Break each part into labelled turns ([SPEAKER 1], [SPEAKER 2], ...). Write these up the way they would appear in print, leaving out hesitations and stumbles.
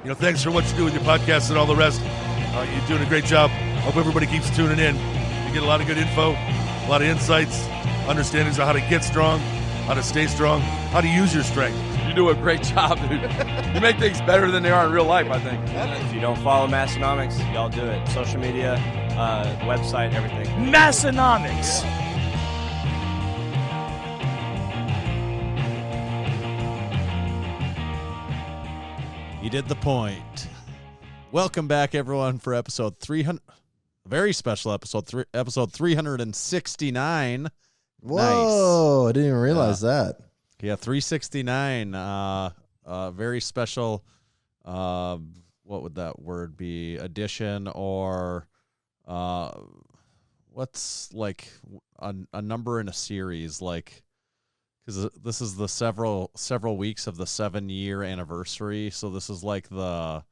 [SPEAKER 1] Thanks for what you do with your podcast and all the rest. You're doing a great job. Hope everybody keeps tuning in. You get a lot of good info, a lot of insights, understandings of how to get strong, how to stay strong, how to use your strength.
[SPEAKER 2] You do a great job, dude. You make things better than they are in real life, I think.
[SPEAKER 3] If you don't follow Massenomics, y'all do it. Social media, website, everything.
[SPEAKER 4] Massenomics.
[SPEAKER 5] You did the point. Welcome back, everyone, for episode 300. Very special episode 369.
[SPEAKER 6] Whoa,
[SPEAKER 5] Nice.
[SPEAKER 6] I didn't even realize that.
[SPEAKER 5] Yeah, 369. Very special. What would that word be? Addition or what's like a number in a series? Like, because this is the several weeks of the 7-year anniversary. So this is like the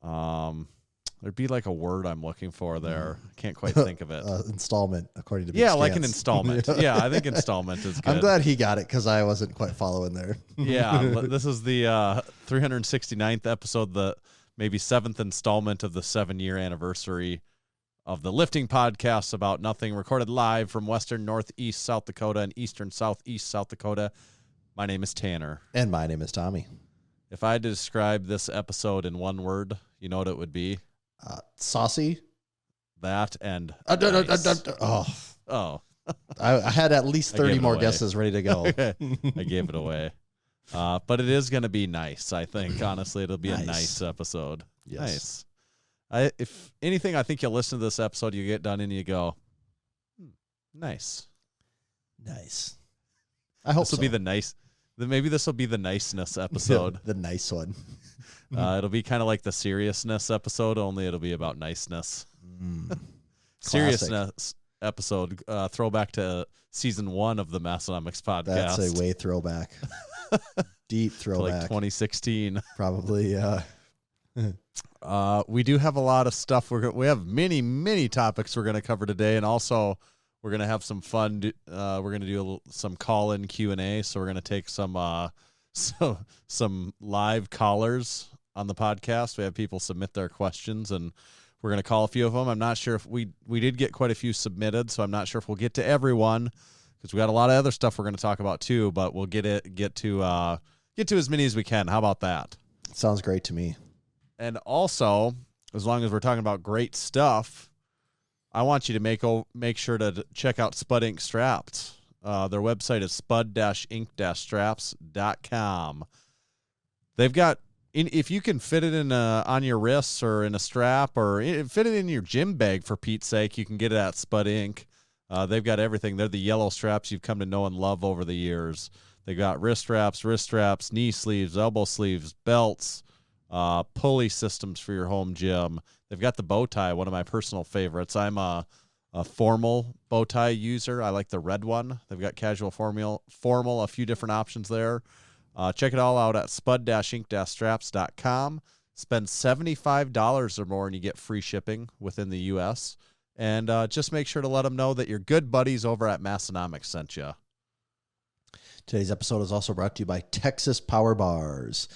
[SPEAKER 5] there'd be like a word I'm looking for there. I can't quite think of it.
[SPEAKER 6] Installment, according to Big
[SPEAKER 5] Yeah,
[SPEAKER 6] Stance.
[SPEAKER 5] like an installment. Yeah, I think installment is good.
[SPEAKER 6] I'm glad he got it because I wasn't quite following there.
[SPEAKER 5] Yeah, this is the 369th episode, the maybe 7th installment of the 7-year anniversary of the lifting podcast about nothing, recorded live from western northeast South Dakota and eastern southeast South Dakota. My name is Tanner.
[SPEAKER 6] And my name is Tommy.
[SPEAKER 5] If I had to describe this episode in one word, you know what it would be?
[SPEAKER 6] Saucy.
[SPEAKER 5] That and
[SPEAKER 6] nice.
[SPEAKER 5] Oh.
[SPEAKER 6] I had at least 30 more guesses ready to go.
[SPEAKER 5] I gave it away. But it is going to be nice, I think. Honestly, it'll be a nice episode.
[SPEAKER 6] Yes.
[SPEAKER 5] Nice. If anything, I think you'll listen to this episode, you get done, and you go, nice.
[SPEAKER 6] Nice. I hope
[SPEAKER 5] this will be the nice. Maybe this will be the niceness episode.
[SPEAKER 6] the nice one.
[SPEAKER 5] It'll be kind of like the seriousness episode, only it'll be about niceness. Seriousness episode, throwback to season 1 of the Massenomics podcast.
[SPEAKER 6] That's a way throwback. Deep throwback.
[SPEAKER 5] Like 2016.
[SPEAKER 6] Probably, yeah.
[SPEAKER 5] We do have a lot of stuff. We have many topics we're going to cover today, and also we're going to have some fun. We're going to do some call-in Q&A, so we're going to take some live callers on the podcast. We have people submit their questions, and we're going to call a few of them. I'm not sure if we did get quite a few submitted, so I'm not sure if we'll get to everyone because we got a lot of other stuff we're going to talk about too. But we'll get to as many as we can. How about that?
[SPEAKER 6] Sounds great to me.
[SPEAKER 5] And also, as long as we're talking about great stuff, I want you to make sure to check out SPUD Inc. Straps. Their website is spud-inc-straps.com. They've got, if you can fit it in on your wrists or in a strap or fit it in your gym bag, for Pete's sake, you can get it at SPUD Inc. They've got everything. They're the yellow straps you've come to know and love over the years. They got wrist straps, knee sleeves, elbow sleeves, belts, pulley systems for your home gym. They've got the bow tie, one of my personal favorites. I'm a formal bow tie user. I like the red one. They've got casual, formal, a few different options there. Check it all out at spud-inc-straps.com. Spend $75 or more and you get free shipping within the U.S. And just make sure to let them know that your good buddies over at Massenomics sent you.
[SPEAKER 6] Today's episode is also brought to you by Texas Power Bars.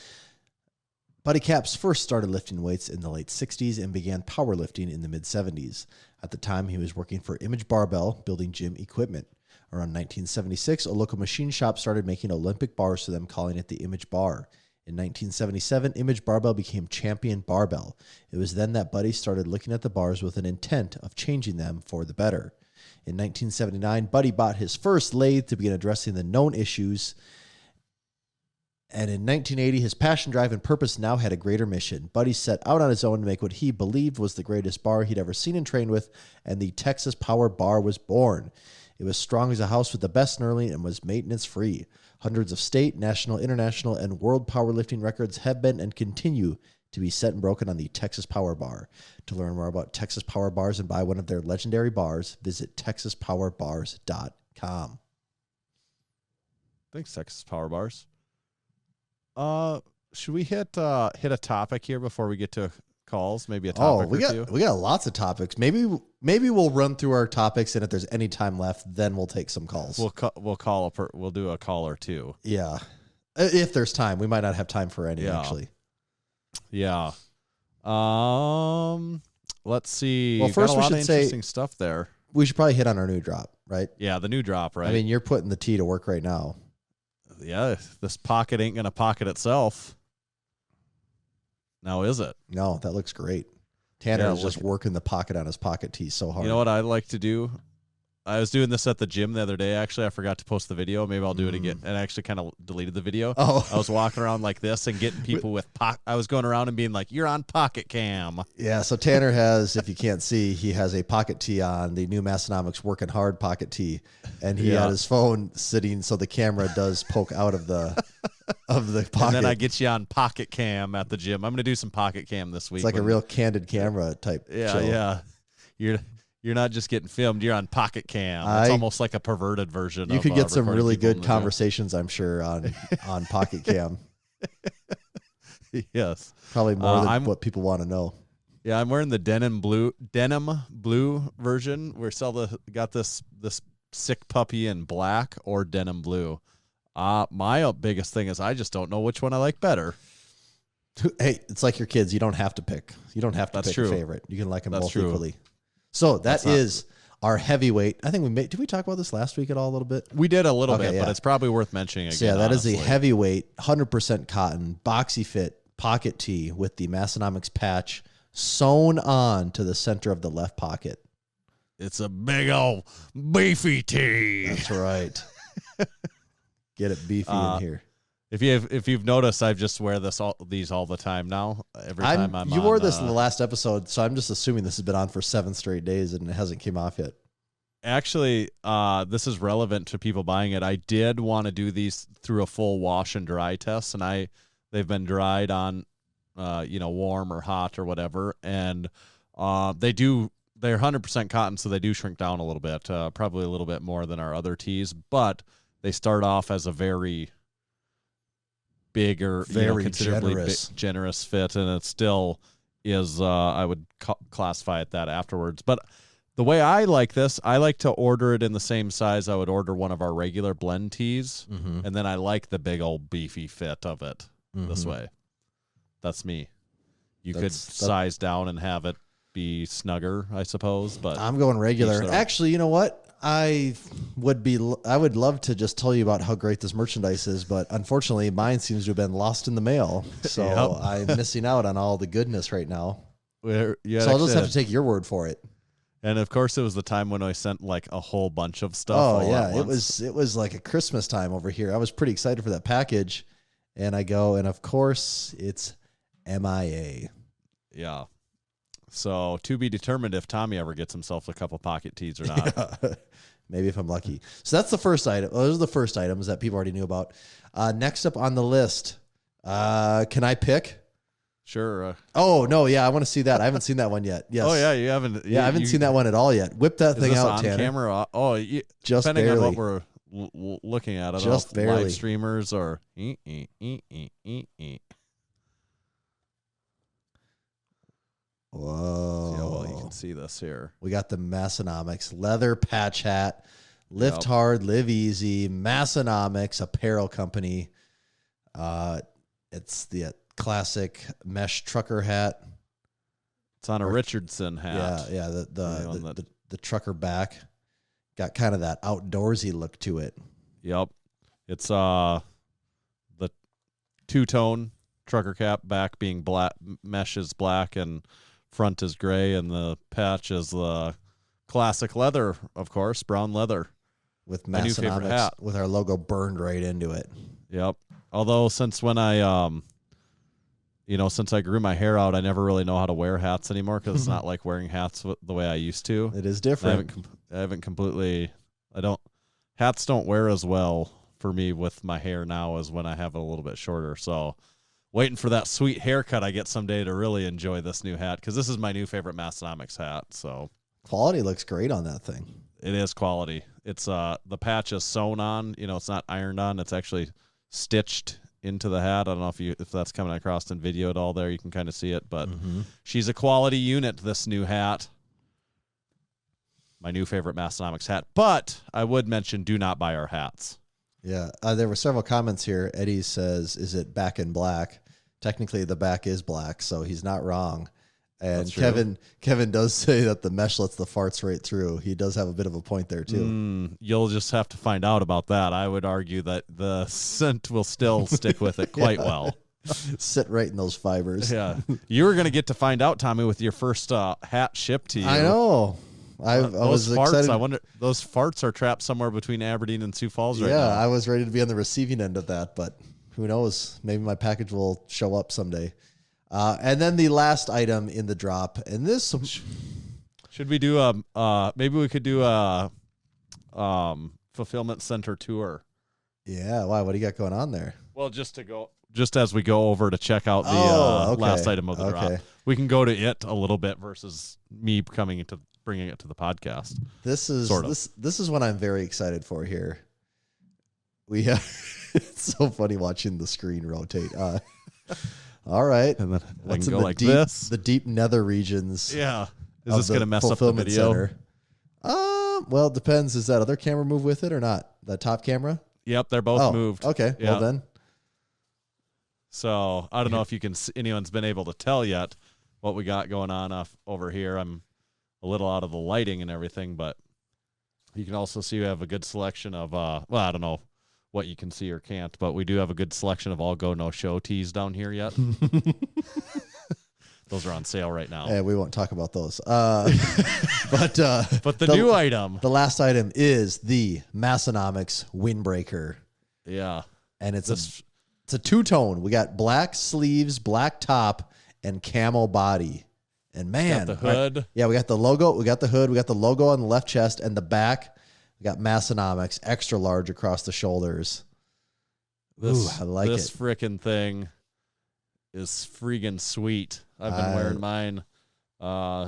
[SPEAKER 6] Buddy Caps first started lifting weights in the late 60s and began powerlifting in the mid-70s. At the time, he was working for Image Barbell, building gym equipment. Around 1976, a local machine shop started making Olympic bars for them, calling it the Image Bar. In 1977, Image Barbell became Champion Barbell. It was then that Buddy started looking at the bars with an intent of changing them for the better. In 1979, Buddy bought his first lathe to begin addressing the known issues. And in 1980, his passion, drive, and purpose now had a greater mission. Buddy set out on his own to make what he believed was the greatest bar he'd ever seen and trained with, and the Texas Power Bar was born. It was strong as a house with the best knurling and was maintenance-free. Hundreds of state, national, international, and world powerlifting records have been and continue to be set and broken on the Texas Power Bar. To learn more about Texas Power Bars and buy one of their legendary bars, visit texaspowerbars.com.
[SPEAKER 5] Thanks, Texas Power Bars. Should we hit a topic here before we get to calls? Maybe a topic
[SPEAKER 6] we
[SPEAKER 5] two?
[SPEAKER 6] got lots of topics. Maybe we'll run through our topics, and if there's any time left, then we'll take some calls.
[SPEAKER 5] We'll do a call or two.
[SPEAKER 6] Yeah, if there's time. We might not have time for any, actually.
[SPEAKER 5] Yeah. Let's see.
[SPEAKER 6] Well, first
[SPEAKER 5] got a
[SPEAKER 6] we
[SPEAKER 5] lot
[SPEAKER 6] should
[SPEAKER 5] of
[SPEAKER 6] say-
[SPEAKER 5] interesting stuff there.
[SPEAKER 6] We should probably hit on our new drop, right?
[SPEAKER 5] Yeah, the new drop, right?
[SPEAKER 6] I mean, you're putting the T to work right now.
[SPEAKER 5] Yeah, this pocket ain't gonna pocket itself. Now is it?
[SPEAKER 6] No, that looks great. Tanner
[SPEAKER 5] Yeah,
[SPEAKER 6] is just working the pocket on his pocket tee so hard.
[SPEAKER 5] You know what I'd like to do? I was doing this at the gym the other day. Actually, I forgot to post the video. Maybe I'll do it again. And I actually kind of deleted the video.
[SPEAKER 6] Oh.
[SPEAKER 5] I was walking around like this and getting people with I was going around and being like, "You're on pocket cam."
[SPEAKER 6] Yeah, so Tanner has, if you can't see, he has a pocket tee on, the new Massenomics Working Hard pocket tee, and he had his phone sitting so the camera does poke out of the pocket.
[SPEAKER 5] And then I get you on pocket cam at the gym. I'm going to do some pocket cam this week.
[SPEAKER 6] It's like a real candid camera type show.
[SPEAKER 5] Yeah. You're not just getting filmed. You're on pocket cam. It's almost like a perverted version.
[SPEAKER 6] You could get some
[SPEAKER 5] recording
[SPEAKER 6] really
[SPEAKER 5] people in
[SPEAKER 6] good
[SPEAKER 5] the gym.
[SPEAKER 6] conversations, I'm sure, on pocket cam.
[SPEAKER 5] Yes.
[SPEAKER 6] Probably more than what people want to know.
[SPEAKER 5] Yeah, I'm wearing the denim blue version. Got this sick puppy in black or denim blue. My biggest thing is I just don't know which one I like better.
[SPEAKER 6] Hey, it's like your kids. You don't have to pick. You don't have to pick a favorite. You can like them both equally. So that is our heavyweight. I think did we talk about this last week at all a little bit?
[SPEAKER 5] We did a little bit, but it's probably worth mentioning again.
[SPEAKER 6] So yeah, that
[SPEAKER 5] honestly.
[SPEAKER 6] is a heavyweight, 100% cotton, boxy fit pocket tee with the Massenomics patch sewn on to the center of the left pocket.
[SPEAKER 5] It's a big old beefy tee.
[SPEAKER 6] That's right. Get it beefy in here.
[SPEAKER 5] If you've noticed, I just wear these all the time now. Every time I'm
[SPEAKER 6] you wore this in the last episode, so I'm just assuming this has been on for 7 straight days and it hasn't came off yet.
[SPEAKER 5] Actually, this is relevant to people buying it. I did want to do these through a full wash and dry test, and they've been dried on, warm or hot or whatever, and they're 100% cotton, so they do shrink down a little bit, probably a little bit more than our other tees, but they start off as a very bigger,
[SPEAKER 6] very
[SPEAKER 5] considerably generous fit, and it still is. I would classify it that afterwards. But the way I like this, I like to order it in the same size I would order one of our regular blend tees, and then I like the big old beefy fit of it this way. That's me. You could size down and have it be snugger, I suppose. But
[SPEAKER 6] I'm going regular. Actually, you know what? I would love to just tell you about how great this merchandise is, but unfortunately mine seems to have been lost in the mail. So I'm missing out on all the goodness right now. So I'll just have to take your word for it.
[SPEAKER 5] And of course it was the time when I sent like a whole bunch of stuff.
[SPEAKER 6] Oh yeah. It was like a Christmas time over here. I was pretty excited for that package, and I go, and of course it's MIA.
[SPEAKER 5] Yeah. So to be determined if Tommy ever gets himself a couple pocket tees or not.
[SPEAKER 6] Yeah. Maybe if I'm lucky. So that's the first item. Those are the first items that people already knew about. Next up on the list, can I pick?
[SPEAKER 5] Sure.
[SPEAKER 6] Oh no, yeah, I want to see that. I haven't seen that one yet. Yes.
[SPEAKER 5] Oh yeah, you haven't.
[SPEAKER 6] Yeah, I haven't seen that one at all yet. Whip that thing out,
[SPEAKER 5] on
[SPEAKER 6] Tanner.
[SPEAKER 5] Camera. Oh,
[SPEAKER 6] just
[SPEAKER 5] depending
[SPEAKER 6] barely.
[SPEAKER 5] on what we're looking at. I don't
[SPEAKER 6] Just
[SPEAKER 5] know if
[SPEAKER 6] barely.
[SPEAKER 5] live streamers or.
[SPEAKER 6] Whoa.
[SPEAKER 5] Yeah, well, you can see this here.
[SPEAKER 6] We got the Massenomics leather patch hat, lift hard, live easy, Massenomics apparel company. It's the classic mesh trucker hat.
[SPEAKER 5] It's on a Richardson hat.
[SPEAKER 6] Yeah, the trucker back. Got kind of that outdoorsy look to it.
[SPEAKER 5] Yep. It's the two-tone trucker cap, back being black, mesh is black and front is gray, and the patch is the classic leather, of course, brown leather.
[SPEAKER 6] With
[SPEAKER 5] my new favorite
[SPEAKER 6] Massenomics,
[SPEAKER 5] hat.
[SPEAKER 6] with our logo burned right into it.
[SPEAKER 5] Yep. Although since when since I grew my hair out, I never really know how to wear hats anymore because it's not like wearing hats the way I used to.
[SPEAKER 6] It is different.
[SPEAKER 5] Hats don't wear as well for me with my hair now as when I have it a little bit shorter. So waiting for that sweet haircut I get someday to really enjoy this new hat, because this is my new favorite Massenomics hat. So
[SPEAKER 6] quality looks great on that thing.
[SPEAKER 5] It is quality. It's the patch is sewn on. It's not ironed on. It's actually stitched into the hat. I don't know if that's coming across in video at all there. You can kind of see it, but she's a quality unit, this new hat. My new favorite Massenomics hat. But I would mention, do not buy our hats.
[SPEAKER 6] Yeah. There were several comments here. Eddie says, is it back in black? Technically, the back is black, so he's not wrong. And
[SPEAKER 5] That's true.
[SPEAKER 6] Kevin does say that the mesh lets the farts right through. He does have a bit of a point there too.
[SPEAKER 5] You'll just have to find out about that. I would argue that the scent will still stick with it quite well.
[SPEAKER 6] Sit right in those fibers.
[SPEAKER 5] Yeah, you were going to get to find out, Tommy, with your first hat shipped to you.
[SPEAKER 6] I know. I was
[SPEAKER 5] farts,
[SPEAKER 6] excited.
[SPEAKER 5] I wonder, those farts are trapped somewhere between Aberdeen and Sioux Falls right now.
[SPEAKER 6] Yeah, I was ready to be on the receiving end of that, but who knows? Maybe my package will show up someday. And then the last item in the drop, and this
[SPEAKER 5] should we do maybe we could do a fulfillment center tour.
[SPEAKER 6] Yeah, why? What do you got going on there?
[SPEAKER 5] Well, just as we go over to check out the
[SPEAKER 6] okay.
[SPEAKER 5] last item of the drop,
[SPEAKER 6] Okay.
[SPEAKER 5] we can go to it a little bit versus me bringing it to the podcast.
[SPEAKER 6] This is
[SPEAKER 5] Sort of.
[SPEAKER 6] this is what I'm very excited for here. We have it's so funny watching the screen rotate. All right,
[SPEAKER 5] And then I
[SPEAKER 6] What's
[SPEAKER 5] can
[SPEAKER 6] in
[SPEAKER 5] go like
[SPEAKER 6] deep,
[SPEAKER 5] this.
[SPEAKER 6] the deep nether regions.
[SPEAKER 5] Yeah. Is
[SPEAKER 6] of
[SPEAKER 5] this going to mess up the
[SPEAKER 6] fulfillment
[SPEAKER 5] video?
[SPEAKER 6] center. Well, it depends. Is that other camera move with it or not? That top camera?
[SPEAKER 5] Yep, they're both moved.
[SPEAKER 6] Okay,
[SPEAKER 5] Yeah.
[SPEAKER 6] well then.
[SPEAKER 5] So I don't know if you can. Anyone's been able to tell yet what we got going on over here. I'm a little out of the lighting and everything, but you can also see we have a good selection of. Well, I don't know what you can see or can't, but we do have a good selection of all go no show tees down here yet. Those are on sale right now.
[SPEAKER 6] Yeah, we won't talk about those. But
[SPEAKER 5] But the new item,
[SPEAKER 6] the last item is the Massenomics windbreaker,
[SPEAKER 5] yeah,
[SPEAKER 6] and it's
[SPEAKER 5] this
[SPEAKER 6] a two-tone. We got black sleeves, black top, and camel body. And man,
[SPEAKER 5] got the hood.
[SPEAKER 6] yeah, we got the logo, we got the hood, we got the logo on the left chest, and the back, we got Massenomics extra large across the shoulders. Ooh, I like
[SPEAKER 5] this
[SPEAKER 6] it.
[SPEAKER 5] frickin' thing is friggin' sweet. I've been wearing mine.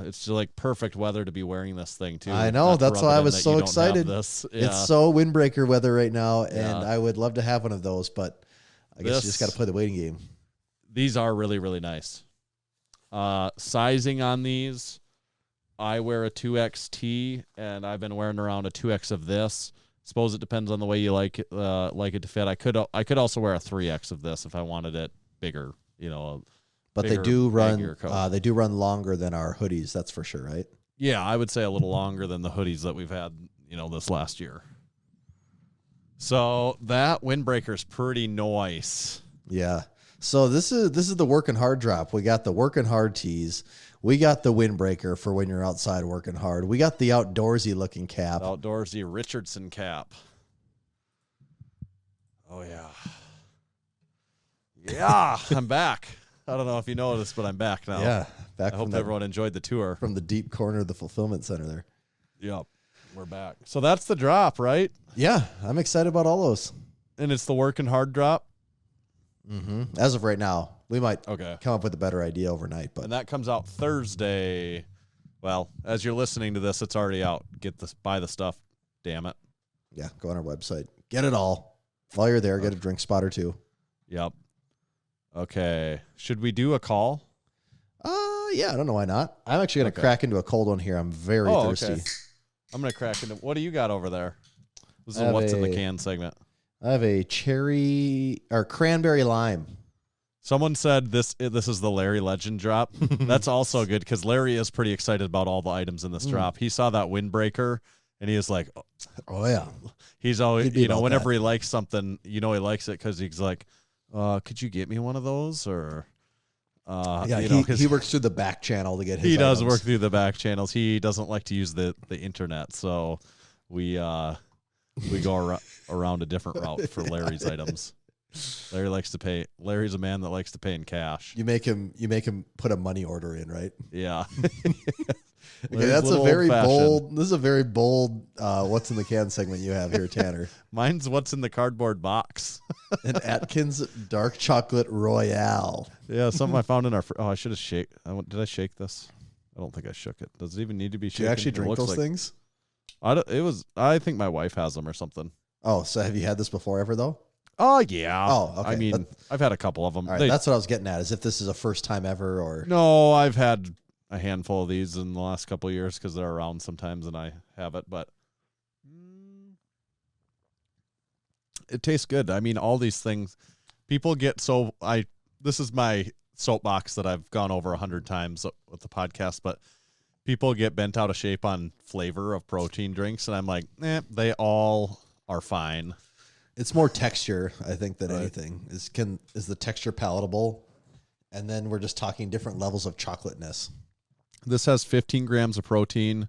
[SPEAKER 5] It's just like perfect weather to be wearing this thing too.
[SPEAKER 6] I know,
[SPEAKER 5] Not to
[SPEAKER 6] that's
[SPEAKER 5] rub
[SPEAKER 6] why
[SPEAKER 5] it
[SPEAKER 6] I
[SPEAKER 5] in
[SPEAKER 6] was
[SPEAKER 5] that
[SPEAKER 6] so
[SPEAKER 5] you don't have
[SPEAKER 6] excited.
[SPEAKER 5] This. Yeah.
[SPEAKER 6] It's so windbreaker weather right now, and
[SPEAKER 5] Yeah.
[SPEAKER 6] I would love to have one of those, but I guess you just got to play the waiting game.
[SPEAKER 5] These are really, really nice. Sizing on these, I wear a 2XT, and I've been wearing around a 2X of this. Suppose it depends on the way you like it to fit. I could also wear a 3X of this if I wanted it bigger.
[SPEAKER 6] But
[SPEAKER 5] bigger,
[SPEAKER 6] they do
[SPEAKER 5] baggier coat.
[SPEAKER 6] run. They do run longer than our hoodies. That's for sure, right?
[SPEAKER 5] Yeah, I would say a little longer than the hoodies that we've had, this last year. So that windbreaker is pretty nice.
[SPEAKER 6] Yeah. So this is the working hard drop. We got the working hard tees. We got the windbreaker for when you're outside working hard. We got the outdoorsy looking cap.
[SPEAKER 5] Outdoorsy Richardson cap. Oh yeah. Yeah, I'm back. I don't know if you noticed, but I'm back now.
[SPEAKER 6] Yeah, back
[SPEAKER 5] I hope everyone enjoyed the tour.
[SPEAKER 6] from the deep corner of the fulfillment center there.
[SPEAKER 5] Yep. We're back. So that's the drop, right?
[SPEAKER 6] Yeah, I'm excited about all those.
[SPEAKER 5] And it's the working hard drop.
[SPEAKER 6] Mm-hmm. As of right now, we might
[SPEAKER 5] Okay.
[SPEAKER 6] come up with a better idea overnight, but
[SPEAKER 5] And that comes out Thursday. Well, as you're listening to this, it's already out. Buy the stuff. Damn it.
[SPEAKER 6] yeah, go on our website. Get it all. While you're there, get a drink spot or two.
[SPEAKER 5] Yep. Okay. Should we do a call?
[SPEAKER 6] Yeah, I don't know why not. I'm actually going to crack into a cold one here. I'm very thirsty.
[SPEAKER 5] Okay. I'm going to crack into. What do you got over there? This is
[SPEAKER 6] I have
[SPEAKER 5] what's in the
[SPEAKER 6] a-
[SPEAKER 5] can segment.
[SPEAKER 6] I have a cherry or cranberry lime.
[SPEAKER 5] Someone said this is the Larry Legend drop. That's also good because Larry is pretty excited about all the items in this drop. He saw that windbreaker and he was like,
[SPEAKER 6] Oh yeah,
[SPEAKER 5] he's always,
[SPEAKER 6] He'd be about
[SPEAKER 5] whenever he likes something, he likes it because he's like, could you get me one of those? Or,
[SPEAKER 6] yeah.
[SPEAKER 5] 'cause
[SPEAKER 6] He works through the back channel to get his.
[SPEAKER 5] he does
[SPEAKER 6] items.
[SPEAKER 5] work through the back channels. He doesn't like to use the internet. So we go around a different route for Larry's items. Larry likes to pay. Larry's a man that likes to pay in cash.
[SPEAKER 6] You make him put a money order in, right?
[SPEAKER 5] Yeah.
[SPEAKER 6] Okay,
[SPEAKER 5] Larry's
[SPEAKER 6] that's a
[SPEAKER 5] little
[SPEAKER 6] very
[SPEAKER 5] old-fashioned.
[SPEAKER 6] bold. This is a very bold. What's in the can segment you have here, Tanner?
[SPEAKER 5] Mine's what's in the cardboard box.
[SPEAKER 6] An Atkins dark chocolate royale.
[SPEAKER 5] Yeah, something I found in our. I should have shake. Did I shake this? I don't think I shook it. Does it even need to be
[SPEAKER 6] Do
[SPEAKER 5] shaken?
[SPEAKER 6] you actually
[SPEAKER 5] It
[SPEAKER 6] drink
[SPEAKER 5] looks
[SPEAKER 6] those
[SPEAKER 5] like-
[SPEAKER 6] things?
[SPEAKER 5] I think my wife has them or something.
[SPEAKER 6] Oh, so have you had this before ever though?
[SPEAKER 5] Oh yeah.
[SPEAKER 6] Oh, okay.
[SPEAKER 5] I mean, I've had a couple of them.
[SPEAKER 6] All right, that's what I was getting at. Is if this is a first time ever or
[SPEAKER 5] No, I've had a handful of these in the last couple of years because they're around sometimes and I have it, but it tastes good. I mean, all these things, people get so this is my soapbox that I've gone over 100 times with the podcast, but people get bent out of shape on flavor of protein drinks, and I'm like, they all are fine.
[SPEAKER 6] It's more texture, I think, than anything. Is the texture palatable? And then we're just talking different levels of chocolateness.
[SPEAKER 5] This has 15 grams of protein,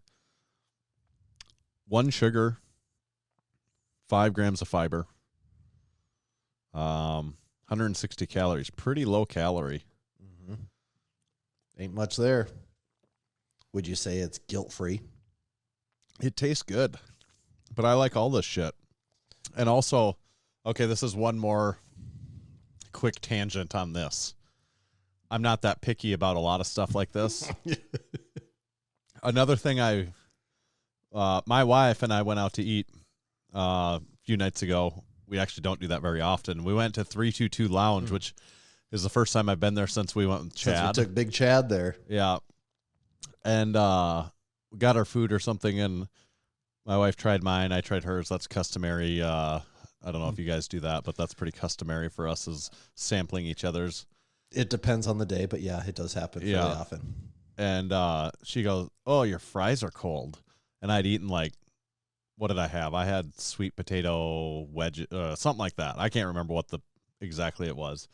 [SPEAKER 5] 1 sugar, 5 grams of fiber, 160 calories. Pretty low calorie.
[SPEAKER 6] Mm-hmm. Ain't much there. Would you say it's guilt-free?
[SPEAKER 5] It tastes good, but I like all this shit. And also, okay, this is one more quick tangent on this. I'm not that picky about a lot of stuff like this. Another thing my wife and I went out to eat a few nights ago. We actually don't do that very often. We went to 322 Lounge, which is the first time I've been there since we went with Chad.
[SPEAKER 6] Since we took Big Chad there.
[SPEAKER 5] Yeah. And we got our food or something, and my wife tried mine. I tried hers. That's customary. I don't know if you guys do that, but that's pretty customary for us, is sampling each other's.
[SPEAKER 6] It depends on the day, but yeah, it does happen fairly often.
[SPEAKER 5] And she goes, "Oh, your fries are cold." And I'd eaten what did I have? I had sweet potato wedge, something like that. I can't remember what exactly it was.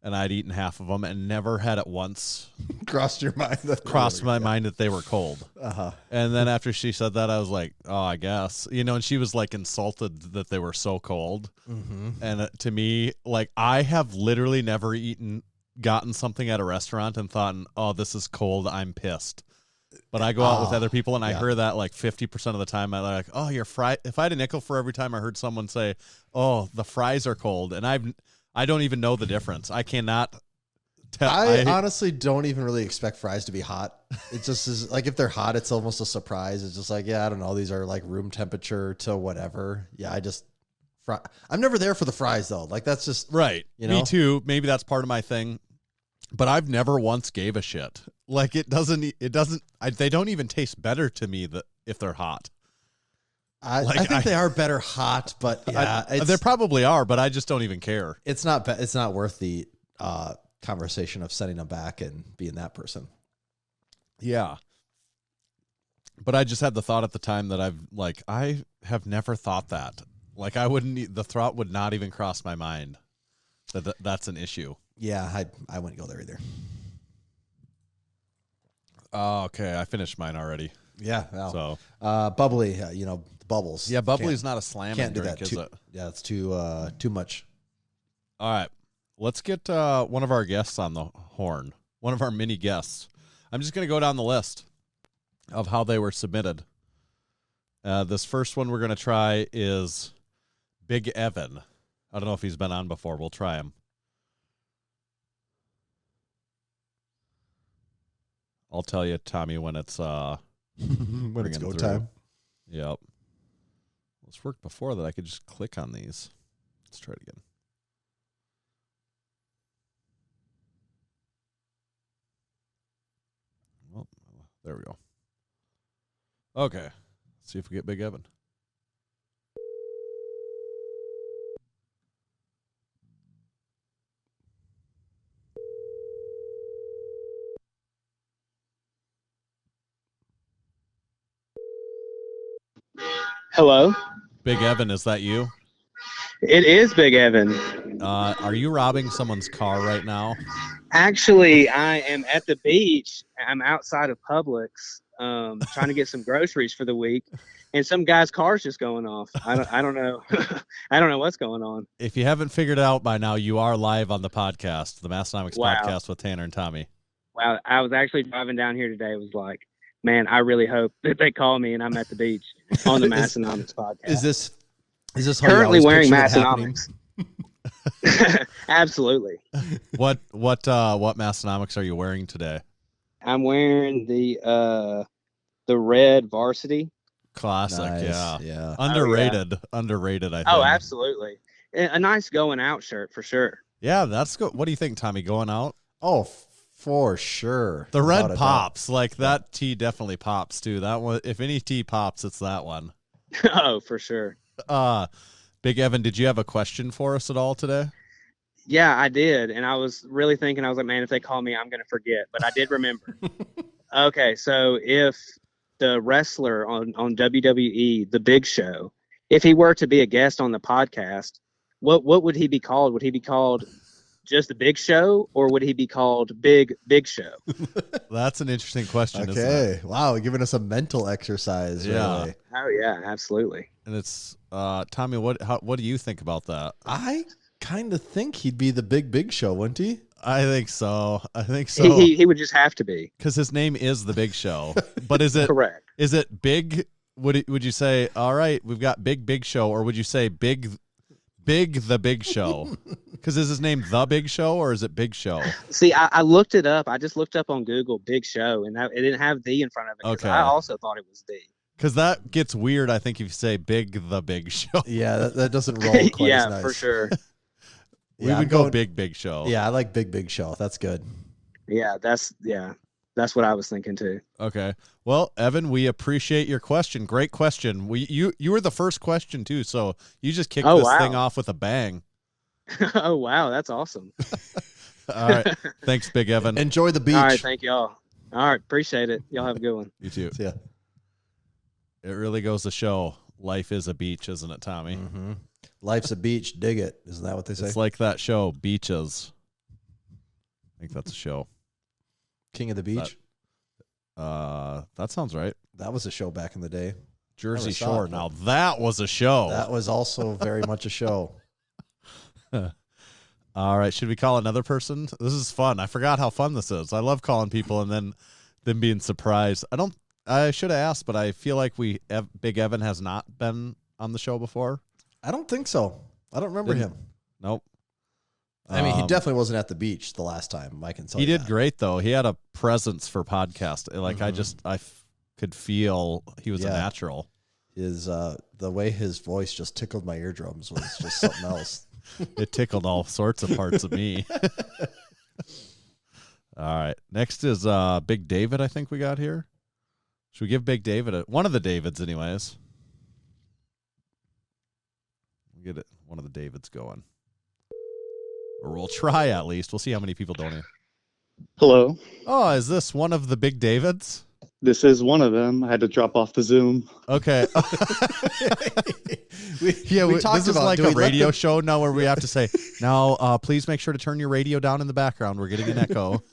[SPEAKER 5] And I'd eaten half of them and never had it once
[SPEAKER 6] crossed
[SPEAKER 5] my mind that they were cold.
[SPEAKER 6] Uh-huh.
[SPEAKER 5] And then after she said that, I was like, oh, I guess. And she was insulted that they were so cold.
[SPEAKER 6] Mm-hmm.
[SPEAKER 5] And to me, I have literally never gotten something at a restaurant and thought, oh, this is cold, I'm pissed. But I go out with other people, and I heard that 50% of the time. I'm like, oh, your fry. If I had a nickel for every time I heard someone say, oh, the fries are cold, and I don't even know the difference. I cannot tell.
[SPEAKER 6] I honestly don't even really expect fries to be hot. It just is if they're hot, it's almost a surprise. It's just I don't know. These are room temperature to whatever. Yeah, I'm never there for the fries though. That's just
[SPEAKER 5] right. Me too. Maybe that's part of my thing. But I've never once gave a shit. It doesn't. They don't even taste better to me if they're hot.
[SPEAKER 6] I think they are better hot, but
[SPEAKER 5] they probably are. But I just don't even care.
[SPEAKER 6] It's not worth the conversation of sending them back and being that person.
[SPEAKER 5] Yeah. But I just had the thought at the time that I have never thought that. I wouldn't. The thought would not even cross my mind that's an issue.
[SPEAKER 6] Yeah, I wouldn't go there either.
[SPEAKER 5] Oh, okay. I finished mine already.
[SPEAKER 6] Yeah. Well,
[SPEAKER 5] so
[SPEAKER 6] bubbly, bubbles.
[SPEAKER 5] Yeah, bubbly is not a slamming
[SPEAKER 6] can't do
[SPEAKER 5] drink,
[SPEAKER 6] that
[SPEAKER 5] is it?
[SPEAKER 6] Yeah, it's too much.
[SPEAKER 5] All right. Let's get one of our guests on the horn. One of our mini guests. I'm just going to go down the list of how they were submitted. This first one we're going to try is Big Evan. I don't know if he's been on before. We'll try him. I'll tell you, Tommy, when it's
[SPEAKER 6] when it's go
[SPEAKER 5] through.
[SPEAKER 6] time.
[SPEAKER 5] Yep. Let's work before that. I could just click on these. Let's try it again. Well, there we go. Okay. Let's see if we get Big Evan.
[SPEAKER 4] Hello?
[SPEAKER 5] Big Evan, is that you?
[SPEAKER 4] It is Big Evan.
[SPEAKER 5] Are you robbing someone's car right now?
[SPEAKER 4] Actually, I am at the beach. I'm outside of Publix trying to get some groceries for the week, and some guy's car's just going off. I don't know. I don't know what's going on.
[SPEAKER 5] If you haven't figured it out by now, you are live on the podcast, the Massenomics
[SPEAKER 4] Wow.
[SPEAKER 5] podcast with Tanner and Tommy.
[SPEAKER 4] Wow, I was actually driving down here today. It was like, man, I really hope that they call me and I'm at the beach on the Massenomics podcast.
[SPEAKER 6] Is this how
[SPEAKER 4] currently
[SPEAKER 6] you
[SPEAKER 4] wearing
[SPEAKER 6] always picture it
[SPEAKER 4] Massenomics? Absolutely.
[SPEAKER 5] What Massenomics are you wearing today?
[SPEAKER 4] I'm wearing the red varsity.
[SPEAKER 5] Classic,
[SPEAKER 6] Nice,
[SPEAKER 5] yeah.
[SPEAKER 6] yeah.
[SPEAKER 5] Underrated, I think.
[SPEAKER 4] Oh, absolutely. A nice going out shirt for sure.
[SPEAKER 5] Yeah, that's good. What do you think, Tommy, going out?
[SPEAKER 6] Oh, for sure.
[SPEAKER 5] The
[SPEAKER 6] Without
[SPEAKER 5] red
[SPEAKER 6] a
[SPEAKER 5] pops. That tee definitely pops, too. That one, if any tee pops, it's that one.
[SPEAKER 4] Oh, for sure.
[SPEAKER 5] Big Evan, did you have a question for us at all today?
[SPEAKER 4] Yeah, I did. And I was really thinking, I was like, man, if they call me, I'm going to forget. But I did remember. Okay, so if the wrestler on WWE, The Big Show, if he were to be a guest on the podcast, what would he be called? Would he be called just The Big Show, or would he be called Big Show?
[SPEAKER 5] That's an interesting question. Isn't
[SPEAKER 6] Okay.
[SPEAKER 5] it?
[SPEAKER 6] Wow, giving us a mental exercise.
[SPEAKER 5] Yeah.
[SPEAKER 6] Really.
[SPEAKER 4] Oh yeah, absolutely.
[SPEAKER 5] And it's Tommy. What do you think about that?
[SPEAKER 6] I kind of think he'd be the Big Show, wouldn't he?
[SPEAKER 5] I think so.
[SPEAKER 4] He would just have to be.
[SPEAKER 5] Because his name is the Big Show. But is it
[SPEAKER 4] Correct.
[SPEAKER 5] Is it big? Would you say, all right, we've got Big Show, or would you say Big the Big Show? Because is his name the Big Show, or is it Big Show?
[SPEAKER 4] See, I looked it up. I just looked up on Google Big Show, and it didn't have the in front of it. 'Cause
[SPEAKER 5] Okay.
[SPEAKER 4] I also thought it was the.
[SPEAKER 5] Because that gets weird, I think, if you say the Big Show.
[SPEAKER 6] Yeah, that doesn't roll quite
[SPEAKER 4] Yeah,
[SPEAKER 6] as nice.
[SPEAKER 4] for sure.
[SPEAKER 5] We
[SPEAKER 6] Yeah,
[SPEAKER 5] would
[SPEAKER 6] I'm
[SPEAKER 5] go
[SPEAKER 6] going-
[SPEAKER 5] Big Show.
[SPEAKER 6] Yeah, I like Big Show. That's good.
[SPEAKER 4] Yeah, that's what I was thinking too.
[SPEAKER 5] Okay. Well, Evan, we appreciate your question. Great question. You were the first question too, so you just kicked
[SPEAKER 4] Oh,
[SPEAKER 5] this
[SPEAKER 4] wow.
[SPEAKER 5] thing off with a bang.
[SPEAKER 4] Oh wow, that's awesome.
[SPEAKER 5] All right. Thanks, Big Evan.
[SPEAKER 6] Enjoy the beach.
[SPEAKER 4] All right, thank y'all. All right, appreciate it. Y'all have a good one.
[SPEAKER 5] You too.
[SPEAKER 6] Yeah.
[SPEAKER 5] It really goes to show life is a beach, isn't it, Tommy?
[SPEAKER 6] Mm-hmm. Life's a beach. Dig it. Isn't that what they say?
[SPEAKER 5] It's like that show, Beaches. I think that's a show.
[SPEAKER 6] King of the Beach.
[SPEAKER 5] That sounds right.
[SPEAKER 6] That was a show back in the day.
[SPEAKER 5] Jersey
[SPEAKER 6] Never saw
[SPEAKER 5] Shore.
[SPEAKER 6] it,
[SPEAKER 5] Now that was a show.
[SPEAKER 6] That was also very much a show.
[SPEAKER 5] All right. Should we call another person? This is fun. I forgot how fun this is. I love calling people and then them being surprised. I should have asked, but I feel like Big Evan has not been on the show before.
[SPEAKER 6] I don't think so. I don't remember him.
[SPEAKER 5] Nope.
[SPEAKER 6] I mean, he definitely wasn't at the beach the last time. I can tell
[SPEAKER 5] He
[SPEAKER 6] you
[SPEAKER 5] did
[SPEAKER 6] that.
[SPEAKER 5] great though. He had a presence for podcast. Like I could feel he was a
[SPEAKER 6] Yeah.
[SPEAKER 5] natural.
[SPEAKER 6] His the way his voice just tickled my eardrums was just something else.
[SPEAKER 5] It tickled all sorts of parts of me. All right. Next is Big David, I think we got here. Should we give Big David one of the Davids anyways? We'll get it one of the Davids going. Or we'll try at least. We'll see how many people don't hear.
[SPEAKER 7] Hello,
[SPEAKER 5] Oh, is this one of the Big Davids?
[SPEAKER 7] this is one of them. I had to drop off the Zoom.
[SPEAKER 5] Okay.
[SPEAKER 6] we talked
[SPEAKER 5] this is
[SPEAKER 6] about,
[SPEAKER 5] like
[SPEAKER 6] do
[SPEAKER 5] a
[SPEAKER 6] we let
[SPEAKER 5] radio
[SPEAKER 6] them-
[SPEAKER 5] show now where we have to say, now please make sure to turn your radio down in the background. We're getting an echo.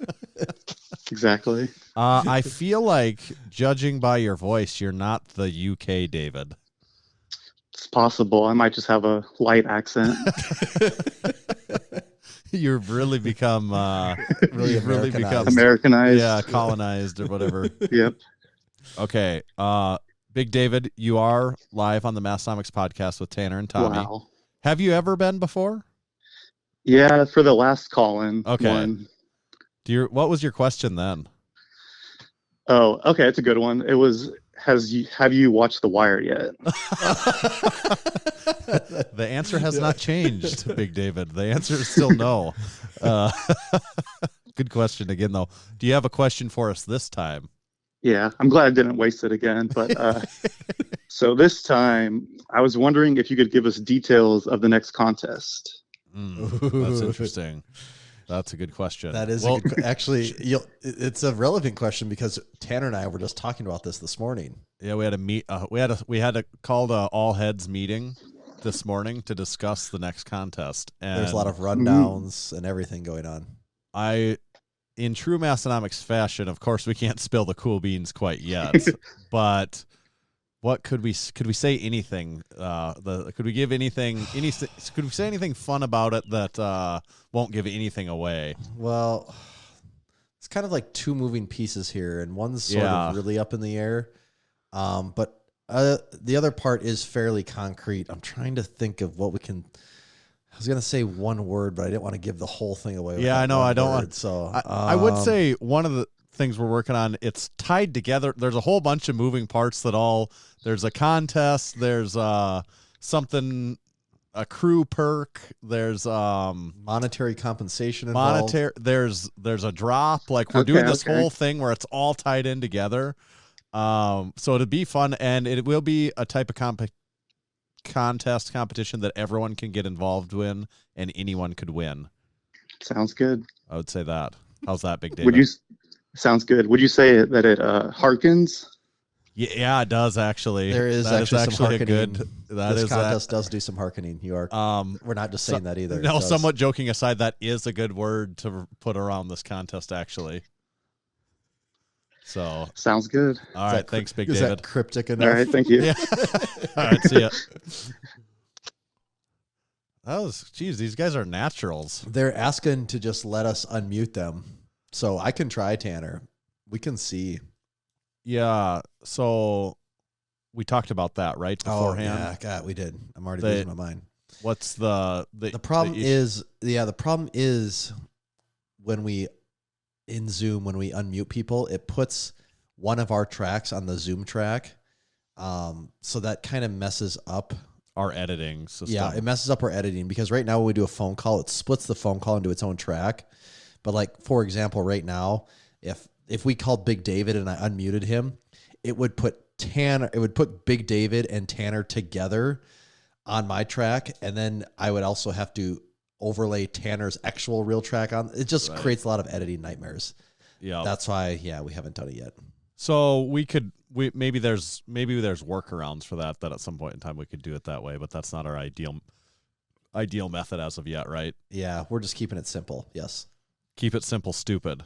[SPEAKER 7] Exactly.
[SPEAKER 5] I feel like, judging by your voice, you're not the UK David.
[SPEAKER 7] It's possible. I might just have a light accent.
[SPEAKER 5] You've really become
[SPEAKER 6] Americanized.
[SPEAKER 7] Americanized.
[SPEAKER 5] yeah, colonized or whatever.
[SPEAKER 7] Yep.
[SPEAKER 5] Okay. Big David, you are live on the Massenomics podcast with Tanner and Tommy.
[SPEAKER 7] Wow.
[SPEAKER 5] Have you ever been before?
[SPEAKER 7] Yeah, for the last call-in
[SPEAKER 5] Okay.
[SPEAKER 7] one.
[SPEAKER 5] What was your question then?
[SPEAKER 7] Oh, okay. It's a good one. It was, have you watched The Wire yet?
[SPEAKER 5] The answer has not changed, Big David. The answer is still no. Good question again, though. Do you have a question for us this time?
[SPEAKER 7] Yeah, I'm glad I didn't waste it again. But so this time, I was wondering if you could give us details of the next contest.
[SPEAKER 5] That's interesting. That's a good question.
[SPEAKER 6] That is a good, actually. It's a relevant question because Tanner and I were just talking about this morning.
[SPEAKER 5] Yeah, we had we had a called a all heads meeting this morning to discuss the next contest. And
[SPEAKER 6] There's a lot of rundowns and everything going on.
[SPEAKER 5] In true Massenomics fashion, of course, we can't spill the cool beans quite yet. But what could we say anything? Could we give anything? Could we say anything fun about it that won't give anything away?
[SPEAKER 6] Well, it's kind of like two moving pieces here, and one's sort of really up in the air. But the other part is fairly concrete. I'm trying to think of what we can. I was gonna say one word, but I didn't want to give the whole thing away. with
[SPEAKER 5] Yeah,
[SPEAKER 6] that
[SPEAKER 5] I know.
[SPEAKER 6] one
[SPEAKER 5] I don't
[SPEAKER 6] word,
[SPEAKER 5] want.
[SPEAKER 6] So
[SPEAKER 5] I would say one of the things we're working on. It's tied together. There's a whole bunch of moving parts that all. There's a contest. There's something. A crew perk. There's
[SPEAKER 6] monetary compensation involved.
[SPEAKER 5] There's a drop. Like we're doing this whole thing where it's all tied in together. So it'd be fun, and it will be a type of competition that everyone can get involved in, and anyone could win.
[SPEAKER 7] Sounds good.
[SPEAKER 5] I would say that. How's that, Big David?
[SPEAKER 7] Would you? Sounds good. Would you say that it harkens?
[SPEAKER 5] Yeah, it does actually.
[SPEAKER 6] There is
[SPEAKER 5] That
[SPEAKER 6] actually some
[SPEAKER 5] a
[SPEAKER 6] harkening.
[SPEAKER 5] good. That
[SPEAKER 6] This
[SPEAKER 5] is
[SPEAKER 6] contest does do some harkening. You are. We're not just saying that either. It
[SPEAKER 5] No,
[SPEAKER 6] does.
[SPEAKER 5] somewhat joking aside, that is a good word to put around this contest, actually. So,
[SPEAKER 7] Sounds good.
[SPEAKER 5] all right, thanks, Big
[SPEAKER 6] Is
[SPEAKER 5] David.
[SPEAKER 6] that cryptic enough?
[SPEAKER 7] All right, thank you.
[SPEAKER 5] Yeah. All right, see ya. Geez, these guys are naturals.
[SPEAKER 6] They're asking to just let us unmute them, so I can try, Tanner. We can see.
[SPEAKER 5] Yeah, so we talked about that, right, beforehand?
[SPEAKER 6] Oh, yeah, God, we did. I'm already
[SPEAKER 5] They-
[SPEAKER 6] losing my mind.
[SPEAKER 5] What's the
[SPEAKER 6] problem
[SPEAKER 5] issue?
[SPEAKER 6] is, the problem is when we in Zoom, when we unmute people, it puts one of our tracks on the Zoom track. So that kind of messes up
[SPEAKER 5] our editing system.
[SPEAKER 6] Yeah, it messes up our editing because right now when we do a phone call, it splits the phone call into its own track. But like, for example, right now, if we called Big David and I unmuted him, it would put Big David and Tanner together on my track. And then I would also have to overlay Tanner's actual real track on. It just creates a lot of editing nightmares.
[SPEAKER 5] Yeah.
[SPEAKER 6] That's why, we haven't done it yet.
[SPEAKER 5] So maybe there's workarounds for that at some point in time we could do it that way, but that's not our ideal method as of yet, right?
[SPEAKER 6] Yeah, we're just keeping it simple. Yes.
[SPEAKER 5] Keep it simple, stupid.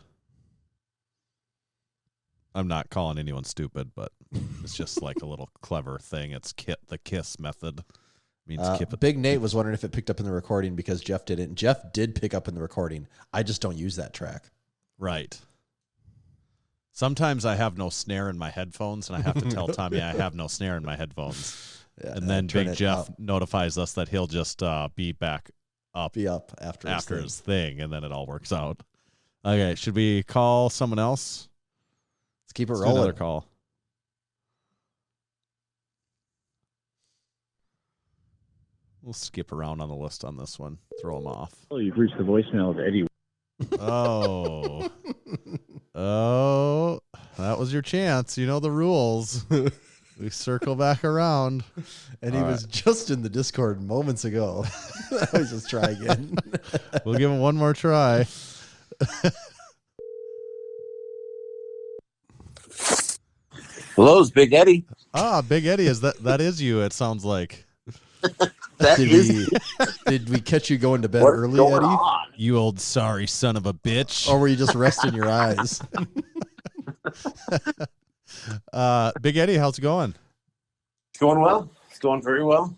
[SPEAKER 5] I'm not calling anyone stupid, but it's just like a little clever thing. It's the KISS method. Means keep it.
[SPEAKER 6] Big Nate was wondering if it picked up in the recording because Jeff didn't. Jeff did pick up in the recording. I just don't use that track.
[SPEAKER 5] Right. Sometimes I have no snare in my headphones, and I have to tell Tommy I have no snare in my headphones.
[SPEAKER 6] Yeah,
[SPEAKER 5] and then
[SPEAKER 6] turn
[SPEAKER 5] Big
[SPEAKER 6] it
[SPEAKER 5] Jeff
[SPEAKER 6] up.
[SPEAKER 5] notifies us that he'll just be back up.
[SPEAKER 6] Be up after
[SPEAKER 5] his thing, and then it all works out. Okay, should we call someone else?
[SPEAKER 6] Let's keep it
[SPEAKER 5] Let's do
[SPEAKER 6] rolling.
[SPEAKER 5] another call. We'll skip around on the list on this one. Throw them off.
[SPEAKER 8] Oh, you've reached the voicemail of Eddie.
[SPEAKER 5] Oh. Oh, that was your chance. You know the rules. We circle back around.
[SPEAKER 6] And he was just in the Discord moments ago. Let's just try again.
[SPEAKER 5] We'll give him one more try.
[SPEAKER 9] Hello, it's Big Eddie.
[SPEAKER 5] Big Eddie, that is you, it sounds like.
[SPEAKER 6] Did we catch you going to bed early, Eddie?
[SPEAKER 9] On?
[SPEAKER 5] You old sorry son of a bitch.
[SPEAKER 6] Or were you just resting your eyes?
[SPEAKER 5] Big Eddie, how's it going?
[SPEAKER 9] It's going well. It's going very well.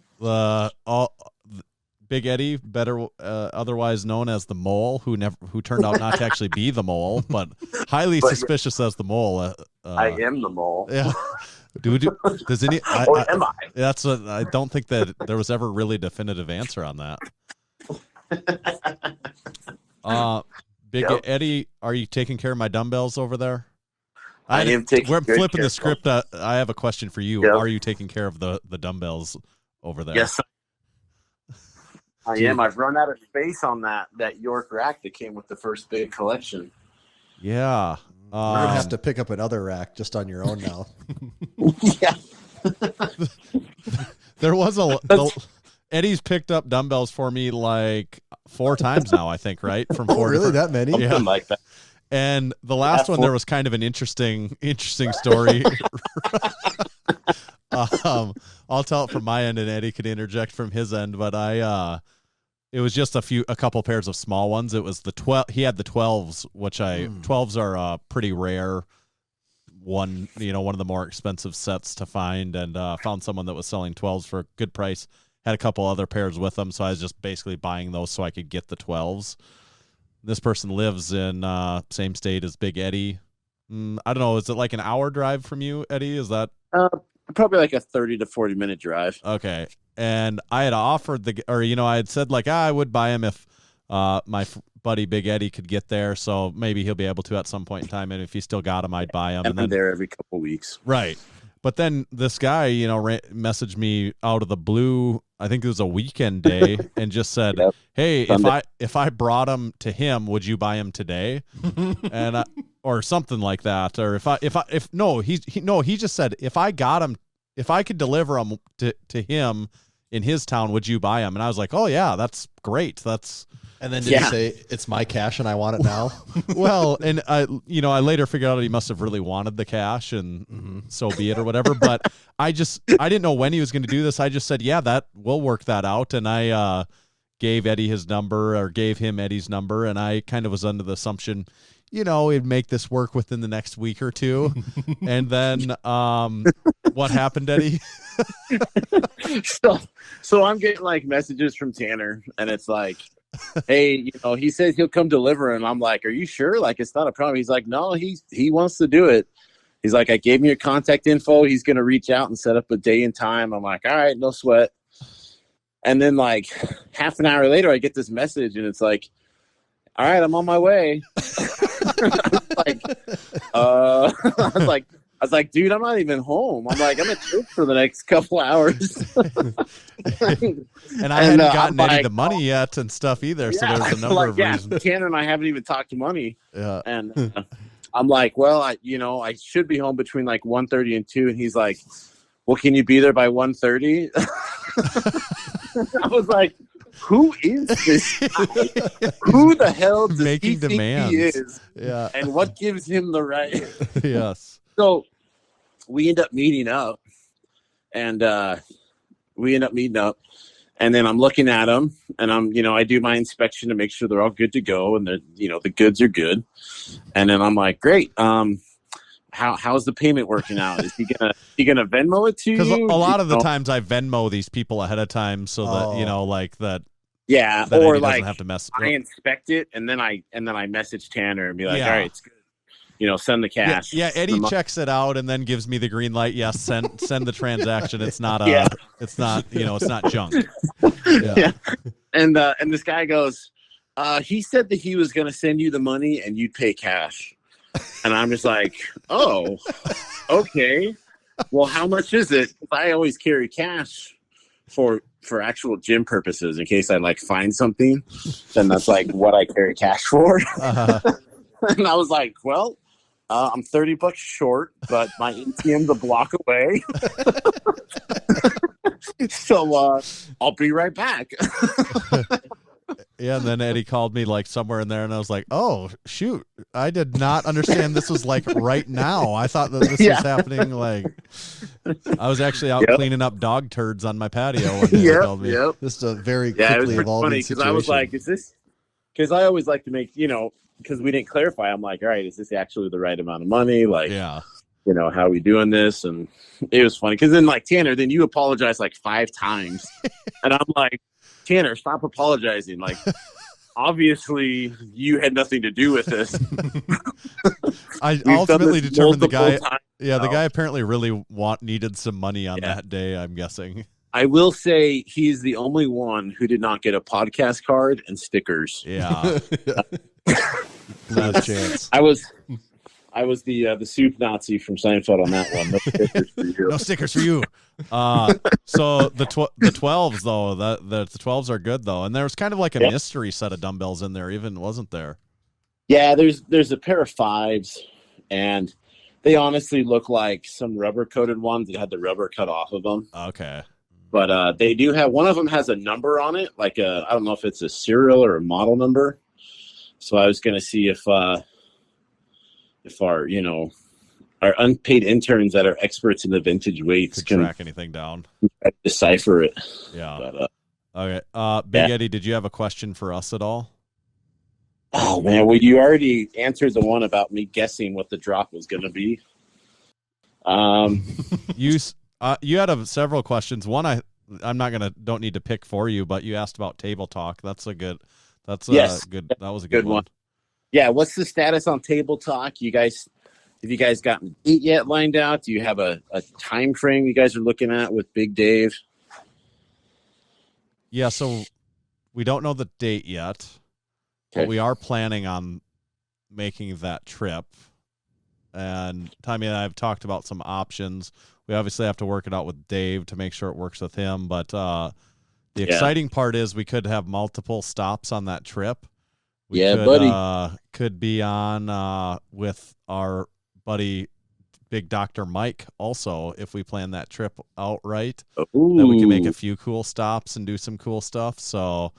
[SPEAKER 5] Big Eddie, better otherwise known as the mole, who turned out not to actually be the mole, but highly suspicious as the mole.
[SPEAKER 9] I am the mole.
[SPEAKER 5] Yeah. Does any?
[SPEAKER 9] Or am I?
[SPEAKER 5] That's what I don't think that there was ever really a definitive answer on that. Big Eddie, are you taking care of my dumbbells over there?
[SPEAKER 9] I am taking.
[SPEAKER 5] We're
[SPEAKER 9] good
[SPEAKER 5] flipping
[SPEAKER 9] care
[SPEAKER 5] the script. I have a question for you.
[SPEAKER 9] Yep.
[SPEAKER 5] Are you taking care of the dumbbells over there?
[SPEAKER 9] Yes, I am. I've run out of space on that York rack that came with the first big collection.
[SPEAKER 5] Yeah.
[SPEAKER 6] You're going to have to pick up another rack just on your own now.
[SPEAKER 9] Yeah.
[SPEAKER 5] There was Eddie's picked up dumbbells for me like 4 times now, I think, right? From 4
[SPEAKER 6] really? That many?
[SPEAKER 5] Yeah.
[SPEAKER 9] Like that.
[SPEAKER 5] And the last one, there was kind of an interesting story. I'll tell it from my end, and Eddie could interject from his end. But it was just a couple pairs of small ones. It was the 12. He had the 12s, which 12s are pretty rare. One of the more expensive sets to find, and found someone that was selling 12s for a good price. Had a couple other pairs with them, so I was just basically buying those so I could get the 12s. This person lives in same state as Big Eddie. I don't know. Is it like an hour drive from you, Eddie? Is that
[SPEAKER 9] Probably like a 30 to 40 minute drive.
[SPEAKER 5] okay? And I had offered I had said like I would buy him if my buddy Big Eddie could get there. So maybe he'll be able to at some point in time. And if he still got him, I'd buy him.
[SPEAKER 9] And I'm there every couple weeks.
[SPEAKER 5] Right. But then this guy, messaged me out of the blue. I think it was a weekend day, and just said,
[SPEAKER 9] Yep.
[SPEAKER 5] "Hey,
[SPEAKER 9] Sunday.
[SPEAKER 5] if I brought him to him, would you buy him today?" And or something like that. Or he just said, if I could deliver him to him in his town, would you buy him? And I was like, "Oh yeah, that's great. That's
[SPEAKER 6] And then did you say, it's my cash and I want it now?
[SPEAKER 5] Well, and I later figured out he must have really wanted the cash, and so be it or whatever. But I didn't know when he was going to do this. I just said, yeah, we'll work that out. And I gave Eddie his number, or gave him Eddie's number. And I kind of was under the assumption, we'd make this work within the next week or two. And then what happened, Eddie?
[SPEAKER 9] So I'm getting like messages from Tanner, and it's like, hey, he says he'll come deliver, and I'm like, are you sure? Like, it's not a problem. He's like, no, he wants to do it. He's like, I gave him your contact info. He's going to reach out and set up a day and time. I'm like, all right, no sweat. And then like half an hour later, I get this message, and it's like, all right, I'm on my way. I was like, dude, I'm not even home. I'm like, I'm at church for the next couple hours.
[SPEAKER 5] And I hadn't gotten Eddie the money yet and stuff either. So there's a number of reasons.
[SPEAKER 9] Tanner and I haven't even talked to money.
[SPEAKER 5] Yeah.
[SPEAKER 9] And I'm like, well, I should be home between like 1:30 and 2. And he's like, well, can you be there by 1:30? I was like, who is this guy? Who the hell does he think he is?
[SPEAKER 5] Yeah.
[SPEAKER 9] And what gives him the right?
[SPEAKER 5] Yes.
[SPEAKER 9] So we end up meeting up, and and then I'm looking at them, and I do my inspection to make sure they're all good to go, and the goods are good. And then I'm like, great. How's the payment working out? Is he gonna Venmo it to you?
[SPEAKER 5] Because a lot of the times I Venmo these people ahead of time so that
[SPEAKER 9] yeah,
[SPEAKER 5] that
[SPEAKER 9] or
[SPEAKER 5] Eddie
[SPEAKER 9] like
[SPEAKER 5] doesn't have to mess.
[SPEAKER 9] I inspect it, and then I message Tanner and be like, all right, it's good. Send the cash.
[SPEAKER 5] Yeah, Eddie checks it out and then gives me the green light. Yes, send the transaction. It's not it's not it's not junk.
[SPEAKER 9] Yeah. And this guy goes, he said that he was gonna send you the money and you'd pay cash. And I'm just like, oh, okay. Well, how much is it? I always carry cash for actual gym purposes in case I like find something. Then that's like what I carry cash for. And I was like, well, I'm $30 short, but my ATM's a block away. So I'll be right back.
[SPEAKER 5] Yeah, and then Eddie called me like somewhere in there, and I was like, "Oh shoot, I did not understand this was like right now. I thought that this was happening like I was actually out cleaning up dog turds on my patio when he called me."
[SPEAKER 9] Yep.
[SPEAKER 6] This is a very
[SPEAKER 9] it was
[SPEAKER 6] quickly
[SPEAKER 9] pretty
[SPEAKER 6] evolving
[SPEAKER 9] funny
[SPEAKER 6] situation.
[SPEAKER 9] I was like, "Is this?" Because I always like to make because we didn't clarify. I'm like, "All right, is this actually the right amount of money?" Like, how are we doing this? And it was funny because then like Tanner, then you apologize like 5 times, and I'm like, Tanner, stop apologizing. Like, obviously, you had nothing to do with this.
[SPEAKER 5] I ultimately determined the guy. Yeah, the guy apparently really needed some money on that day, I'm guessing.
[SPEAKER 9] I will say he's the only one who did not get a podcast card and stickers.
[SPEAKER 5] Yeah.
[SPEAKER 6] No chance.
[SPEAKER 9] I was the soup Nazi from Seinfeld on that one. No stickers for you.
[SPEAKER 5] No stickers for you. So the 12s though, the 12s are good though, and there was kind of like a mystery set of dumbbells in there, even wasn't there?
[SPEAKER 9] Yeah, there's a pair of 5s, and they honestly look like some rubber coated ones that had the rubber cut off of them.
[SPEAKER 5] Okay.
[SPEAKER 9] But they do have one of them has a number on it, like I don't know if it's a serial or a model number. So I was gonna see if our our unpaid interns that are experts in the vintage weights
[SPEAKER 5] can track anything down,
[SPEAKER 9] decipher it.
[SPEAKER 5] Yeah. But, okay. Big Eddie, did you have a question for us at all?
[SPEAKER 9] Oh man, well you already answered the one about me guessing what the drop was going to be.
[SPEAKER 5] You had several questions. One don't need to pick for you, but you asked about table talk. That was a good one. Yeah, what's the status on table talk? Have you guys gotten a date yet lined out? Do you have a time frame you guys are looking at with Big Dave? Yeah, so we don't know the date yet, but we are planning on making that trip. And Tommy and I have talked about some options. We obviously have to work it out with Dave to make sure it works with him. But the exciting part is we could have multiple stops on that trip. Buddy. Could be on with our buddy Big Dr. Mike also, if we plan that trip out right. That we can make a few cool stops and do some cool stuff. So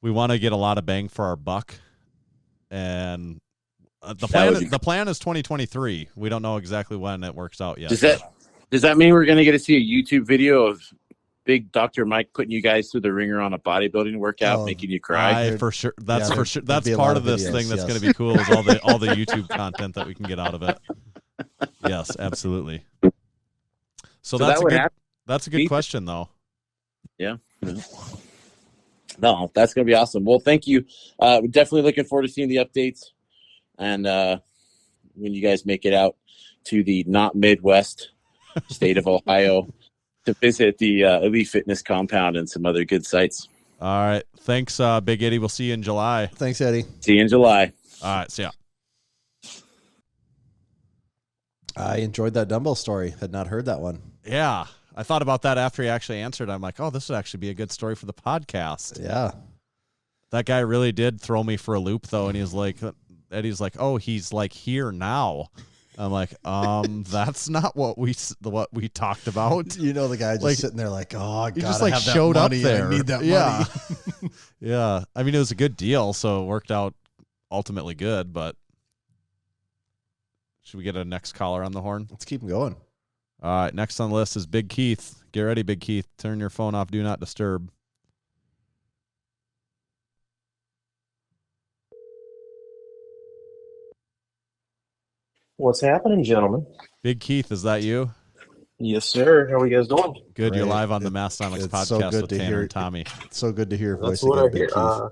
[SPEAKER 5] we want to get a lot of bang for our buck, and the plan is 2023. We don't know exactly when it works out yet.
[SPEAKER 9] Does that mean we're going to get to see a YouTube video of big Dr. Mike putting you guys through the ringer on a bodybuilding workout, making you cry?
[SPEAKER 5] For sure. That's for sure. That's part of this thing that's going to be cool, is all the YouTube content that we can get out of it. Yes, absolutely. So that's a good question, though.
[SPEAKER 9] Yeah. No, that's going to be awesome. Well, thank you. We're definitely looking forward to seeing the updates, and when you guys make it out to the not Midwest state of Ohio to visit the Elite Fitness compound and some other good sites.
[SPEAKER 5] All right. Thanks, Big Eddie. We'll see you in July.
[SPEAKER 6] Thanks, Eddie.
[SPEAKER 9] See you in July.
[SPEAKER 5] All right. See ya.
[SPEAKER 6] I enjoyed that dumbbell story. Had not heard that one.
[SPEAKER 5] Yeah. I thought about that after he actually answered. I'm like, oh, this would actually be a good story for the podcast.
[SPEAKER 6] Yeah.
[SPEAKER 5] That guy really did throw me for a loop, though. And he's like, Eddie's like, oh, he's like here now. I'm like, that's not what we talked about.
[SPEAKER 6] You know, the guy just sitting there like, oh, I
[SPEAKER 5] he just like
[SPEAKER 6] have that
[SPEAKER 5] showed up
[SPEAKER 6] money
[SPEAKER 5] there.
[SPEAKER 6] I need that
[SPEAKER 5] money. Yeah. I mean, it was a good deal, so it worked out ultimately good. But should we get a next caller on the horn?
[SPEAKER 6] Let's keep him going.
[SPEAKER 5] All right. Next on the list is Big Keith. Get ready, Big Keith. Turn your phone off. Do not disturb.
[SPEAKER 10] What's happening, gentlemen?
[SPEAKER 5] Big Keith, is that you?
[SPEAKER 10] Yes, sir. How are you guys doing?
[SPEAKER 5] Good. Great. You're live on the Massenomics podcast with Tanner and Tommy.
[SPEAKER 6] It's so good to hear your voice.
[SPEAKER 10] That's what I hear. How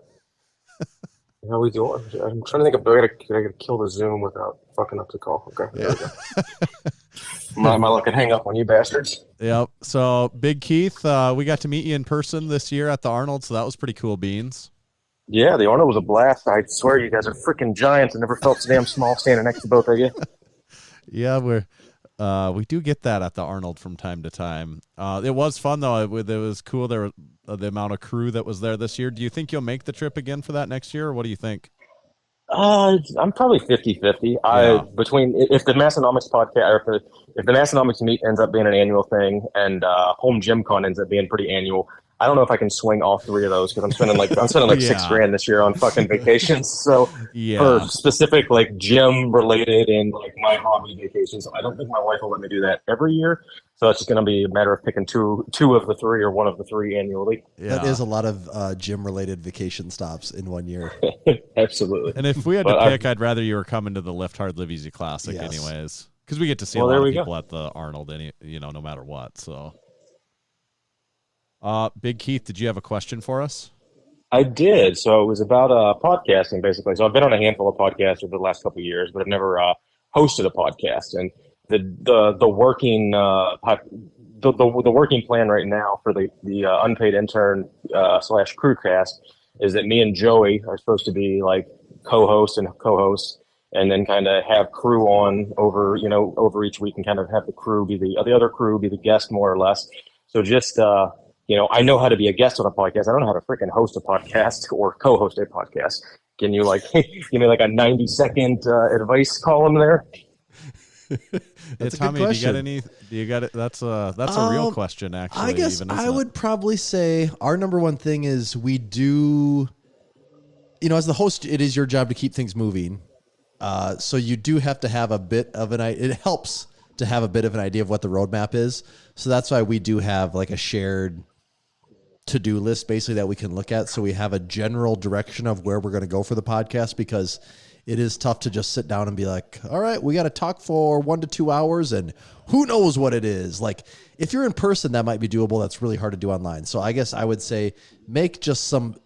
[SPEAKER 10] are we doing? I'm trying to think of I gotta kill the Zoom without fucking up the call. Okay. Yeah. There we go. My luck could hang up on you bastards.
[SPEAKER 5] Yep. So, Big Keith, we got to meet you in person this year at the Arnold, so that was pretty cool beans.
[SPEAKER 10] Yeah, the Arnold was a blast. I swear you guys are freaking giants. I never felt so damn small standing next to both of you.
[SPEAKER 5] Yeah, we do get that at the Arnold from time to time. It was fun, though. It was cool. There was the amount of crew that was there this year. Do you think you'll make the trip again for that next year, or what do you think?
[SPEAKER 10] I'm probably 50-50.
[SPEAKER 5] Yeah.
[SPEAKER 10] Between if the Massenomics podcast, or if the Massenomics meet ends up being an annual thing, and Home Gym Con ends up being pretty annual, I don't know if I can swing all three of those because I'm spending like $6,000 this year on fucking vacations. So for specific like gym related and like my hobby vacations, I don't think my wife will let me do that every year. So it's just going to be a matter of picking two of the three or one of the three annually.
[SPEAKER 6] Yeah. That is a lot of gym related vacation stops in 1 year.
[SPEAKER 10] Absolutely.
[SPEAKER 5] And if we had to pick, I'd rather you were coming to the Lift Hard Live Easy Classic anyways, because we get to see a lot of people at the Arnold, no matter what. So. Big Keith, did you have a question for us?
[SPEAKER 10] I did. So it was about podcasting, basically. So I've been on a handful of podcasts over the last couple of years, but I've never hosted a podcast. And the working the working plan right now for the unpaid intern / crewcast is that me and Joey are supposed to be like co-hosts, and then kind of have crew on over each week, and kind of have the crew be the other crew be the guest more or less. So just I know how to be a guest on a podcast. I don't know how to freaking host a podcast or co-host a podcast. Can you give me like a 90-second advice column there?
[SPEAKER 6] That's a
[SPEAKER 5] Tommy,
[SPEAKER 6] good question.
[SPEAKER 5] do you got it? That's a real question, actually.
[SPEAKER 6] I guess I would probably say our number one thing is we do, as the host, it is your job to keep things moving. So you do have to have a bit of it helps to have a bit of an idea of what the roadmap is. So that's why we do have like a shared to-do list basically that we can look at. So we have a general direction of where we're going to go for the podcast, because it is tough to just sit down and be like, all right, we got to talk for 1 to 2 hours and who knows what it is. Like if you're in person, that might be doable. That's really hard to do online. So I guess I would say make just some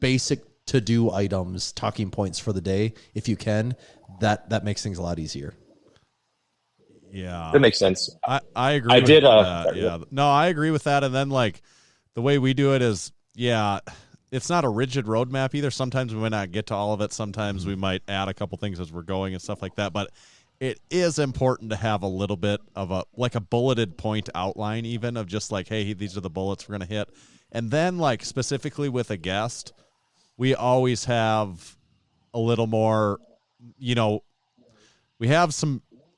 [SPEAKER 6] basic to-do items, talking points for the day. If you can, that makes things a lot easier.
[SPEAKER 5] Yeah,
[SPEAKER 10] that makes sense.
[SPEAKER 5] I agree. I agree with that. And then like the way we do it is, it's not a rigid roadmap either. Sometimes we might not get to all of it. Sometimes we might add a couple things as we're going and stuff like that. But it is important to have a little bit of a bulleted point outline, even of just like, hey, these are the bullets we're going to hit. And then like specifically with a guest, we always have a little more, we have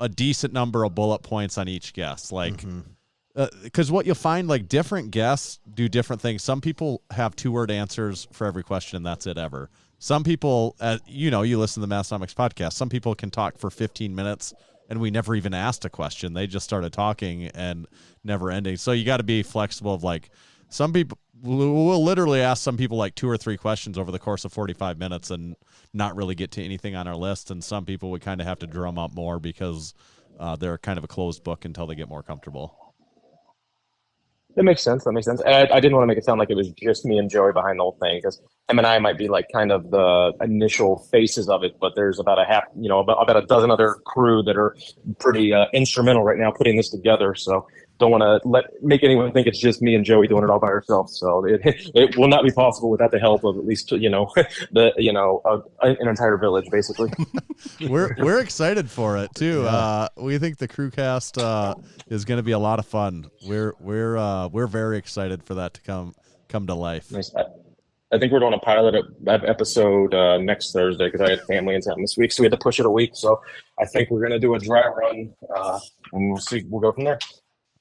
[SPEAKER 5] a decent number of bullet points on each guest. Like, because what you'll find, like, different guests do different things. Some people have 2-word answers for every question, and that's it ever. Some people, you listen to the Massenomics podcast. Some people can talk for 15 minutes, and we never even asked a question. They just started talking and never ending. So you got to be flexible. Of like, some people we'll literally ask some people like 2 or 3 questions over the course of 45 minutes and not really get to anything on our list. And some people we kind of have to drum up more because they're kind of a closed book until they get more comfortable.
[SPEAKER 10] That makes sense. And I didn't want to make it sound like it was just me and Joey behind the whole thing, because him and I might be like kind of the initial faces of it, but there's about about a dozen other crew that are pretty instrumental right now putting this together. So don't want to make anyone think it's just me and Joey doing it all by ourselves. So it will not be possible without the help of at least an entire village, basically.
[SPEAKER 5] We're excited for it too. Yeah. We think the crewcast is going to be a lot of fun. We're very excited for that to come to life.
[SPEAKER 10] Nice. I think we're doing a pilot episode next Thursday because I had family in town this week, so we had to push it a week. So I think we're going to do a dry run, and we'll see. We'll go from there.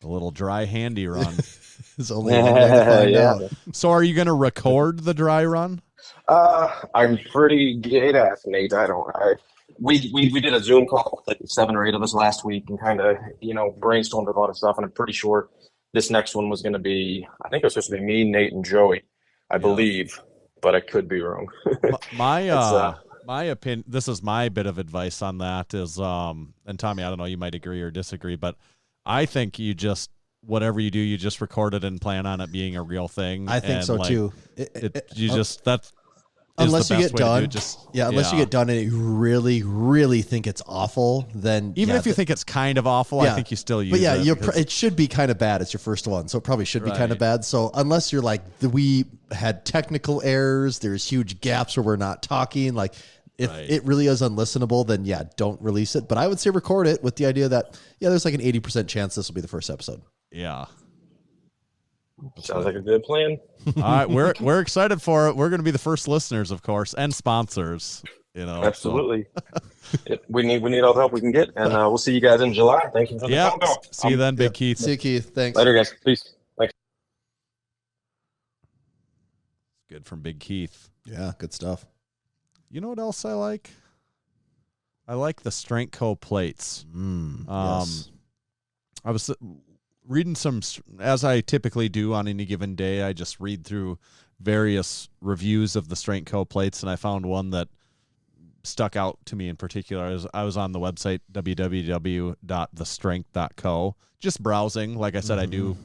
[SPEAKER 5] A little dry handy run.
[SPEAKER 6] It's only one way to find out.
[SPEAKER 5] So are you going to record the dry run?
[SPEAKER 10] I'm pretty good at it, Nate. We did a Zoom call, like 7 or 8 of us last week, and kind of brainstormed a lot of stuff. And I'm pretty sure this next one was going to be, I think it was supposed to be me, Nate, and Joey, I believe, but I could be wrong.
[SPEAKER 5] My opinion, this is my bit of advice on that is, and Tommy, I don't know, you might agree or disagree, but I think whatever you do, you just record it and plan on it being a real thing.
[SPEAKER 6] I think so too.
[SPEAKER 5] Unless you get done,
[SPEAKER 6] unless you get done and you really, really think it's awful, then
[SPEAKER 5] even if you think it's kind of awful, I think you still use it.
[SPEAKER 6] But it should be kind of bad. It's your first one, so it probably should be kind of bad. So unless you're like, we had technical errors, there's huge gaps where we're not talking, like if it really is unlistenable, then don't release it. But I would say record it with the idea that there's like an 80% chance this will be the first episode.
[SPEAKER 5] Yeah.
[SPEAKER 10] Sounds like a good plan.
[SPEAKER 5] All right, we're excited for it. We're going to be the first listeners, of course, and sponsors.
[SPEAKER 10] Absolutely. We need all the help we can get, and we'll see you guys in July. Thank you for the phone call.
[SPEAKER 5] See you then, Big Keith.
[SPEAKER 6] See you, Keith. Thanks.
[SPEAKER 10] Later, guys. Peace. Thanks.
[SPEAKER 5] Good from Big Keith.
[SPEAKER 6] Yeah, good stuff.
[SPEAKER 5] You know what else I like? I like the Strength Co. plates.
[SPEAKER 6] Yes.
[SPEAKER 5] I was reading some, as I typically do on any given day, I just read through various reviews of the Strength Co. plates, and I found one that stuck out to me in particular. I was on the website www.thestrength.co, just browsing. Like I said, I do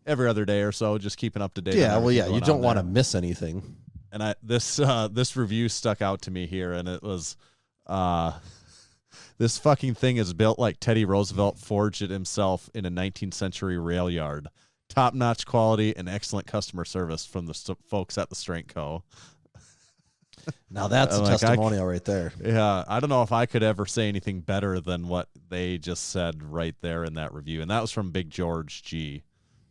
[SPEAKER 5] every other day or so, just keeping up to date.
[SPEAKER 6] Yeah, you don't want to miss anything.
[SPEAKER 5] And this review stuck out to me here, and it was, this fucking thing is built like Teddy Roosevelt forged it himself in a 19th century rail yard. Top-notch quality and excellent customer service from the folks at the Strength Co.
[SPEAKER 6] Now that's a testimonial right there.
[SPEAKER 5] Yeah, I don't know if I could ever say anything better than what they just said right there in that review. And that was from Big George G.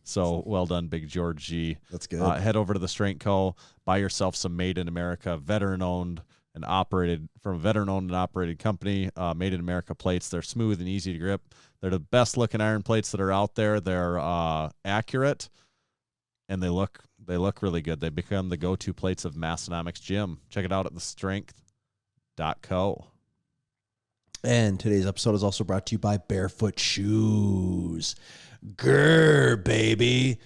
[SPEAKER 5] So well done, Big George G.
[SPEAKER 6] That's good.
[SPEAKER 5] Head over to the Strength Co. Buy yourself some Made in America, veteran-owned and operated company. Made in America plates. They're smooth and easy to grip. They're the best-looking iron plates that are out there. They're accurate, and they look really good. They become the go-to plates of Massenomics Gym. Check it out at thestrength.co.
[SPEAKER 6] And today's episode is also brought to you by Bearfoot Shoes. Grr, baby.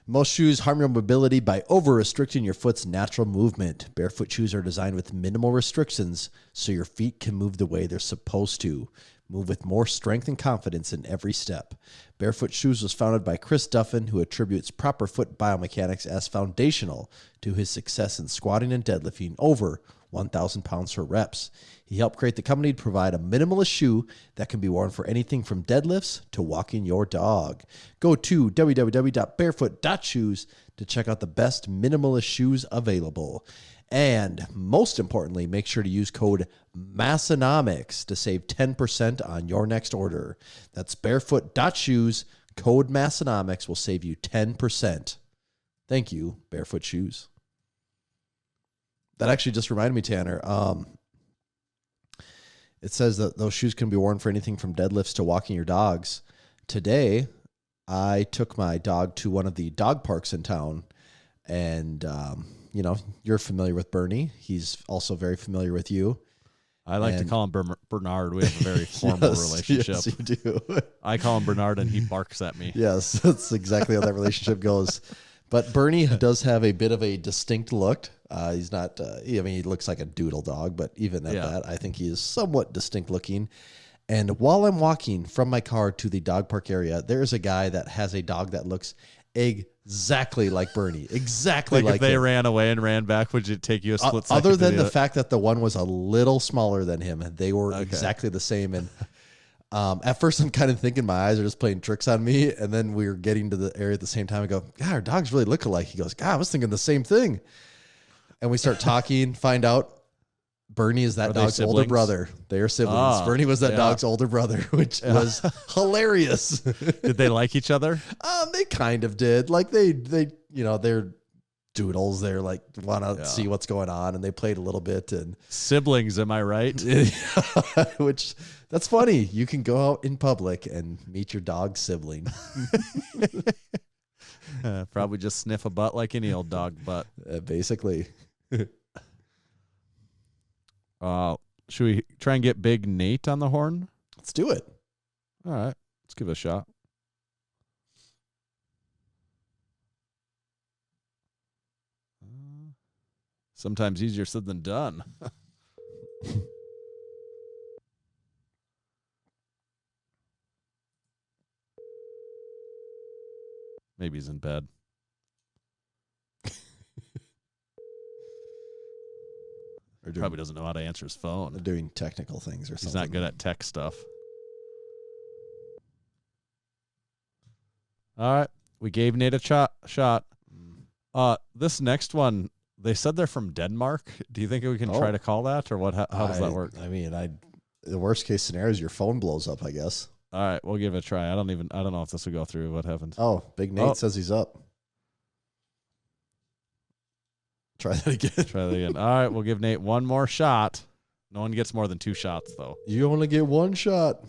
[SPEAKER 6] Most shoes harm your mobility by over-restricting your foot's natural movement. Barefoot shoes are designed with minimal restrictions so your feet can move the way they're supposed to. Move with more strength and confidence in every step. Barefoot Shoes was founded by Chris Duffin, who attributes proper foot biomechanics as foundational to his success in squatting and deadlifting over 1,000 pounds for reps. He helped create the company to provide a minimalist shoe that can be worn for anything from deadlifts to walking your dog. Go to www.barefoot.shoes to check out the best minimalist shoes available. And most importantly, make sure to use code Massenomics to save 10% on your next order. That's barefoot.shoes. Code Massenomics will save you 10%. Thank you, Barefoot Shoes. That actually just reminded me, Tanner. It says that those shoes can be worn for anything from deadlifts to walking your dogs. Today, I took my dog to one of the dog parks in town, and you're familiar with Bernie. He's also very familiar with you.
[SPEAKER 5] I like to call him Bernard. We have a very formal relationship.
[SPEAKER 6] Yes, you do.
[SPEAKER 5] I call him Bernard, and he barks at me.
[SPEAKER 6] Yes, that's exactly how that relationship goes. But Bernie does have a bit of a distinct look. He's not, he looks like a doodle dog, but even at that, I think he is somewhat distinct looking. And while I'm walking from my car to the dog park area, there's a guy that has a dog that looks exactly like Bernie. Exactly like
[SPEAKER 5] if they
[SPEAKER 6] him.
[SPEAKER 5] ran away and ran back, would it take you a split second?
[SPEAKER 6] Other than the fact that the one was a little smaller than him, and they were exactly the same. And at first, I'm kind of thinking my eyes are just playing tricks on me. And then we were getting to the area at the same time. I go, God, our dogs really look alike. He goes, God, I was thinking the same thing. And we start talking, find out Bernie is that dog's older brother. They are siblings. Bernie was that dog's older brother, which was hilarious.
[SPEAKER 5] Did they like each other?
[SPEAKER 6] They kind of did. Like they're doodles. They're like want to see what's going on, and they played a little bit. And
[SPEAKER 5] siblings, am I right?
[SPEAKER 6] Which that's funny. You can go out in public and meet your dog's sibling.
[SPEAKER 5] Probably just sniff a butt like any old dog butt.
[SPEAKER 6] Basically.
[SPEAKER 5] Should we try and get Big Nate on the horn?
[SPEAKER 6] Let's do it.
[SPEAKER 5] All right. Let's give it a shot. Sometimes easier said than done. Maybe he's in bed. Probably doesn't know how to answer his phone.
[SPEAKER 6] They're doing technical things or something.
[SPEAKER 5] He's not good at tech stuff. All right. We gave Nate a shot. This next one, they said they're from Denmark. Do you think we can try to call that, or what? How does that work?
[SPEAKER 6] I mean, the worst case scenario is your phone blows up, I guess.
[SPEAKER 5] All right, we'll give it a try. I don't know if this will go through. What happens?
[SPEAKER 6] Oh, Big Nate says he's up. Try that again. All
[SPEAKER 5] right, we'll give Nate one more shot. No one gets more than 2 shots, though.
[SPEAKER 6] You only get 1 shot.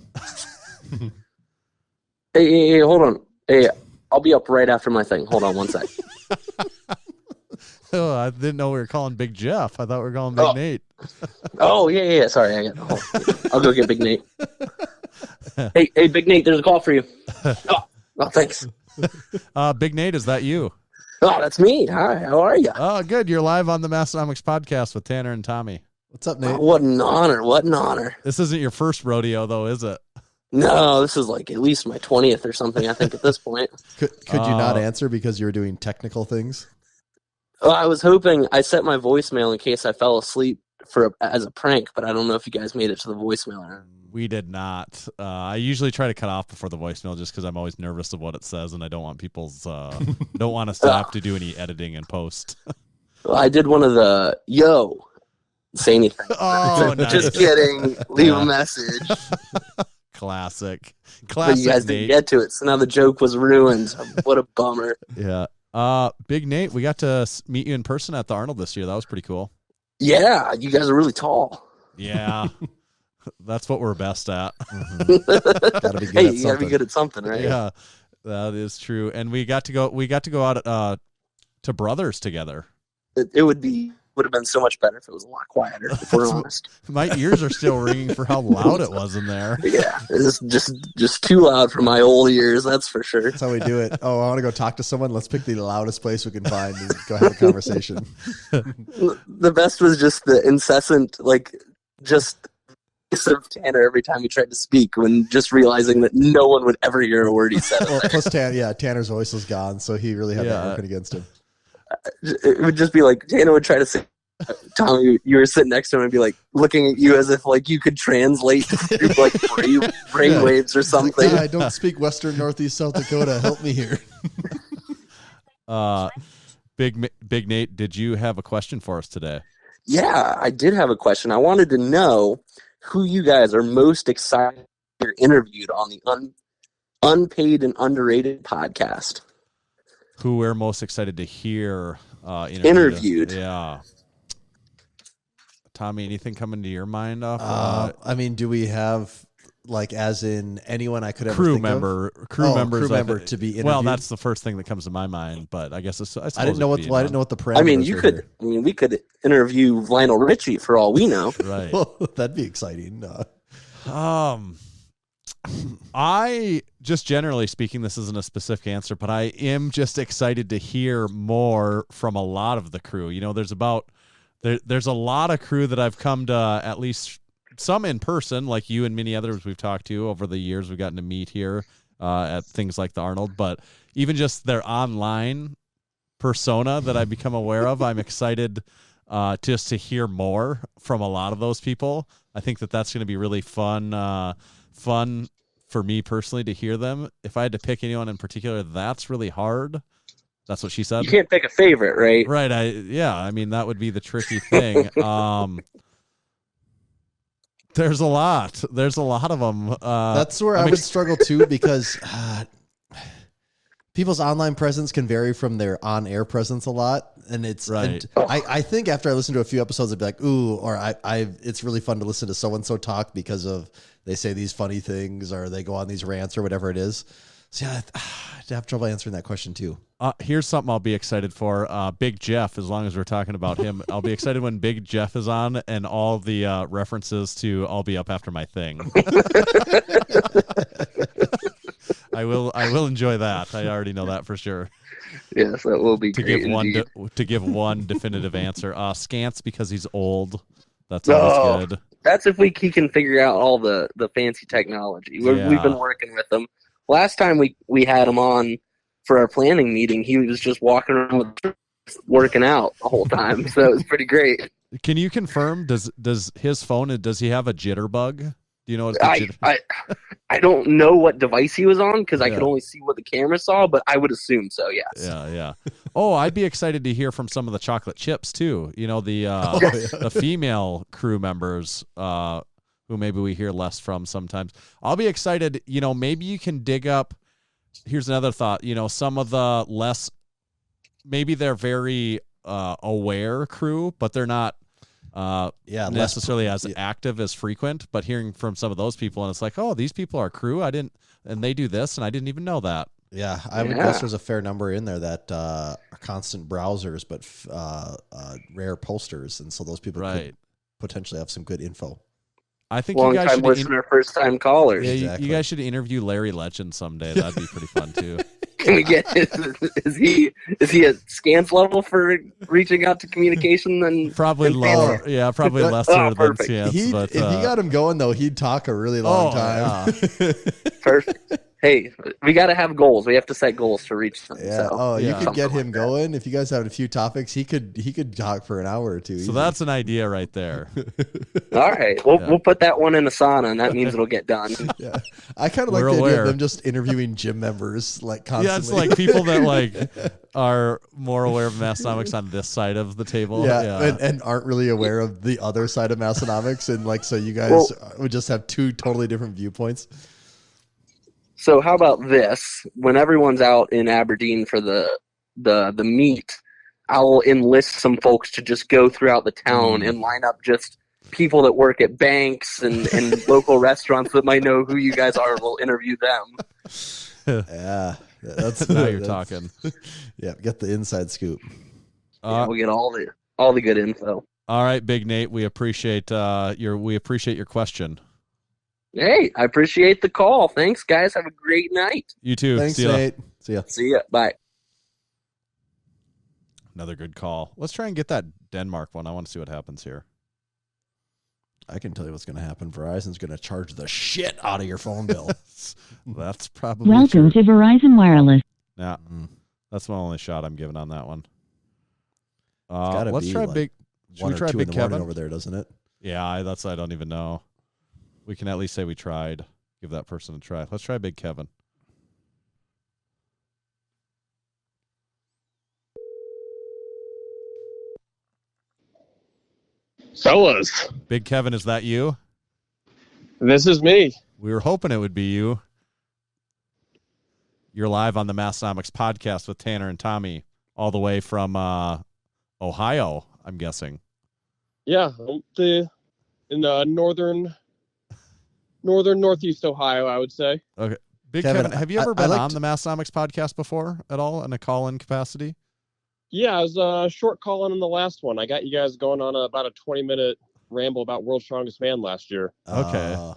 [SPEAKER 11] Hey, hold on. Hey, I'll be up right after my thing. Hold on one sec.
[SPEAKER 5] Oh, I didn't know we were calling Big Jeff. I thought we were calling Big Nate.
[SPEAKER 11] Oh, yeah. Sorry. I'll go get Big Nate. Hey, Big Nate, there's a call for you. Oh, thanks.
[SPEAKER 5] Big Nate, is that you?
[SPEAKER 11] Oh, that's me. Hi, how are you?
[SPEAKER 5] Oh, good. You're live on the Massenomics podcast with Tanner and Tommy.
[SPEAKER 6] What's up, Nate?
[SPEAKER 11] Oh, what an honor.
[SPEAKER 5] This isn't your first rodeo, though, is it?
[SPEAKER 11] No, this is like at least my 20th or something, I think, at this point.
[SPEAKER 6] Could you not answer because you were doing technical things?
[SPEAKER 11] Well, I was hoping I set my voicemail in case I fell asleep as a prank, but I don't know if you guys made it to the voicemail.
[SPEAKER 5] We did not. I usually try to cut off before the voicemail just because I'm always nervous of what it says, and I don't want don't want us to have to do any editing and post.
[SPEAKER 11] Well, I did one of the say anything.
[SPEAKER 5] Oh, nice.
[SPEAKER 11] Just kidding. Leave a message.
[SPEAKER 5] Classic.
[SPEAKER 11] But you guys didn't get to it, so now the joke was ruined. What a bummer.
[SPEAKER 5] Yeah. Big Nate, we got to meet you in person at the Arnold this year. That was pretty cool.
[SPEAKER 11] Yeah, you guys are really tall.
[SPEAKER 5] Yeah. That's what we're best at.
[SPEAKER 6] Mm-hmm.
[SPEAKER 11] You gotta be good at something, right?
[SPEAKER 5] Yeah, that is true. And we got to go out to Brothers together.
[SPEAKER 11] It would have been so much better if it was a lot quieter, if we're honest.
[SPEAKER 5] My ears are still ringing for how loud it was in there.
[SPEAKER 11] Yeah, it's just too loud for my old ears, that's for sure.
[SPEAKER 6] That's how we do it. Oh, I want to go talk to someone. Let's pick the loudest place we can find and go have a conversation.
[SPEAKER 11] The best was just the incessant, just of Tanner every time he tried to speak, when just realizing that no one would ever hear a word he said.
[SPEAKER 6] Well, plus Tanner's voice was gone, so he really had that working against him.
[SPEAKER 11] It would just be like Tanner would try to say, Tommy, you were sitting next to him and be like looking at you as if you could translate through brain waves or something.
[SPEAKER 6] I don't speak Western Northeast South Dakota. Help me here.
[SPEAKER 5] Big Nate, did you have a question for us today?
[SPEAKER 11] Yeah, I did have a question. I wanted to know who you guys are most excited to hear interviewed on the Unpaid and Underrated podcast.
[SPEAKER 5] Who we're most excited to hear
[SPEAKER 11] interviewed.
[SPEAKER 5] Yeah. Tommy, anything coming to your mind off?
[SPEAKER 6] I mean, do we have like as in anyone I could ever
[SPEAKER 5] crew
[SPEAKER 6] think
[SPEAKER 5] member,
[SPEAKER 6] of?
[SPEAKER 5] crew members,
[SPEAKER 6] crew member to be interviewed.
[SPEAKER 5] Well, that's the first thing that comes to my mind, but I guess
[SPEAKER 6] I didn't know what I didn't know what the parameters
[SPEAKER 11] I mean, you
[SPEAKER 6] were
[SPEAKER 11] could.
[SPEAKER 6] here.
[SPEAKER 11] I mean, we could interview Lionel Richie for all we know.
[SPEAKER 5] Right.
[SPEAKER 6] Well, that'd be exciting.
[SPEAKER 5] I just generally speaking, this isn't a specific answer, but I am just excited to hear more from a lot of the crew. You know, there's a lot of crew that I've come to, at least some in person, like you and many others we've talked to over the years. We've gotten to meet here at things like the Arnold, but even just their online persona that I've become aware of, I'm excited just to hear more from a lot of those people. I think that that's going to be really fun for me personally to hear them. If I had to pick anyone in particular, that's really hard. That's what she said.
[SPEAKER 11] You can't pick a favorite, right?
[SPEAKER 5] Right. I mean, that would be the tricky thing. There's a lot of them.
[SPEAKER 6] That's where I would struggle too, because people's online presence can vary from their on-air presence a lot, and it's
[SPEAKER 5] right.
[SPEAKER 6] And I think after I listen to a few episodes, I'd be like, ooh, or it's really fun to listen to so and so talk because of they say these funny things or they go on these rants or whatever it is. So yeah, I'd have trouble answering that question too.
[SPEAKER 5] Here's something I'll be excited for. Big Jeff, as long as we're talking about him, I'll be excited when Big Jeff is on and all the references to "I'll be up after my thing." I will enjoy that. I already know that for sure.
[SPEAKER 11] Yes, that will be
[SPEAKER 5] to
[SPEAKER 11] great
[SPEAKER 5] give one definitive answer. Scants because he's old. That's always good.
[SPEAKER 11] That's if he can figure out all the fancy technology. We've been working with him. Last time we had him on for our planning meeting, he was just walking around working out the whole time. So it was pretty great.
[SPEAKER 5] Can you confirm? Does his phone? Does he have a jitterbug? Do you know what?
[SPEAKER 11] I don't know what device he was on because I could only see what the camera saw, but I would assume so. Yes.
[SPEAKER 5] Yeah. Oh, I'd be excited to hear from some of the chocolate chips too. You know, the female crew members who maybe we hear less from sometimes. I'll be excited. You know, maybe you can dig up. Here's another thought. You know, some of the less, maybe they're very aware crew, but they're not necessarily as active as frequent. But hearing from some of those people, and it's like, oh, these people are crew. And they do this, and I didn't even know that.
[SPEAKER 6] Yeah, I would guess there's a fair number in there that are constant browsers, but rare posters, and so those people could potentially have some good info. I think
[SPEAKER 11] you guys should listener, first time callers.
[SPEAKER 5] Yeah,
[SPEAKER 6] exactly.
[SPEAKER 5] You guys should interview Larry Legend someday. That'd be pretty fun too.
[SPEAKER 11] Can we get? Is he at scans level for reaching out to communication? Then
[SPEAKER 5] probably lower. Yeah, probably lesser than scans.
[SPEAKER 6] If you got him going though, he'd talk a really long time.
[SPEAKER 5] Yeah.
[SPEAKER 11] Perfect. Hey, we got to have goals. We have to set goals to reach them.
[SPEAKER 6] Yeah.
[SPEAKER 11] So.
[SPEAKER 6] You could get him going. If you guys have a few topics, he could talk for an hour or two.
[SPEAKER 5] So that's an idea right there.
[SPEAKER 11] All right. We'll put that one in Asana, and that means it'll get done.
[SPEAKER 6] Yeah. I kind of like the idea of them just interviewing gym members like constantly.
[SPEAKER 5] Yeah, it's like people that like are more aware of Massenomics on this side of the table.
[SPEAKER 6] Yeah. And aren't really aware of the other side of Massenomics, and like so you guys would just have two totally different viewpoints.
[SPEAKER 11] So how about this? When everyone's out in Aberdeen for the meet, I'll enlist some folks to just go throughout the town and line up just people that work at banks and local restaurants that might know who you guys are. We'll interview them.
[SPEAKER 6] Yeah,
[SPEAKER 5] now you're talking.
[SPEAKER 6] Yeah, get the inside scoop.
[SPEAKER 11] We'll get all the good info.
[SPEAKER 5] All right, Big Nate, we appreciate your question.
[SPEAKER 11] Hey, I appreciate the call. Thanks, guys. Have a great night.
[SPEAKER 5] You too.
[SPEAKER 6] Thanks,
[SPEAKER 5] See ya.
[SPEAKER 6] Nate. See ya.
[SPEAKER 11] See ya. Bye.
[SPEAKER 5] Another good call. Let's try and get that Denmark one. I want to see what happens here.
[SPEAKER 6] I can tell you what's going to happen. Verizon's going to charge the shit out of your phone bill.
[SPEAKER 5] That's probably
[SPEAKER 12] Welcome to Verizon Wireless.
[SPEAKER 5] Yeah, that's my only shot I'm giving on that one.
[SPEAKER 6] Let's
[SPEAKER 5] try
[SPEAKER 6] like
[SPEAKER 5] big. Should we try Big Kevin
[SPEAKER 6] over there? Doesn't it?
[SPEAKER 5] Yeah, I don't even know. We can at least say we tried. Give that person a try. Let's try Big Kevin.
[SPEAKER 13] Fellas.
[SPEAKER 5] Big Kevin, is that you?
[SPEAKER 13] This is me.
[SPEAKER 5] We were hoping it would be you. You're live on the Massenomics podcast with Tanner and Tommy, all the way from Ohio, I'm guessing.
[SPEAKER 13] Yeah, in the northern northeast Ohio, I would say.
[SPEAKER 5] Okay. Big
[SPEAKER 6] Kevin,
[SPEAKER 5] Kevin, have you ever
[SPEAKER 6] I
[SPEAKER 5] been
[SPEAKER 6] like
[SPEAKER 5] on
[SPEAKER 6] to-
[SPEAKER 5] the Massenomics podcast before at all in a call-in capacity?
[SPEAKER 13] Yeah, I was a short call on the last one. I got you guys going on about a 20-minute ramble about World's Strongest Man last year.
[SPEAKER 5] Okay.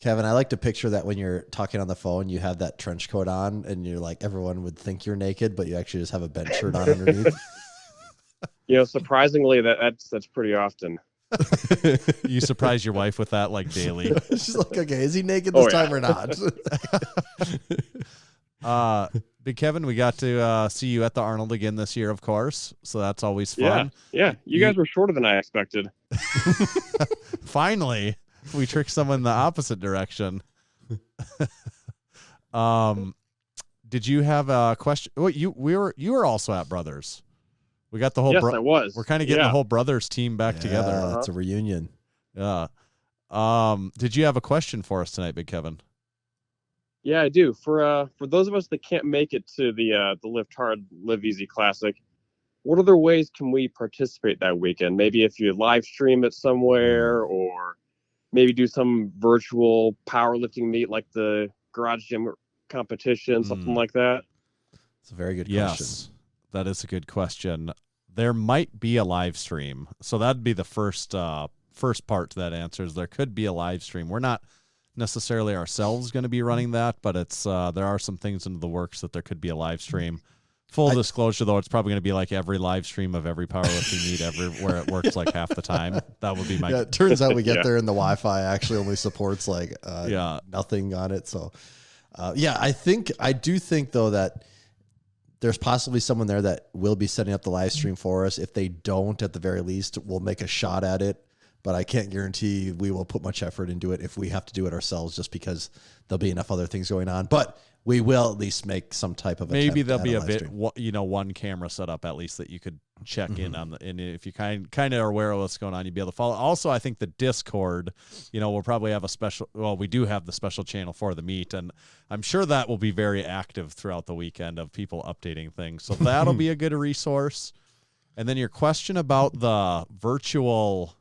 [SPEAKER 6] Kevin, I like to picture that when you're talking on the phone, you have that trench coat on and you're like, everyone would think you're naked, but you actually just have a bench shirt on underneath.
[SPEAKER 13] Surprisingly, that's pretty often.
[SPEAKER 5] You surprise your wife with that like daily.
[SPEAKER 6] She's like, okay, is he naked this time or not?
[SPEAKER 5] Big Kevin, we got to see you at the Arnold again this year, of course. So that's always fun.
[SPEAKER 13] Yeah. You guys were shorter than I expected.
[SPEAKER 5] Finally, we tricked someone in the opposite direction. Did you have a question? Well, you were also at Brothers. We got the whole.
[SPEAKER 13] Yes, I was.
[SPEAKER 5] We're kind of getting the whole Brothers team back together.
[SPEAKER 6] It's a reunion.
[SPEAKER 5] Yeah. Did you have a question for us tonight, Big Kevin?
[SPEAKER 13] Yeah, I do. For those of us that can't make it to the Lift Hard, Live Easy Classic, what other ways can we participate that weekend? Maybe if you live stream it somewhere, or maybe do some virtual powerlifting meet like the garage gym competition, something like that.
[SPEAKER 6] It's a very good question.
[SPEAKER 5] Yes, that is a good question. There might be a live stream, so that'd be the first part to that answer. Is there could be a live stream. We're not necessarily ourselves going to be running that, but it's there are some things into the works that there could be a live stream. Full disclosure, though, it's probably going to be like every live stream of every powerlifting meet everywhere it works like half the time. That would be my.
[SPEAKER 6] Yeah, it turns out we get there and the Wi-Fi actually only supports like nothing on it. So, I do think though that there's possibly someone there that will be setting up the live stream for us. If they don't, at the very least, we'll make a shot at it. But I can't guarantee we will put much effort into it if we have to do it ourselves, just because there'll be enough other things going on. But we will at least make some type of
[SPEAKER 5] maybe there'll be
[SPEAKER 6] live
[SPEAKER 5] a bit,
[SPEAKER 6] stream.
[SPEAKER 5] one camera set up at least that you could check in on, and if you kind of are aware of what's going on, you'd be able to follow. Also, I think the Discord, we'll probably have a special. Well, we do have the special channel for the meet, and I'm sure that will be very active throughout the weekend of people updating things. So that'll be a good resource. And then your question about the virtual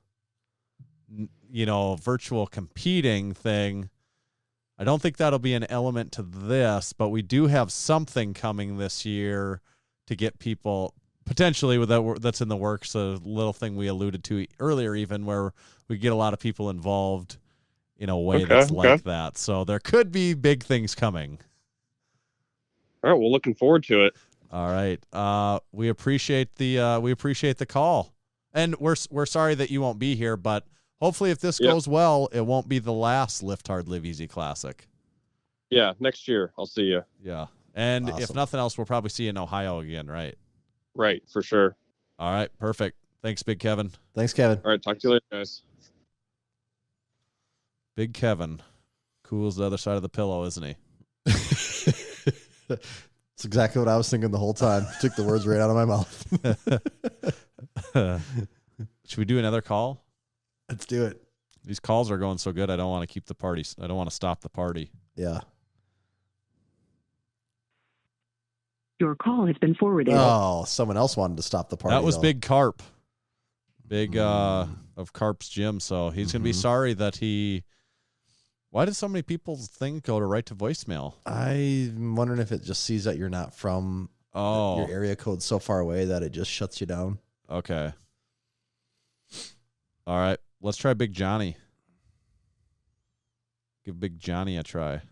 [SPEAKER 5] competing thing, I don't think that'll be an element to this, but we do have something coming this year to get people potentially with that's in the works. A little thing we alluded to earlier, even where we get a lot of people involved in a way like that. So there could be big things coming.
[SPEAKER 13] All right, well, looking forward to it.
[SPEAKER 5] All right, we appreciate the call, and we're sorry that you won't be here, but hopefully, if this goes well, it won't be the last Lift Hard, Live Easy Classic.
[SPEAKER 13] Yeah, next year I'll see you.
[SPEAKER 5] Yeah, and
[SPEAKER 6] Awesome.
[SPEAKER 5] if nothing else, we'll probably see you in Ohio again, right?
[SPEAKER 13] Right, for sure.
[SPEAKER 5] All right, perfect. Thanks, Big Kevin.
[SPEAKER 6] Thanks, Kevin.
[SPEAKER 13] All right, talk to you later, guys.
[SPEAKER 5] Big Kevin. Cool as the other side of the pillow, isn't he?
[SPEAKER 6] That's exactly what I was thinking the whole time. Took the words right out of my mouth.
[SPEAKER 5] Should we do another call?
[SPEAKER 6] Let's do it.
[SPEAKER 5] These calls are going so good. I don't want to keep the party. I don't want to stop the party.
[SPEAKER 6] Yeah.
[SPEAKER 12] Your call has been forwarded.
[SPEAKER 6] Oh, someone else wanted to stop the party.
[SPEAKER 5] That was
[SPEAKER 6] though.
[SPEAKER 5] Big Carp. Big of Carp's gym. So he's going to be sorry that he. Why did so many people's thing go to right to voicemail?
[SPEAKER 6] I'm wondering if it just sees that you're not from your area code so far away that it just shuts you down.
[SPEAKER 5] Okay. All right. Let's try Big Johnny. Give Big Johnny a try.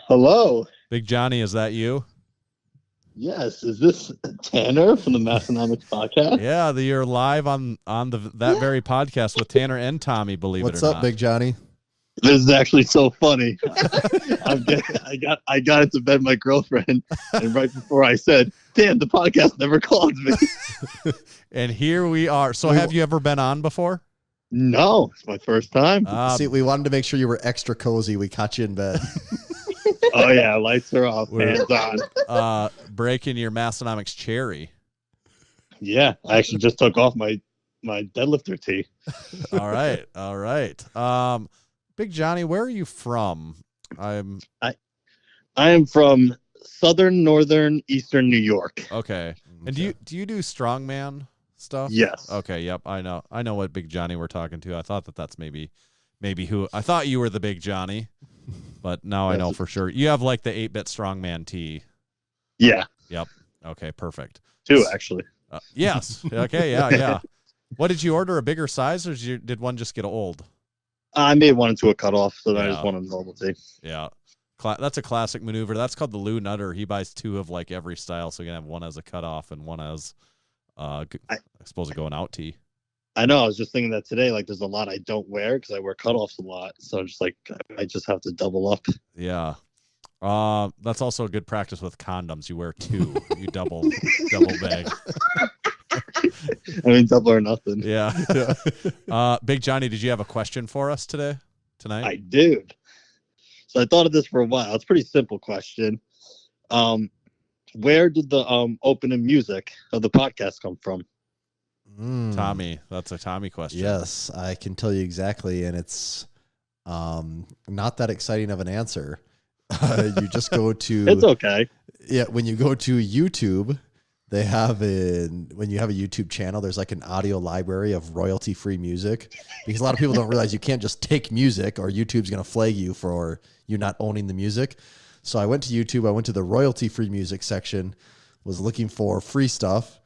[SPEAKER 14] Hello.
[SPEAKER 5] Big Johnny, is that you?
[SPEAKER 14] Yes. Is this Tanner from the Massenomics podcast?
[SPEAKER 5] Yeah, you're live on that very podcast with Tanner and Tommy, believe
[SPEAKER 6] What's
[SPEAKER 5] it or
[SPEAKER 6] up,
[SPEAKER 5] not.
[SPEAKER 6] Big Johnny?
[SPEAKER 14] This is actually so funny. I got into bed with my girlfriend, and right before I said, "Damn, the podcast never called me."
[SPEAKER 5] And here we are. So have you ever been on before?
[SPEAKER 14] No, it's my first time.
[SPEAKER 6] See, we wanted to make sure you were extra cozy. We caught you in bed.
[SPEAKER 14] Oh yeah, lights are off, hands on.
[SPEAKER 5] Breaking your Massenomics cherry.
[SPEAKER 14] Yeah, I actually just took off my deadlifter tee.
[SPEAKER 5] All right. Big Johnny, where are you from?
[SPEAKER 14] I am from northern, eastern New York.
[SPEAKER 5] Okay. And do you do strongman stuff?
[SPEAKER 14] Yes.
[SPEAKER 5] Okay. Yep. I know what Big Johnny we're talking to. I thought that's maybe who I thought you were the Big Johnny, but now I know for sure. You have like the 8-bit strongman tee.
[SPEAKER 14] Yeah.
[SPEAKER 5] Yep. Okay. Perfect.
[SPEAKER 14] 2 actually.
[SPEAKER 5] Yes. Okay. Yeah. What did you order? A bigger size, or did one just get old?
[SPEAKER 14] I made one into a cutoff, so I just wanted a normal tee.
[SPEAKER 5] Yeah. That's a classic maneuver. That's called the Lou Nutter. He buys 2 of like every style, so you can have one as a cutoff and one as, I suppose, a going out tee.
[SPEAKER 14] I know. I was just thinking that today. Like, there's a lot I don't wear because I wear cutoffs a lot. So I'm just like, I just have to double up.
[SPEAKER 5] Yeah. That's also a good practice with condoms. You wear 2. You double bag.
[SPEAKER 14] I mean, double or nothing.
[SPEAKER 5] Yeah. Big Johnny, did you have a question for us tonight?
[SPEAKER 14] I did. So I thought of this for a while. It's a pretty simple question. Where did the opening music of the podcast come from?
[SPEAKER 5] Tommy, that's a Tommy question.
[SPEAKER 6] Yes, I can tell you exactly, and it's not that exciting of an answer. You just go to.
[SPEAKER 14] It's okay.
[SPEAKER 6] Yeah, when you go to YouTube, they have when you have a YouTube channel, there's like an audio library of royalty-free music, because a lot of people don't realize you can't just take music or YouTube's going to flag you for you not owning the music. So I went to YouTube, I went to the royalty-free music section, was looking for free stuff,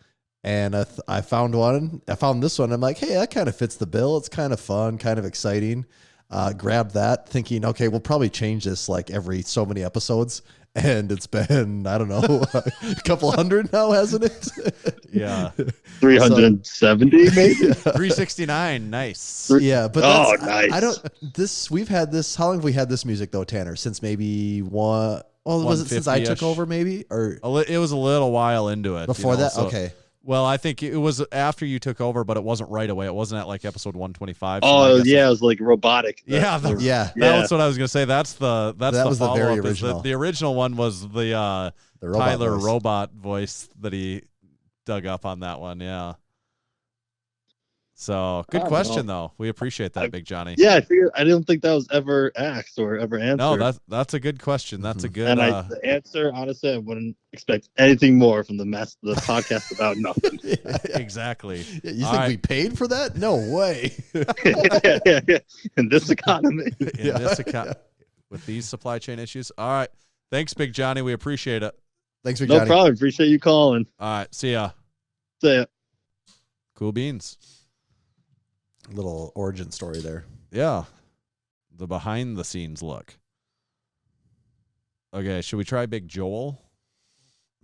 [SPEAKER 6] and I found one. I found this one. I'm like, hey, that kind of fits the bill. It's kind of fun, kind of exciting. Grabbed that, thinking, okay, we'll probably change this like every so many episodes. And it's been, I don't know, a couple hundred now, hasn't it?
[SPEAKER 5] Yeah.
[SPEAKER 14] 370 maybe?
[SPEAKER 5] 369. Nice.
[SPEAKER 6] Yeah, but
[SPEAKER 14] nice.
[SPEAKER 6] We've had this, how long have we had this music though, Tanner? Since maybe was it since I took over maybe? Or
[SPEAKER 5] it was a little while into it.
[SPEAKER 6] Before that? Okay.
[SPEAKER 5] Well, I think it was after you took over, but it wasn't right away. It wasn't at like episode 125.
[SPEAKER 14] Oh, yeah, it was like robotic.
[SPEAKER 5] That's what I was going to say. That was the very original. The original one was the Tyler robot voice that he dug up on that one. Yeah. So good question though. We appreciate that, Big Johnny.
[SPEAKER 14] Yeah, I figured. I didn't think that was ever asked or ever answered.
[SPEAKER 5] No, that's a good question. That's a good.
[SPEAKER 14] And the answer, honestly, I wouldn't expect anything more from the podcast about nothing.
[SPEAKER 5] Exactly.
[SPEAKER 6] You think we paid for that? No way.
[SPEAKER 14] In this economy.
[SPEAKER 5] With these supply chain issues. All right. Thanks, Big Johnny. We appreciate it.
[SPEAKER 6] Thanks, Big Johnny.
[SPEAKER 14] No problem. Appreciate you calling.
[SPEAKER 5] All right. See ya.
[SPEAKER 14] See ya.
[SPEAKER 5] Cool beans.
[SPEAKER 6] Little origin story there.
[SPEAKER 5] Yeah. The behind the scenes look. Okay, should we try Big Joel?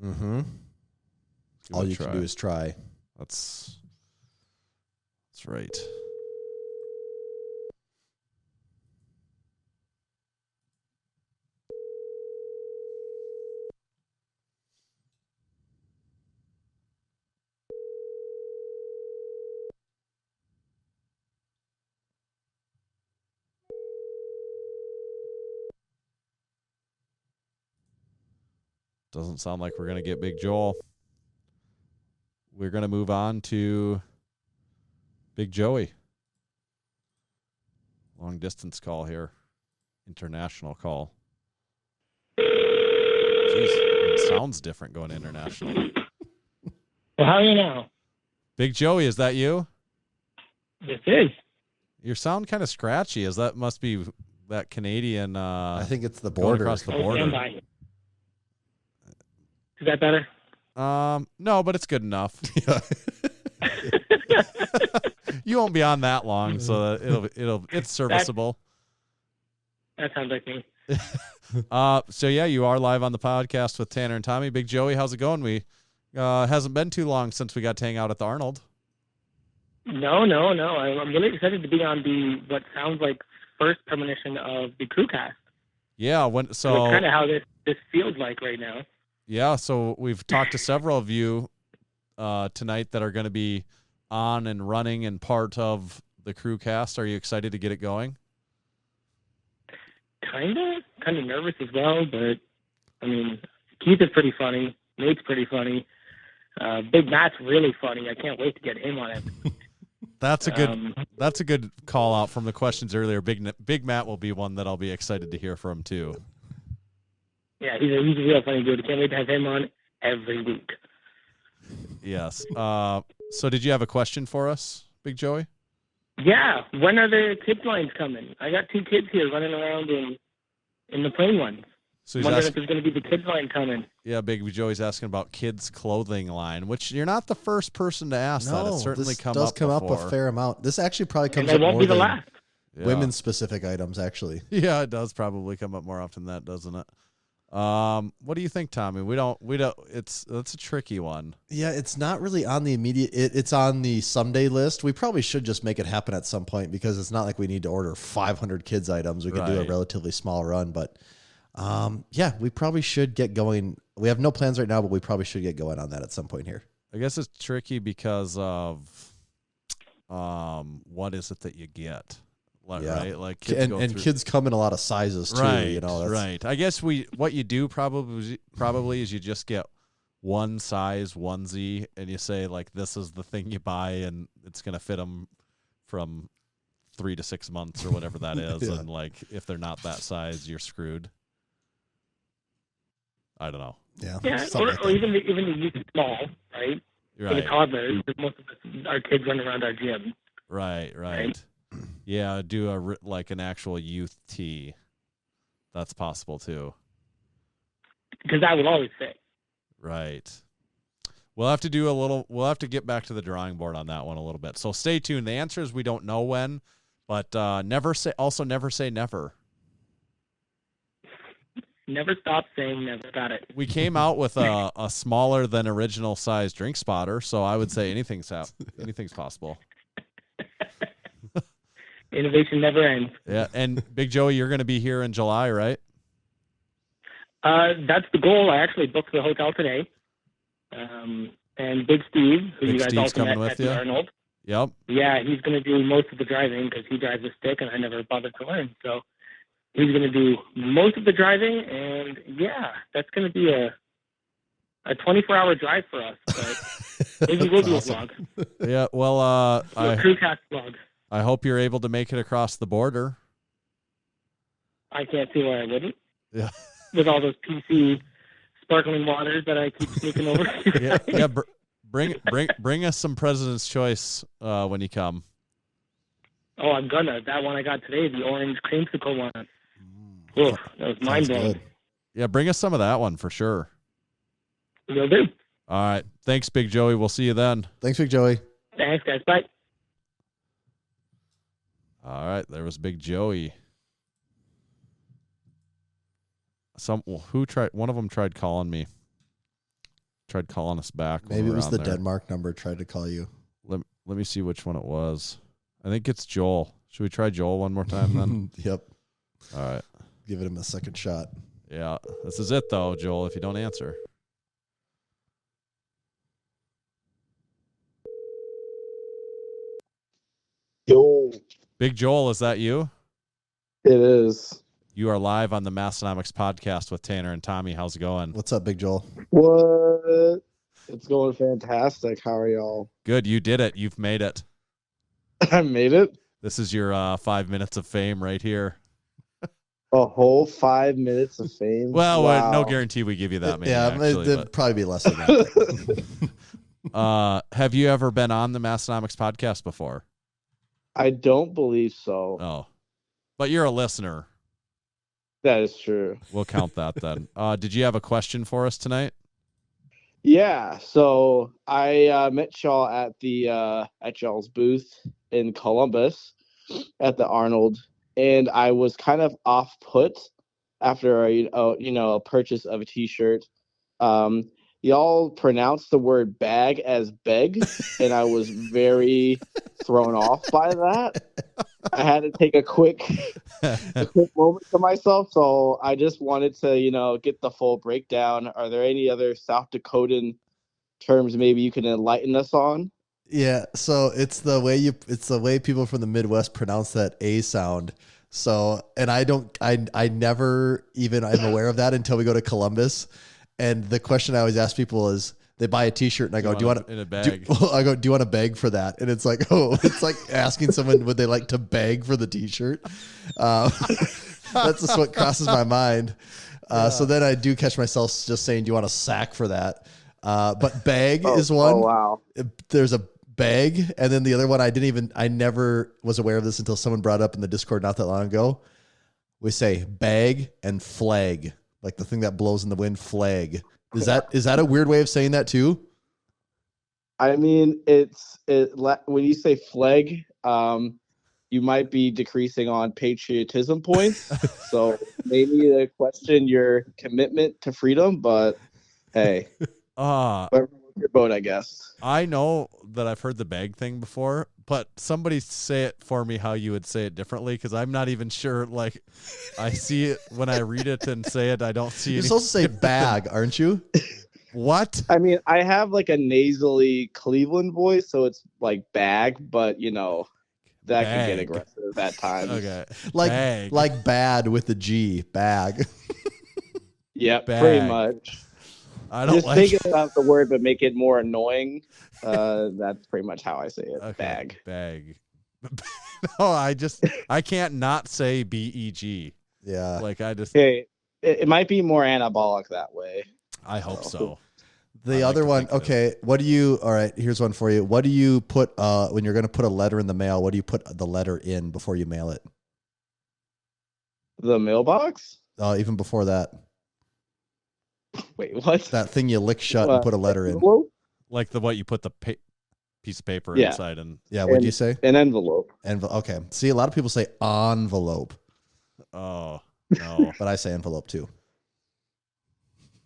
[SPEAKER 6] Mm-hmm. All you can do is try.
[SPEAKER 5] That's right. Doesn't sound like we're going to get Big Joel. We're going to move on to Big Joey. Long distance call here. International call. Jeez, it sounds different going international.
[SPEAKER 15] Well, how are you now?
[SPEAKER 5] Big Joey, is that you?
[SPEAKER 15] This is.
[SPEAKER 5] Your sound kind of scratchy. Must be that Canadian.
[SPEAKER 6] I think it's the border.
[SPEAKER 5] Across the border.
[SPEAKER 15] Is that better?
[SPEAKER 5] No, but it's good enough. You won't be on that long, so it's serviceable.
[SPEAKER 15] That sounds like me.
[SPEAKER 5] So yeah, you are live on the podcast with Tanner and Tommy. Big Joey, how's it going? We hasn't been too long since we got to hang out at the Arnold.
[SPEAKER 15] No. I'm really excited to be on what sounds like first premonition of the Crewcast.
[SPEAKER 5] Yeah,
[SPEAKER 15] That's kind of how this feels like right now.
[SPEAKER 5] Yeah, so we've talked to several of you tonight that are going to be on and running and part of the Crewcast. Are you excited to get it going?
[SPEAKER 15] Kind of nervous as well, but I mean, Keith is pretty funny. Nate's pretty funny. Big Matt's really funny. I can't wait to get him on it.
[SPEAKER 5] That's a good call out from the questions earlier. Big Matt will be one that I'll be excited to hear from too.
[SPEAKER 15] Yeah, he's a real funny dude. Can't wait to have him on every week.
[SPEAKER 5] Yes. So did you have a question for us, Big Joey?
[SPEAKER 15] Yeah. When are the kids lines coming? I got 2 kids here running around in the plain ones.
[SPEAKER 5] So he's
[SPEAKER 15] wondering if there's going to be the kids line coming.
[SPEAKER 5] Yeah, Big Joey's asking about kids' clothing line, which you're not the first person to ask that. It certainly
[SPEAKER 6] this does come up
[SPEAKER 5] before.
[SPEAKER 6] a fair amount. This actually probably comes
[SPEAKER 15] And
[SPEAKER 6] up
[SPEAKER 15] it won't
[SPEAKER 6] more
[SPEAKER 15] be the
[SPEAKER 6] than
[SPEAKER 15] last.
[SPEAKER 6] women's specific items, actually.
[SPEAKER 5] Yeah, it does probably come up more often than that, doesn't it? What do you think, Tommy? We don't. That's a tricky one.
[SPEAKER 6] Yeah, it's not really on the immediate. It's on the someday list. We probably should just make it happen at some point because it's not like we need to order 500 kids items. We could do a relatively small run, but yeah, we probably should get going. We have no plans right now, but we probably should get going on that at some point here.
[SPEAKER 5] I guess it's tricky because of what is it that you get? Right, like kids
[SPEAKER 6] kids come in a lot of sizes too.
[SPEAKER 5] Right,
[SPEAKER 6] you know,
[SPEAKER 5] right. I guess what you do probably is you just get one size onesie and you say like this is the thing you buy and it's gonna fit them from 3 to 6 months or whatever that is,
[SPEAKER 6] Yeah.
[SPEAKER 5] and like if they're not that size, you're screwed. I don't know.
[SPEAKER 6] Yeah,
[SPEAKER 15] or even the youth small, right?
[SPEAKER 5] Right.
[SPEAKER 15] For the toddlers, most of our kids run around our gym.
[SPEAKER 5] Right. Yeah, do like an actual youth tee. That's possible too.
[SPEAKER 15] Because that will always fit.
[SPEAKER 5] Right. We'll have to get back to the drawing board on that one a little bit. So stay tuned. The answer is we don't know when, but never say never.
[SPEAKER 15] Never stop saying never. Got it.
[SPEAKER 5] We came out with a smaller than original size drink spotter, so I would say anything's possible.
[SPEAKER 15] Innovation never ends.
[SPEAKER 5] Yeah, and Big Joey, you're going to be here in July, right?
[SPEAKER 15] That's the goal. I actually booked the hotel today. And Big Steve, who you guys
[SPEAKER 5] Steve's
[SPEAKER 15] also
[SPEAKER 5] coming
[SPEAKER 15] met
[SPEAKER 5] with
[SPEAKER 15] at
[SPEAKER 5] you?
[SPEAKER 15] the Arnold.
[SPEAKER 5] Yep.
[SPEAKER 15] Yeah, he's going to do most of the driving because he drives a stick, and I never bothered to learn. So he's going to do most of the driving, and yeah, that's going to be a 24-hour drive for us. But maybe we'll do a vlog.
[SPEAKER 5] Yeah. Well,
[SPEAKER 15] A crewcast vlog.
[SPEAKER 5] I hope you're able to make it across the border.
[SPEAKER 15] I can't see why I wouldn't.
[SPEAKER 5] Yeah.
[SPEAKER 15] With all those PC sparkling waters that I keep sneaking over.
[SPEAKER 5] Yeah. Bring us some President's Choice when you come.
[SPEAKER 15] Oh, I'm gonna. That one I got today, the orange creamsicle one. Oof, that was mind blowing.
[SPEAKER 5] Yeah, bring us some of that one for sure.
[SPEAKER 15] Will do.
[SPEAKER 5] All right. Thanks, Big Joey. We'll see you then.
[SPEAKER 6] Thanks, Big Joey.
[SPEAKER 15] Thanks, guys. Bye.
[SPEAKER 5] All right. There was Big Joey. One of them tried calling me. Tried calling us back.
[SPEAKER 6] Maybe it was the Denmark number tried to call you.
[SPEAKER 5] Let me see which one it was. I think it's Joel. Should we try Joel one more time then?
[SPEAKER 6] Yep.
[SPEAKER 5] All right.
[SPEAKER 6] Give him a second shot.
[SPEAKER 5] Yeah. This is it though, Joel, if you don't answer.
[SPEAKER 16] Yo.
[SPEAKER 5] Big Joel, is that you?
[SPEAKER 16] It is.
[SPEAKER 5] You are live on the Massenomics podcast with Tanner and Tommy. How's it going?
[SPEAKER 6] What's up, Big Joel?
[SPEAKER 16] What? It's going fantastic. How are y'all?
[SPEAKER 5] Good. You did it. You've made it.
[SPEAKER 16] I made it?
[SPEAKER 5] This is your 5 minutes of fame right here.
[SPEAKER 16] A whole 5 minutes of fame?
[SPEAKER 5] Well,
[SPEAKER 16] wow.
[SPEAKER 5] no guarantee we give you that many.
[SPEAKER 6] Yeah,
[SPEAKER 5] actually,
[SPEAKER 6] it'd probably be less than that.
[SPEAKER 5] Have you ever been on the Massenomics podcast before?
[SPEAKER 16] I don't believe so.
[SPEAKER 5] Oh. But you're a listener.
[SPEAKER 16] That is true.
[SPEAKER 5] We'll count that then. Did you have a question for us tonight?
[SPEAKER 16] Yeah, so I met y'all at y'all's booth in Columbus at the Arnold, and I was kind of off put after a purchase of a T-shirt. Y'all pronounced the word bag as beg, and I was very thrown off by that. I had to take a quick moment to myself, so I just wanted to, get the full breakdown. Are there any other South Dakotan terms maybe you can enlighten us on?
[SPEAKER 6] Yeah, so it's the way people from the Midwest pronounce that A sound. So, and I never even I'm aware of that until we go to Columbus. And the question I always ask people is, they buy a T-shirt, and I go, "Do you want
[SPEAKER 5] in a bag?"
[SPEAKER 6] I go, "Do you want a bag for that?" And it's like, oh, it's like asking someone would they like to beg for the T-shirt. That's just what crosses my mind. So then I do catch myself just saying, "Do you want a sack for that?" But bag is one.
[SPEAKER 16] Oh wow!
[SPEAKER 6] There's a bag, and then the other one I never was aware of this until someone brought it up in the Discord not that long ago. We say bag and flag, like the thing that blows in the wind. Flag. Is that a weird way of saying that too?
[SPEAKER 16] I mean, when you say flag, you might be decreasing on patriotism points. So maybe to question your commitment to freedom, but hey, whatever floats your boat, I guess.
[SPEAKER 5] I know that I've heard the bag thing before, but somebody say it for me how you would say it differently, because I'm not even sure. Like, I see it when I read it and say it, I don't see it.
[SPEAKER 6] You're supposed to say bag, aren't you?
[SPEAKER 5] What?
[SPEAKER 16] I mean, I have like a nasally Cleveland voice, so it's like bag, but that can get aggressive at times.
[SPEAKER 5] Okay.
[SPEAKER 6] Like bad with the G, bag.
[SPEAKER 16] Yep,
[SPEAKER 5] Bag.
[SPEAKER 16] pretty much.
[SPEAKER 5] I don't
[SPEAKER 16] just
[SPEAKER 5] like
[SPEAKER 16] think about the word, but make it more annoying. That's pretty much how I say it.
[SPEAKER 5] Okay,
[SPEAKER 16] Bag.
[SPEAKER 5] No, I can't not say BEG.
[SPEAKER 6] Yeah.
[SPEAKER 5] Like I just.
[SPEAKER 16] Okay, it might be more anabolic that way.
[SPEAKER 5] I hope so.
[SPEAKER 6] The other one, okay. What do you? All right, here's one for you. What do you put when you're going to put a letter in the mail? What do you put the letter in before you mail it?
[SPEAKER 16] The mailbox?
[SPEAKER 6] Even before that.
[SPEAKER 16] Wait, what?
[SPEAKER 6] That thing you lick shut and put a letter in.
[SPEAKER 16] Envelope?
[SPEAKER 5] Like what you put the piece of paper
[SPEAKER 16] Yeah.
[SPEAKER 5] inside and.
[SPEAKER 6] Yeah. What do you say?
[SPEAKER 16] An envelope.
[SPEAKER 6] Okay. See, a lot of people say envelope.
[SPEAKER 5] Oh no,
[SPEAKER 6] but I say envelope too.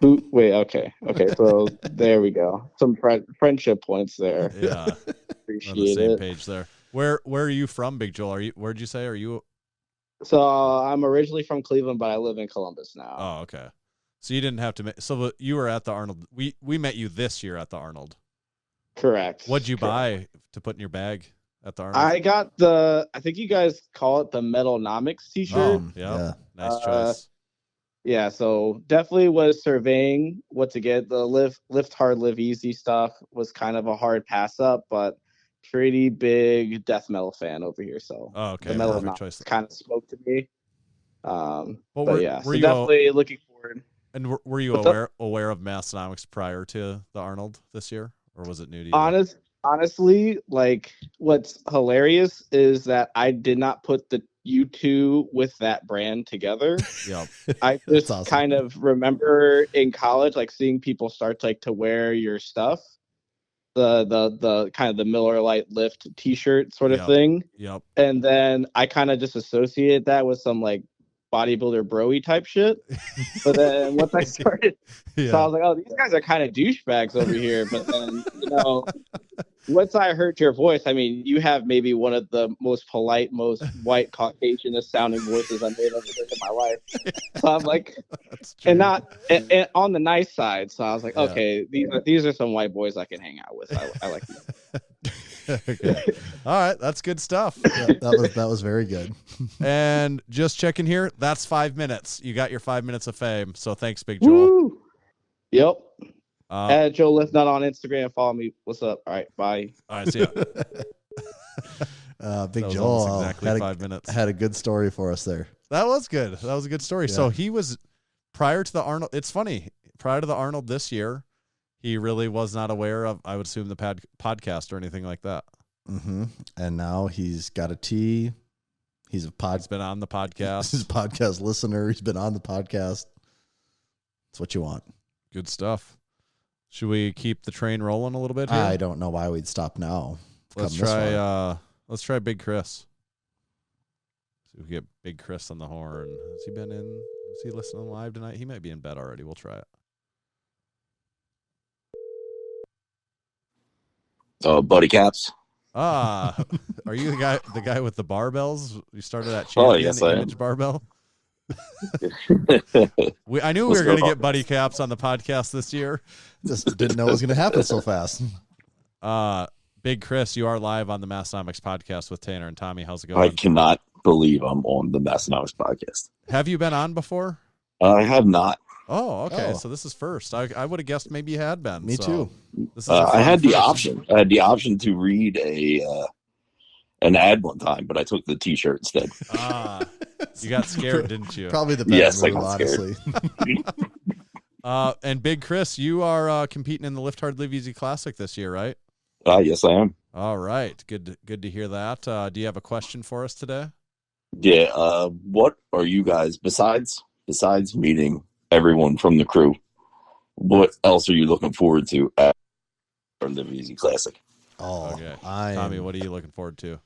[SPEAKER 16] Wait, okay. So there we go. Some friendship points there.
[SPEAKER 5] Yeah,
[SPEAKER 16] appreciate
[SPEAKER 5] on the same
[SPEAKER 16] it.
[SPEAKER 5] page there. Where are you from, Big Joel? Where'd you say? Are you?
[SPEAKER 16] So I'm originally from Cleveland, but I live in Columbus now.
[SPEAKER 5] Oh, okay. So you didn't have to. So you were at the Arnold. We met you this year at the Arnold.
[SPEAKER 16] Correct.
[SPEAKER 5] What'd you buy to put in your bag at the Arnold?
[SPEAKER 16] I got I think you guys call it the Massenomics t-shirt.
[SPEAKER 5] Oh, yeah. Nice choice.
[SPEAKER 16] Yeah, so definitely was surveying what to get. The lift hard, live easy stuff was kind of a hard pass up, but pretty big death metal fan over here. So
[SPEAKER 5] okay,
[SPEAKER 16] the Massenomics kind of spoke to me. But yeah, so definitely looking forward.
[SPEAKER 5] And were you aware of Massenomics prior to the Arnold this year, or was it new to you?
[SPEAKER 16] Honestly, like what's hilarious is that I did not put the U2 with that brand together.
[SPEAKER 5] Yeah,
[SPEAKER 16] I just kind of remember in college, like seeing people start to wear your stuff, the kind of the Miller Lite Lift T-shirt sort of thing.
[SPEAKER 5] Yep.
[SPEAKER 16] And then I kind of just associated that with some like bodybuilder bro-y type shit. But then once I started, so I was like, oh, these guys are kind of douchebags over here. But then, once I heard your voice, I mean, you have maybe one of the most polite, most white Caucasianist sounding voices I've ever heard in my life. So I'm like, and on the nice side. So I was like, okay, these are some white boys I can hang out with. I like these.
[SPEAKER 5] Okay. All right, that's good stuff.
[SPEAKER 6] Yeah, that was very good.
[SPEAKER 5] And just checking here, that's 5 minutes. You got your 5 minutes of fame. So thanks, Big Joel.
[SPEAKER 16] Woo! Yep. At Joe Liftnut on Instagram. Follow me. What's up? All right, bye.
[SPEAKER 5] All right, see ya.
[SPEAKER 6] Big Joel
[SPEAKER 5] exactly 5 minutes.
[SPEAKER 6] Had a good story for us there.
[SPEAKER 5] That was good. That was a good story.
[SPEAKER 6] Yeah.
[SPEAKER 5] So he was prior to the Arnold. It's funny. Prior to the Arnold this year, he really was not aware of, I would assume, the podcast or anything like that.
[SPEAKER 6] Mm-hmm. And now he's got a T. He's
[SPEAKER 5] been on the podcast.
[SPEAKER 6] He's a podcast listener. He's been on the podcast. That's what you want.
[SPEAKER 5] Good stuff. Should we keep the train rolling a little bit here?
[SPEAKER 6] I don't know why we'd stop now.
[SPEAKER 5] Let's try Big Chris. See if we get Big Chris on the horn. Has he been in? Is he listening live tonight? He might be in bed already. We'll try it.
[SPEAKER 17] Buddy Caps.
[SPEAKER 5] Are you the guy with the barbells? You started that
[SPEAKER 17] yes, I am.
[SPEAKER 5] image barbell. I knew we were going to get Buddy Caps on the podcast this year.
[SPEAKER 6] Just didn't know it was going to happen so fast.
[SPEAKER 5] Big Chris, you are live on the Massenomics podcast with Tanner and Tommy. How's it going?
[SPEAKER 17] I cannot believe I'm on the Massenomics podcast.
[SPEAKER 5] Have you been on before?
[SPEAKER 17] I have not.
[SPEAKER 5] Oh, okay.
[SPEAKER 6] Oh.
[SPEAKER 5] So this is first. I would have guessed maybe you had been.
[SPEAKER 6] Me too.
[SPEAKER 5] This is a
[SPEAKER 17] I
[SPEAKER 5] fun
[SPEAKER 17] had the
[SPEAKER 5] first.
[SPEAKER 17] option. I had the option to read an ad one time, but I took the T-shirt instead.
[SPEAKER 5] You got scared, didn't you?
[SPEAKER 6] Probably the better
[SPEAKER 17] Yes, I
[SPEAKER 6] move,
[SPEAKER 17] got scared.
[SPEAKER 6] honestly.
[SPEAKER 5] And Big Chris, you are competing in the Lift Hard, Live Easy Classic this year, right?
[SPEAKER 17] Yes, I am.
[SPEAKER 5] All right. Good to hear that. Do you have a question for us today?
[SPEAKER 17] Yeah. What are you guys besides meeting everyone from the crew? What else are you looking forward to at the Live Easy Classic?
[SPEAKER 6] Oh,
[SPEAKER 5] okay. Tommy, what are you looking forward to?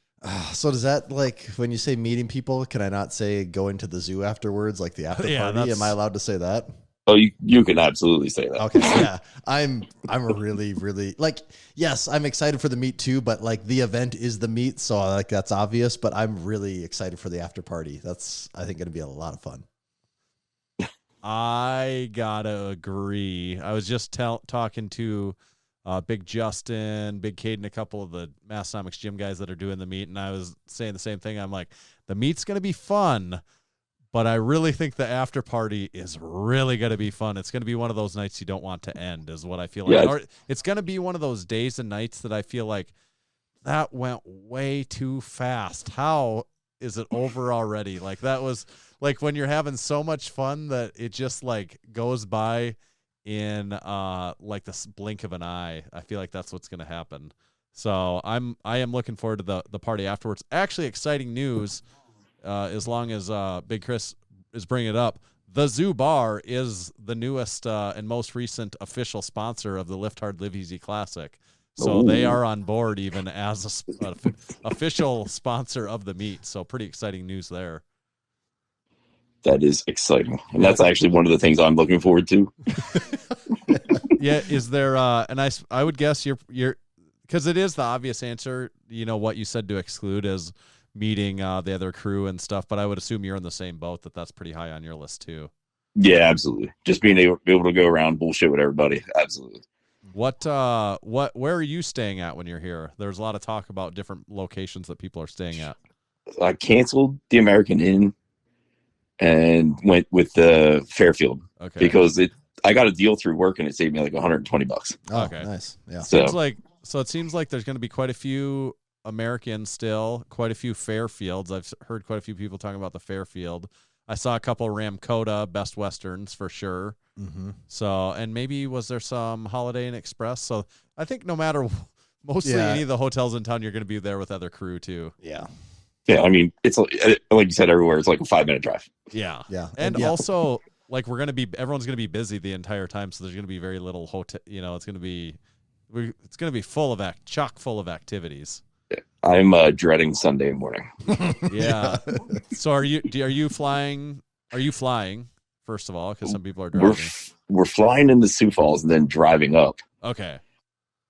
[SPEAKER 6] So does that, like, when you say meeting people, can I not say going to the zoo afterwards, like the after
[SPEAKER 5] Yeah,
[SPEAKER 6] party? Am I allowed to say that?
[SPEAKER 17] Oh, you can absolutely say that.
[SPEAKER 6] Okay, yeah. I'm really, really, like, yes, I'm excited for the meet too, but like the event is the meet, so like that's obvious, but I'm really excited for the after party. That's, I think, going to be a lot of fun.
[SPEAKER 5] I gotta agree. I was just talking to Big Justin, Big Caden, a couple of the Massenomics gym guys that are doing the meet, and I was saying the same thing. I'm like, the meet's going to be fun, but I really think the after party is really going to be fun. It's going to be one of those nights you don't want to end, is what I feel like.
[SPEAKER 17] Yeah.
[SPEAKER 5] Or it's going to be one of those days and nights that I feel like that went way too fast. How is it over already? Like, that was like when you're having so much fun that it just like goes by in like the blink of an eye. I feel like that's what's going to happen. So I am looking forward to the party afterwards. Actually, exciting news. As long as Big Chris is bringing it up, the Zoo Bar is the newest and most recent official sponsor of the Lift Hard, Live Easy Classic. So they are on board even as a official sponsor of the meet. So pretty exciting news there.
[SPEAKER 17] That is exciting, and that's actually one of the things I'm looking forward to.
[SPEAKER 5] Yeah, is there? And I would guess you're because it is the obvious answer. You know what you said to exclude is meeting the other crew and stuff, but I would assume you're in the same boat. That's pretty high on your list too.
[SPEAKER 17] Yeah, absolutely. Just being able to go around bullshit with everybody. Absolutely.
[SPEAKER 5] Where are you staying at when you're here? There's a lot of talk about different locations that people are staying at.
[SPEAKER 17] I canceled the American Inn and went with the Fairfield because I got a deal through work and it saved me like $120.
[SPEAKER 6] Oh,
[SPEAKER 5] okay,
[SPEAKER 6] nice. Yeah.
[SPEAKER 5] So it seems like there's going to be quite a few Americans still, quite a few Fairfields. I've heard quite a few people talking about the Fairfield. I saw a couple Ramcota Best Westerns for sure.
[SPEAKER 6] Mm-hmm.
[SPEAKER 5] So, and maybe was there some Holiday Inn Express? So I think no matter mostly any of the hotels in town, you're going to be there with other crew too.
[SPEAKER 6] Yeah.
[SPEAKER 17] Yeah. I mean, it's like you said, everywhere. It's like a 5-minute drive.
[SPEAKER 5] Yeah.
[SPEAKER 6] Yeah.
[SPEAKER 5] And also like everyone's going to be busy the entire time. So there's going to be very little hotel, it's going to be chock full of activities.
[SPEAKER 17] I'm dreading Sunday morning.
[SPEAKER 5] Yeah. So are you flying? Are you flying first of all? Because some people are driving.
[SPEAKER 17] We're flying into Sioux Falls and then driving up.
[SPEAKER 5] Okay.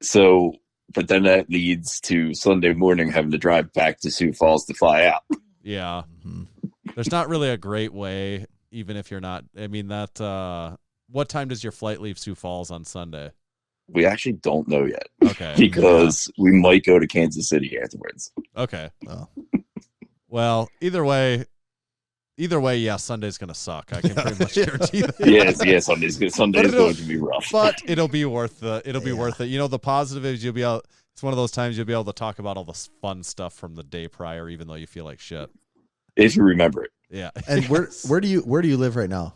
[SPEAKER 17] So, but then that leads to Sunday morning having to drive back to Sioux Falls to fly out.
[SPEAKER 5] Yeah. Mm-hmm. There's not really a great way, even if you're not. I mean, what time does your flight leave Sioux Falls on Sunday?
[SPEAKER 17] We actually don't know yet.
[SPEAKER 5] Okay.
[SPEAKER 17] Because we might go to Kansas City afterwards.
[SPEAKER 5] Okay. Oh. Well, either way, yeah, Sunday's going to suck. I can pretty much guarantee that.
[SPEAKER 17] Yes, Sunday's going to be rough.
[SPEAKER 5] But it'll be worth it. The positive is it's one of those times you'll be able to talk about all the fun stuff from the day prior, even though you feel like shit.
[SPEAKER 17] If you remember it.
[SPEAKER 5] Yeah.
[SPEAKER 6] And where do you live right now?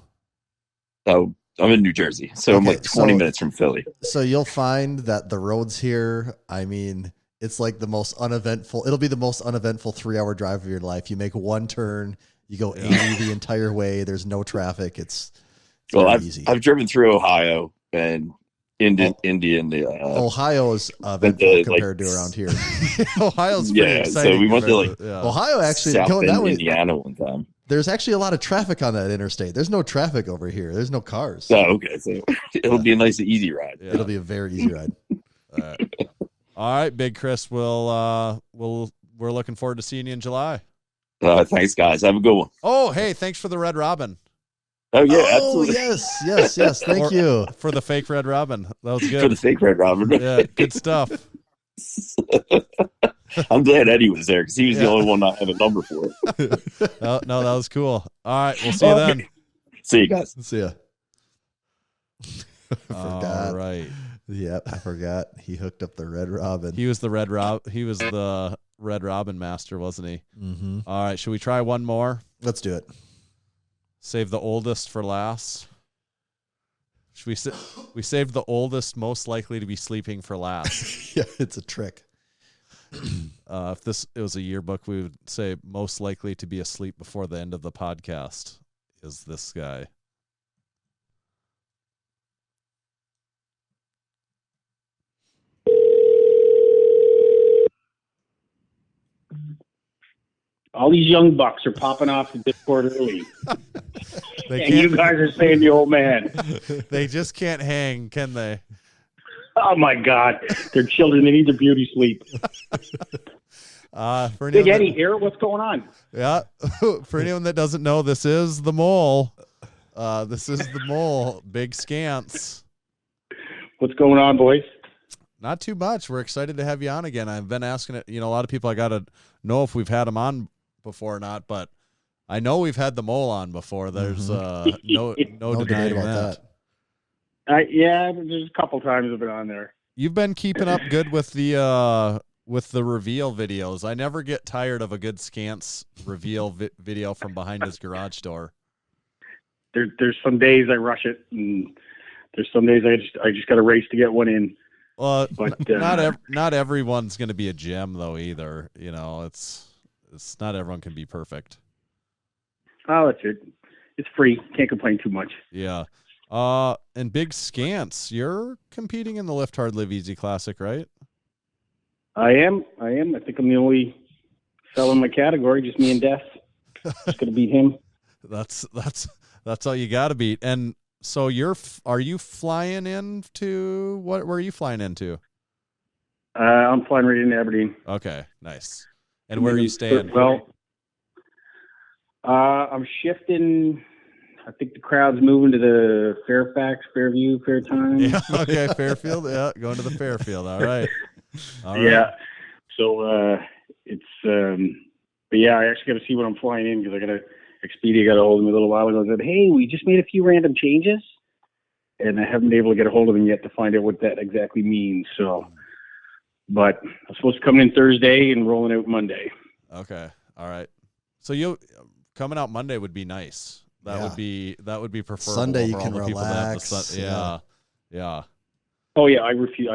[SPEAKER 17] Oh, I'm in New Jersey, so I'm like 20 minutes from Philly.
[SPEAKER 6] So you'll find that the roads here, I mean, it's like the most uneventful. It'll be the most uneventful 3-hour drive of your life. You make one turn, you go 80 the entire way. There's no traffic. It's easy.
[SPEAKER 17] I've driven through Ohio and Indian.
[SPEAKER 6] Ohio is eventful compared to around here.
[SPEAKER 5] Ohio's pretty exciting.
[SPEAKER 17] So we went to
[SPEAKER 6] Ohio actually
[SPEAKER 17] South
[SPEAKER 6] going that way.
[SPEAKER 17] Indiana one time.
[SPEAKER 6] There's actually a lot of traffic on that interstate. There's no traffic over here. There's no cars.
[SPEAKER 17] Oh, okay. So it'll be a nice, easy ride.
[SPEAKER 6] Yeah. It'll be a very easy ride.
[SPEAKER 5] All right, Big Chris. We're looking forward to seeing you in July.
[SPEAKER 17] Thanks, guys. Have a good one.
[SPEAKER 5] Oh, hey, thanks for the Red Robin.
[SPEAKER 17] Oh, yeah,
[SPEAKER 6] absolutely. Yes. Thank you.
[SPEAKER 5] For the fake Red Robin. That was good.
[SPEAKER 17] For the fake Red Robin.
[SPEAKER 5] Yeah, good stuff.
[SPEAKER 17] I'm glad Eddie was there because he was the only one not having a number for it.
[SPEAKER 5] No, that was cool. All right, we'll see you then.
[SPEAKER 17] See you guys.
[SPEAKER 6] See ya. Forgot.
[SPEAKER 5] All right.
[SPEAKER 6] Yep, I forgot. He hooked up the Red Robin.
[SPEAKER 5] He was the Red Robin master, wasn't he?
[SPEAKER 6] Mm-hmm.
[SPEAKER 5] All right, should we try one more?
[SPEAKER 6] Let's do it.
[SPEAKER 5] Save the oldest for last. Should we saved the oldest, most likely to be sleeping for last.
[SPEAKER 6] Yeah, it's a trick.
[SPEAKER 5] If it was a yearbook, we would say most likely to be asleep before the end of the podcast is this guy.
[SPEAKER 8] All these young bucks are popping off the Discord early.
[SPEAKER 5] They
[SPEAKER 8] And you guys are saying the old man.
[SPEAKER 5] They just can't hang, can they?
[SPEAKER 8] Oh, my God. They're children. They need their beauty sleep.
[SPEAKER 5] For
[SPEAKER 8] Big
[SPEAKER 5] anyone
[SPEAKER 8] Eddie here. What's going on?
[SPEAKER 5] Yeah. For anyone that doesn't know, this is the mole. This is the mole. Big Scants.
[SPEAKER 8] What's going on, boys?
[SPEAKER 5] Not too much. We're excited to have you on again. I've been asking it. A lot of people, I got to know if we've had him on before or not, but I know we've had the mole on before. There's no denying that.
[SPEAKER 8] Yeah, there's a couple times I've been on there.
[SPEAKER 5] You've been keeping up good with the reveal videos. I never get tired of a good Scants reveal video from behind his garage door.
[SPEAKER 8] There's some days I rush it, and there's some days I just got to race to get one in.
[SPEAKER 5] Well,
[SPEAKER 8] but
[SPEAKER 5] not everyone's going to be a gem though either. It's not everyone can be perfect.
[SPEAKER 8] Oh, that's it. It's free. Can't complain too much.
[SPEAKER 5] Yeah. And Big Scants, you're competing in the Lift Hard Live Easy Classic, right?
[SPEAKER 8] I am. I think I'm the only fellow in my category, just me and Death. Just gonna beat him.
[SPEAKER 5] That's all you got to beat. And so are you flying into where are you flying into?
[SPEAKER 8] I'm flying right into Aberdeen.
[SPEAKER 5] Okay, nice. And where are you staying?
[SPEAKER 8] Well, I'm shifting. I think the crowd's moving to the Fairfax, Fairview, Fairtime.
[SPEAKER 5] Yeah, okay, Fairfield. Yeah, going to the Fairfield. All right.
[SPEAKER 8] Yeah. So but yeah, I actually got to see what I'm flying in because Expedia got a hold of me a little while ago and said, "Hey, we just made a few random changes," and I haven't been able to get a hold of them yet to find out what that exactly means. So, but I'm supposed to come in Thursday and rolling out Monday.
[SPEAKER 5] Okay. All right. So you coming out Monday would be nice. That would be preferable.
[SPEAKER 6] Sunday you
[SPEAKER 5] for
[SPEAKER 6] can
[SPEAKER 5] all the people that have
[SPEAKER 6] relax.
[SPEAKER 5] the yeah.
[SPEAKER 8] Oh yeah, I refuse.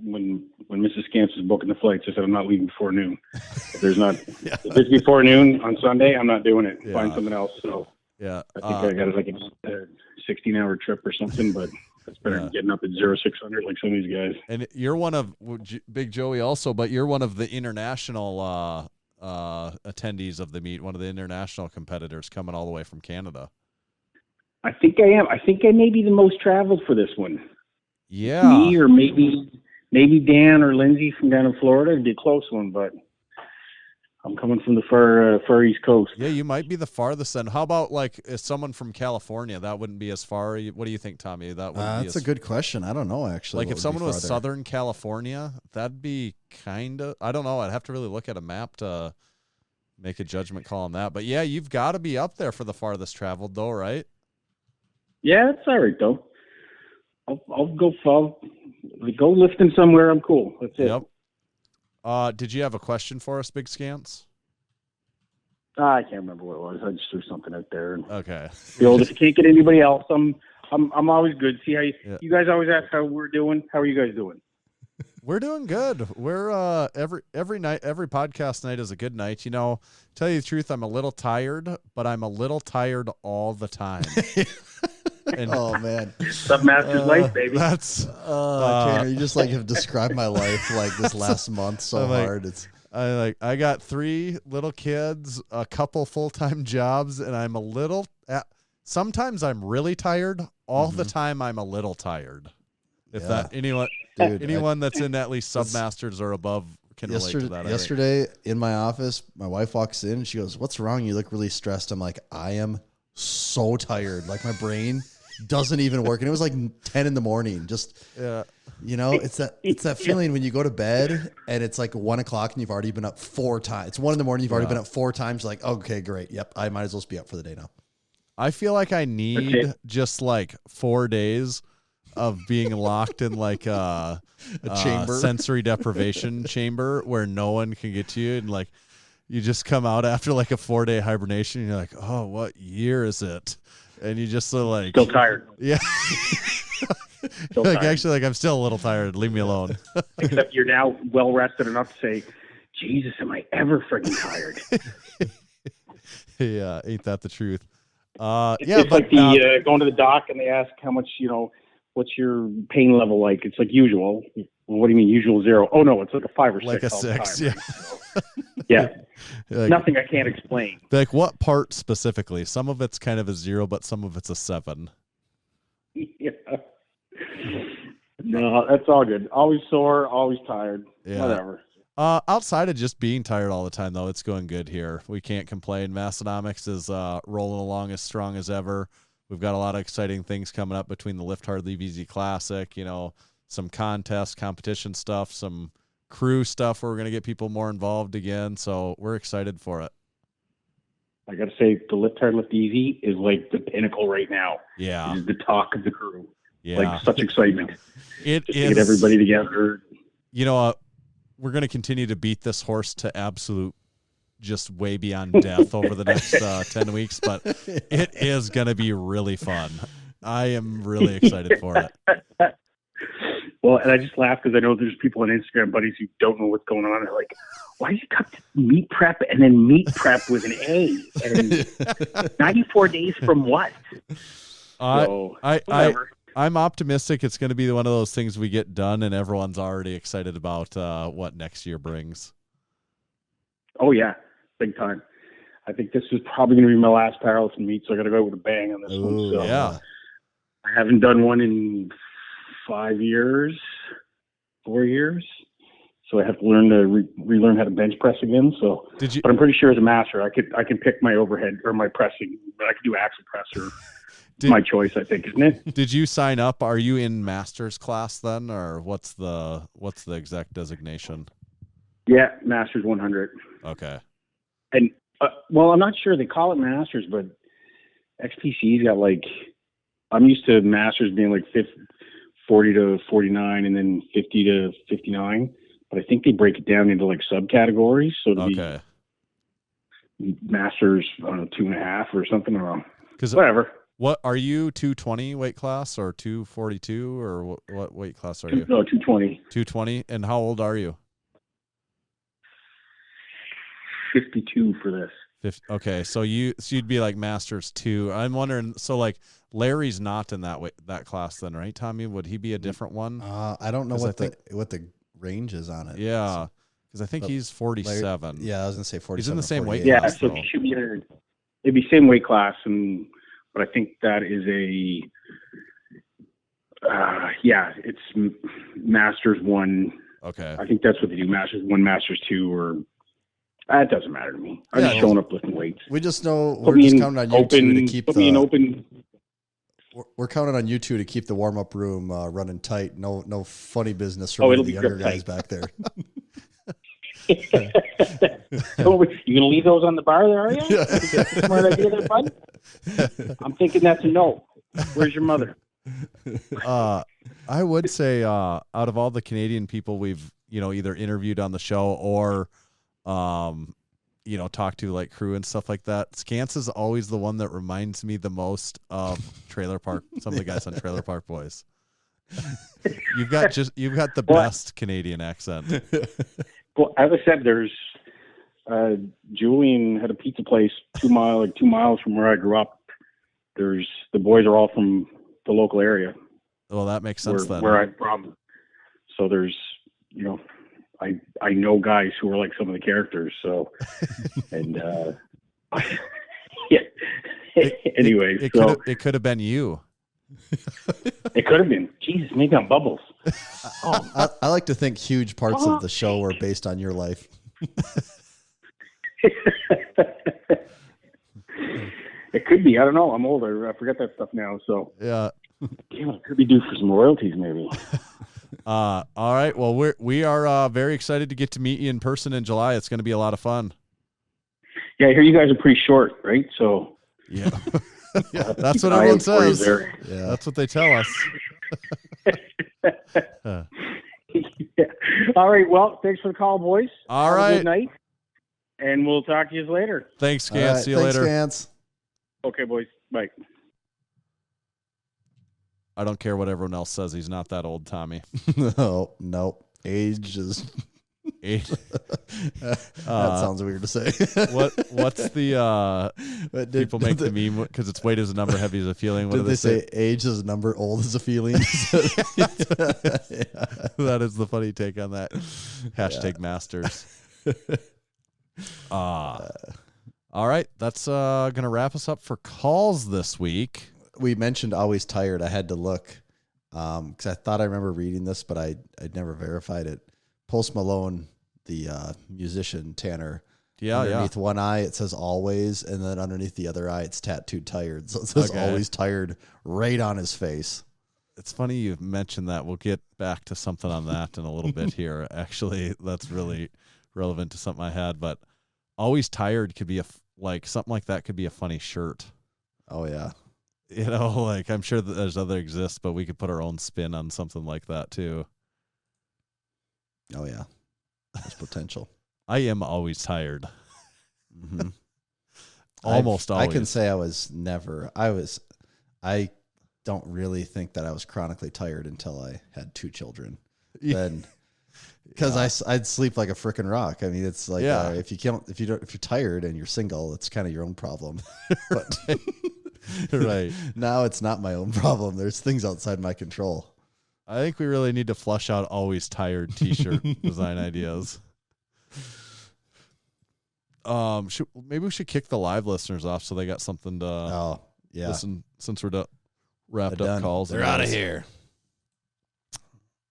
[SPEAKER 8] When Mrs. Scants was booking the flights, I said I'm not leaving before noon. If it's before noon on Sunday, I'm not doing it. Find something else. So
[SPEAKER 5] yeah,
[SPEAKER 8] I think I got like a 16-hour trip or something, but that's better than getting up at 0600 like some of these guys.
[SPEAKER 5] And you're one of Big Joey also, but you're one of the international attendees of the meet, one of the international competitors coming all the way from Canada.
[SPEAKER 8] I think I am. I think I may be the most traveled for this one.
[SPEAKER 5] Yeah.
[SPEAKER 8] Me or maybe Dan or Lindsay from down in Florida. It'd be a close one, but I'm coming from the far East Coast.
[SPEAKER 5] Yeah, you might be the farthest end. How about like if someone from California? That wouldn't be as far. What do you think, Tommy?
[SPEAKER 6] That's a good question. I don't know, actually.
[SPEAKER 5] Like if someone was Southern California, that'd be kind of, I don't know. I'd have to really look at a map to make a judgment call on that. But yeah, you've got to be up there for the farthest traveled though, right?
[SPEAKER 8] Yeah, it's all right though. I'll go lifting somewhere. I'm cool. That's it.
[SPEAKER 5] Yep. Did you have a question for us, Big Scants?
[SPEAKER 8] I can't remember what it was. I just threw something out there.
[SPEAKER 5] Okay.
[SPEAKER 8] If you can't get anybody else, I'm always good. See how you guys always ask how we're doing. How are you guys doing?
[SPEAKER 5] We're doing good. We're every night, every podcast night is a good night. Tell you the truth, I'm a little tired, but I'm a little tired all the time. And,
[SPEAKER 6] oh man,
[SPEAKER 8] Submaster's life, baby.
[SPEAKER 5] That's
[SPEAKER 6] Tanner, you just have described my life this last month so hard.
[SPEAKER 5] I got 3 little kids, a couple full-time jobs, and I'm a little. Sometimes I'm really tired. All the time I'm a little tired. If that anyone that's in at least Submasters or above can relate to that.
[SPEAKER 6] Yesterday in my office, my wife walks in and she goes, "What's wrong? You look really stressed." I'm like, "I am so tired. Like my brain doesn't even work." And it was like 10 in the morning. Just it's that feeling when you go to bed and it's like 1 o'clock and you've already been up 4 times. It's 1 in the morning. You've already been up 4 times. You're like, okay, great. Yep. I might as well be up for the day now.
[SPEAKER 5] I feel like I need just like 4 days of being locked in like a
[SPEAKER 6] chamber,
[SPEAKER 5] sensory deprivation chamber where no one can get to you, and like you just come out after like a 4-day hibernation, and you're like, oh, what year is it? And you just sort of like
[SPEAKER 8] Still tired.
[SPEAKER 5] Yeah.
[SPEAKER 8] Still
[SPEAKER 5] like
[SPEAKER 8] tired.
[SPEAKER 5] actually, like I'm still a little tired. Leave me alone.
[SPEAKER 8] Except you're now well rested enough to say, Jesus, am I ever friggin' tired?
[SPEAKER 5] Yeah, ain't that the truth?
[SPEAKER 8] It's like the going to the doc and they ask how much, what's your pain level like? It's like usual. Well, what do you mean usual 0? Oh no, it's like a 5 or 6.
[SPEAKER 5] Like a
[SPEAKER 8] all the
[SPEAKER 5] 6,
[SPEAKER 8] time,
[SPEAKER 5] yeah.
[SPEAKER 8] right? So, yeah.
[SPEAKER 5] Like,
[SPEAKER 8] Nothing I can't explain.
[SPEAKER 5] Like what part specifically? Some of it's kind of a 0, but some of it's a 7.
[SPEAKER 8] Yeah. No, that's all good. Always sore, always tired.
[SPEAKER 5] Yeah.
[SPEAKER 8] Whatever.
[SPEAKER 5] Outside of just being tired all the time, though, it's going good here. We can't complain. Massenomics is rolling along as strong as ever. We've got a lot of exciting things coming up between the Lift Hard, Leave Easy Classic, some contest, competition stuff, some crew stuff where we're going to get people more involved again. So we're excited for it.
[SPEAKER 8] I got to say, the Lift Hard, Lift Easy is like the pinnacle right now.
[SPEAKER 5] Yeah.
[SPEAKER 8] It is the talk of the crew.
[SPEAKER 5] Yeah.
[SPEAKER 8] Like such excitement.
[SPEAKER 5] It
[SPEAKER 8] Just
[SPEAKER 5] is.
[SPEAKER 8] to get everybody together.
[SPEAKER 5] We're going to continue to beat this horse to absolute just way beyond death over the next 10 weeks, but it is going to be really fun. I am really excited for it.
[SPEAKER 8] Well, and I just laugh because I know there's people on Instagram, buddies, who don't know what's going on. They're like, why do you cut meat prep and then meat prep with an A? And 94 days from what? So, whatever.
[SPEAKER 5] I'm optimistic it's going to be one of those things we get done and everyone's already excited about what next year brings.
[SPEAKER 8] Oh, yeah. Big time. I think this is probably going to be my last powerlifting meet, so I got to go with a bang on this one. So,
[SPEAKER 5] yeah.
[SPEAKER 8] I haven't done one in 4 years. So I have to learn to relearn how to bench press again. So, but I'm pretty sure as a master, I can pick my overhead or my pressing, but I could do axle press or my choice, I think, isn't it?
[SPEAKER 5] Did you sign up? Are you in master's class then, or what's the exact designation?
[SPEAKER 8] Yeah, Masters 100.
[SPEAKER 5] Okay.
[SPEAKER 8] And well, I'm not sure they call it Masters, but XPC's got like, I'm used to Masters being like 40 to 49 and then 50 to 59, but I think they break it down into like subcategories. So it'll be Masters, I don't know, 2.5 or something, or whatever.
[SPEAKER 5] What are you, 220 weight class or 242 or what weight class are you?
[SPEAKER 8] No, 220.
[SPEAKER 5] 220. And how old are you?
[SPEAKER 8] 52 for this.
[SPEAKER 5] Okay, so you'd be like Masters 2. I'm wondering, so like Larry's not in that class then, right, Tommy? Would he be a different one?
[SPEAKER 6] I don't know what the range is on it.
[SPEAKER 5] Yeah, because I think he's 47.
[SPEAKER 6] Larry, I was gonna say 47.
[SPEAKER 5] He's in the same weight
[SPEAKER 8] yeah,
[SPEAKER 5] class.
[SPEAKER 8] So he should be it'd be same weight class, but I think that is it's Masters 1.
[SPEAKER 5] Okay.
[SPEAKER 8] I think that's what they do, Masters 1, Masters 2, or it doesn't matter to me. I'm just showing up lifting weights.
[SPEAKER 6] We just know we're just counting on you two to keep We're counting on you two to keep the warm up room running tight. No funny business from
[SPEAKER 8] it'll
[SPEAKER 6] the
[SPEAKER 8] be
[SPEAKER 6] younger
[SPEAKER 8] grip
[SPEAKER 6] guys
[SPEAKER 8] tight.
[SPEAKER 6] back there.
[SPEAKER 8] So you gonna leave those on the bar there, are you? That's a smart idea there, bud? I'm thinking that's a no. Where's your mother?
[SPEAKER 5] I would say out of all the Canadian people we've either interviewed on the show or talk to like crew and stuff like that, Scance is always the one that reminds me the most of Trailer Park, some of the guys on Trailer Park Boys. You've got the best Canadian accent.
[SPEAKER 8] Well, as I said, there's Julian had a pizza place 2 miles from where I grew up. The boys are all from the local area.
[SPEAKER 5] Well, that makes sense then.
[SPEAKER 8] Where I'm from. So there's, I know guys who are like some of the characters. So, and yeah. Anyway,
[SPEAKER 5] it could have been you.
[SPEAKER 8] It could have been. Jesus, maybe I'm Bubbles.
[SPEAKER 6] I like to think huge parts of the show are based on your life.
[SPEAKER 8] It could be. I don't know. I'm older. I forget that stuff now. So
[SPEAKER 5] yeah.
[SPEAKER 8] Damn, it could be due for some royalties, maybe.
[SPEAKER 5] All right. Well, we are very excited to get to meet you in person in July. It's going to be a lot of fun.
[SPEAKER 8] Yeah, I hear you guys are pretty short, right? So
[SPEAKER 5] yeah, that's what everyone says. Yeah, that's what they tell us.
[SPEAKER 8] Yeah. All right. Well, thanks for the call, boys.
[SPEAKER 5] All
[SPEAKER 8] Have a
[SPEAKER 5] right.
[SPEAKER 8] good night, and we'll talk to you later.
[SPEAKER 5] Thanks,
[SPEAKER 6] All
[SPEAKER 5] Gans.
[SPEAKER 6] right,
[SPEAKER 5] See you
[SPEAKER 6] thanks,
[SPEAKER 5] later.
[SPEAKER 6] Gans.
[SPEAKER 8] Okay, boys. Bye.
[SPEAKER 5] I don't care what everyone else says. He's not that old, Tommy.
[SPEAKER 6] Nope. Age is.
[SPEAKER 5] Age.
[SPEAKER 6] That sounds weird to say.
[SPEAKER 5] What's the people make the meme because it's weight is a number, heavy is a feeling. What
[SPEAKER 6] Did
[SPEAKER 5] do
[SPEAKER 6] they say age is a number, old is a feeling?
[SPEAKER 5] That is the funny take on that. Hashtag masters. All right, that's gonna wrap us up for calls this week.
[SPEAKER 6] We mentioned always tired. I had to look because I thought I remember reading this, but I'd never verified it. Post Malone, the musician Tanner.
[SPEAKER 5] Yeah,
[SPEAKER 6] underneath one eye it says always, and then underneath the other eye it's tattooed tired. So it says always tired right on his face.
[SPEAKER 5] It's funny you've mentioned that. We'll get back to something on that in a little bit here. Actually, that's really relevant to something I had. But always tired could be something like that could be a funny shirt.
[SPEAKER 6] Oh yeah.
[SPEAKER 5] You know, like I'm sure that there's other exists, but we could put our own spin on something like that too.
[SPEAKER 6] Oh yeah, there's potential.
[SPEAKER 5] I am always tired.
[SPEAKER 6] Mm-hmm.
[SPEAKER 5] Almost always.
[SPEAKER 6] I can say I was never. I don't really think that I was chronically tired until I had 2 children. Then, because I'd sleep like a frickin' rock. I mean, it's like if you're tired and you're single, it's kind of your own problem. But
[SPEAKER 5] right
[SPEAKER 6] now, it's not my own problem. There's things outside my control.
[SPEAKER 5] I think we really need to flush out always tired t-shirt design ideas. Maybe we should kick the live listeners off so they got something to listen since we're wrapped up calls.
[SPEAKER 6] They're out of here.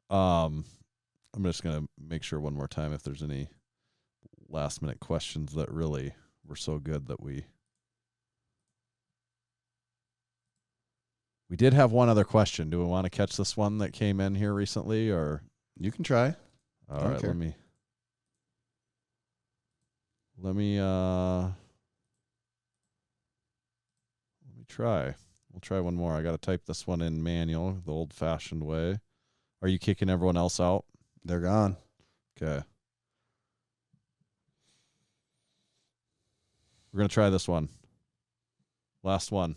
[SPEAKER 5] I'm just going to make sure one more time if there's any last minute questions that really were so good that we did have one other question. Do we want to catch this one that came in here recently, or
[SPEAKER 6] you can try?
[SPEAKER 5] All right, let me try. We'll try one more. I got to type this one in manual, the old-fashioned way. Are you kicking everyone else out?
[SPEAKER 6] They're gone.
[SPEAKER 5] Okay. We're going to try this one. Last one.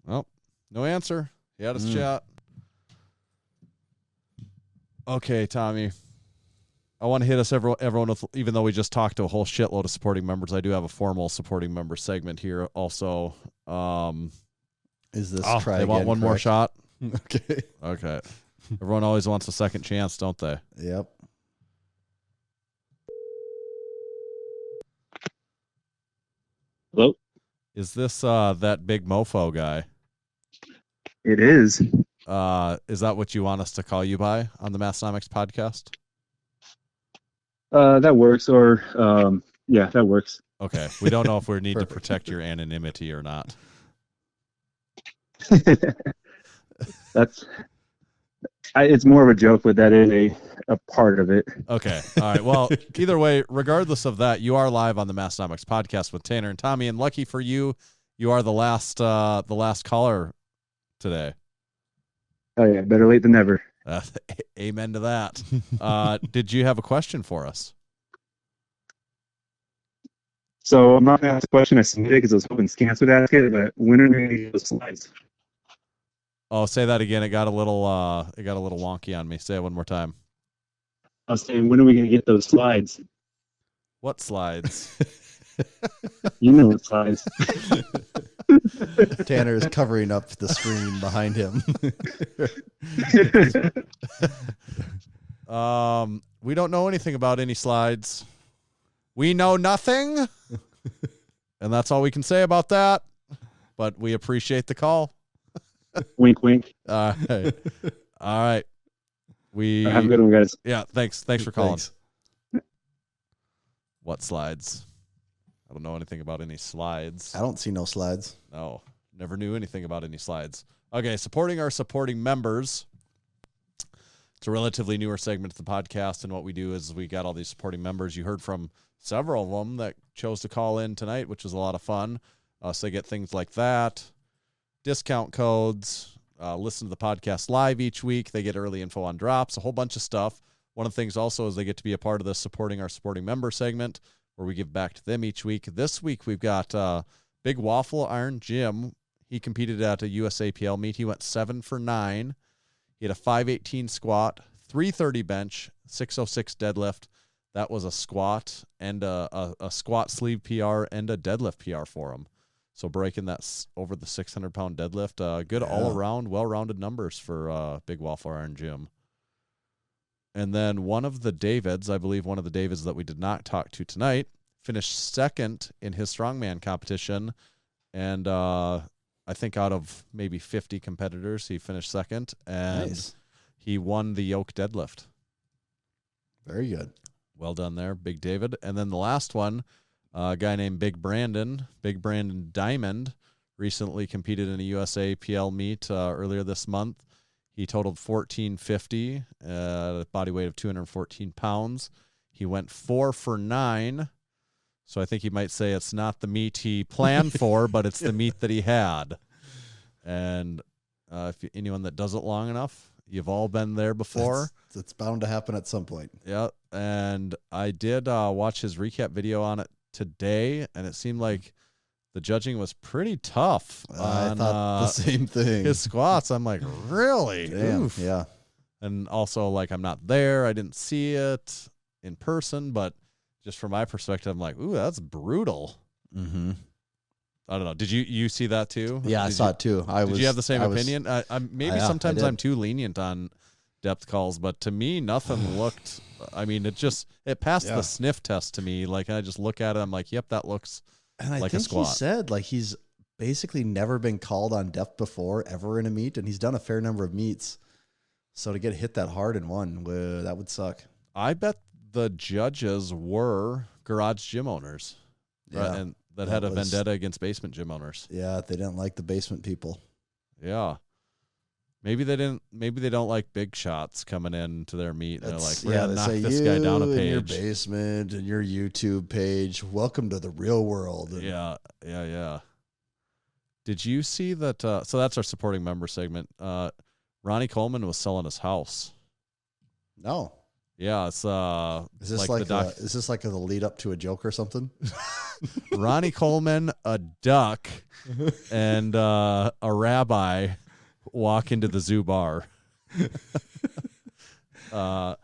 [SPEAKER 5] Well, no answer. He had his chat. Okay, Tommy. I want to hit us everyone with, even though we just talked to a whole shitload of supporting members, I do have a formal supporting member segment here also.
[SPEAKER 6] Is this try
[SPEAKER 5] they
[SPEAKER 6] again,
[SPEAKER 5] want one more
[SPEAKER 6] correct?
[SPEAKER 5] shot?
[SPEAKER 6] Okay.
[SPEAKER 5] Okay. Everyone always wants a second chance, don't they?
[SPEAKER 6] Yep.
[SPEAKER 7] Hello?
[SPEAKER 5] Is this that big mofo guy?
[SPEAKER 7] It is.
[SPEAKER 5] Is that what you want us to call you by on the Massenomics podcast?
[SPEAKER 7] That works, or yeah, that works.
[SPEAKER 5] Okay. We don't know if we need to protect your anonymity or not.
[SPEAKER 7] It's more of a joke, but that is a part of it.
[SPEAKER 5] Okay. All right. Well, either way, regardless of that, you are live on the Massenomics podcast with Tanner and Tommy, and lucky for you, you are the last caller today.
[SPEAKER 7] Oh yeah, better late than never.
[SPEAKER 5] Amen to that. Did you have a question for us?
[SPEAKER 7] So I'm not going to ask the question I submitted because I was hoping Scans would ask it, but when are we going to get those slides?
[SPEAKER 5] Oh, say that again. It got a little wonky on me. Say it one more time.
[SPEAKER 7] I was saying, when are we going to get those slides?
[SPEAKER 5] What slides?
[SPEAKER 7] You know what slides.
[SPEAKER 6] Tanner is covering up the screen behind him.
[SPEAKER 5] We don't know anything about any slides. We know nothing. And that's all we can say about that. But we appreciate the call.
[SPEAKER 7] Wink, wink.
[SPEAKER 5] All right.
[SPEAKER 8] Have a good one, guys.
[SPEAKER 5] Yeah, thanks for calling. What slides? I don't know anything about any slides.
[SPEAKER 6] I don't see no slides.
[SPEAKER 5] No, never knew anything about any slides. Okay, supporting our supporting members. It's a relatively newer segment of the podcast, and what we do is we got all these supporting members. You heard from several of them that chose to call in tonight, which was a lot of fun. So they get things like that, discount codes, listen to the podcast live each week. They get early info on drops, a whole bunch of stuff. One of the things also is they get to be a part of the supporting our supporting member segment where we give back to them each week. This week we've got Big Waffle Iron Jim. He competed at a USAPL meet. He went 7 for 9. He had a 518 squat, 330 bench, 606 deadlift. That was a squat and a squat sleeve PR and a deadlift PR for him. So breaking that over the 600-pound deadlift, good all-around, well-rounded numbers for Big Waffle Iron Jim. And then one of the Davids, I believe one of the Davids that we did not talk to tonight, finished second in his strongman competition. And I think out of maybe 50 competitors, he finished second. And he won the yoke deadlift.
[SPEAKER 6] Very good.
[SPEAKER 5] Well done there, Big David. And then the last one, a guy named Big Brandon Diamond, recently competed in a USAPL meet earlier this month. He totaled 1450, a body weight of 214 pounds. He went 4 for 9. So I think you might say it's not the meet he planned for, but it's the meet that he had. And anyone that does it long enough, you've all been there before.
[SPEAKER 6] It's bound to happen at some point.
[SPEAKER 5] Yeah, and I did watch his recap video on it today, and it seemed like the judging was pretty tough.
[SPEAKER 6] I thought the same thing.
[SPEAKER 5] His squats, I'm like, really?
[SPEAKER 6] Damn,
[SPEAKER 5] Oof.
[SPEAKER 6] yeah.
[SPEAKER 5] And also, like, I'm not there. I didn't see it in person, but just from my perspective, I'm like, ooh, that's brutal.
[SPEAKER 6] Mm-hmm.
[SPEAKER 5] I don't know. Did you see that too?
[SPEAKER 6] Yeah, I saw it too.
[SPEAKER 5] Did you have the same opinion? Maybe sometimes I'm too lenient on depth calls, but to me, nothing looked. I mean, it passed the sniff test to me. Like, I just look at it, I'm like, yep, that looks like a squat.
[SPEAKER 6] He said like he's basically never been called on depth before ever in a meet, and he's done a fair number of meets. So to get hit that hard in one, that would suck.
[SPEAKER 5] I bet the judges were garage gym owners, right? And that had a vendetta against basement gym owners.
[SPEAKER 6] Yeah, they didn't like the basement people.
[SPEAKER 5] Yeah. Maybe they didn't. Maybe they don't like big shots coming into their meet. They're like, we're gonna knock this guy down a page.
[SPEAKER 6] Your basement and your YouTube page. Welcome to the real world.
[SPEAKER 5] Yeah. Did you see that? So that's our supporting member segment. Ronnie Coleman was selling his house.
[SPEAKER 6] No.
[SPEAKER 5] Yeah, it's
[SPEAKER 6] is this like the lead up to a joke or something?
[SPEAKER 5] Ronnie Coleman, a duck, and a rabbi walk into the zoo bar. No,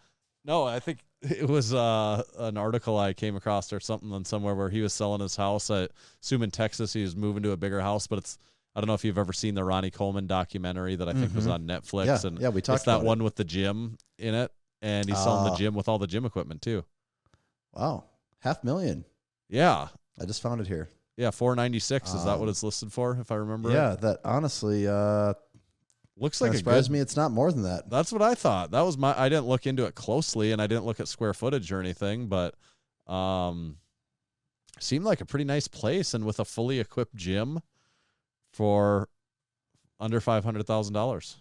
[SPEAKER 5] I think it was an article I came across or something on somewhere where he was selling his house. I assume in Texas he was moving to a bigger house, but I don't know if you've ever seen the Ronnie Coleman documentary that I think was on Netflix.
[SPEAKER 6] Yeah, we talked about
[SPEAKER 5] that one with the gym in it. And he's selling the gym with all the gym equipment too.
[SPEAKER 6] Wow, $500,000.
[SPEAKER 5] Yeah,
[SPEAKER 6] I just found it here.
[SPEAKER 5] Yeah, 496 is that what it's listed for? If I remember.
[SPEAKER 6] Yeah, that honestly
[SPEAKER 5] looks like
[SPEAKER 6] surprised me. It's not more than that.
[SPEAKER 5] That's what I thought. That was I didn't look into it closely, and I didn't look at square footage or anything, but seemed like a pretty nice place, and with a fully equipped gym for under $500,000.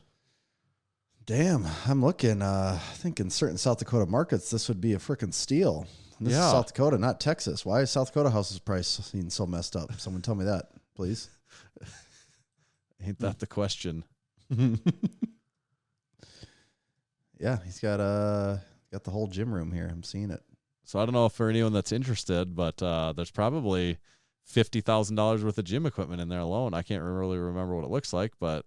[SPEAKER 6] Damn, I'm looking. I think in certain South Dakota markets, this would be a freaking steal. This is South Dakota, not Texas. Why is South Dakota houses price seem so messed up? Someone tell me that, please.
[SPEAKER 5] Ain't that the question?
[SPEAKER 6] Yeah, he's got the whole gym room here. I'm seeing it.
[SPEAKER 5] So I don't know if for anyone that's interested, but there's probably $50,000 worth of gym equipment in there alone. I can't really remember what it looks like, but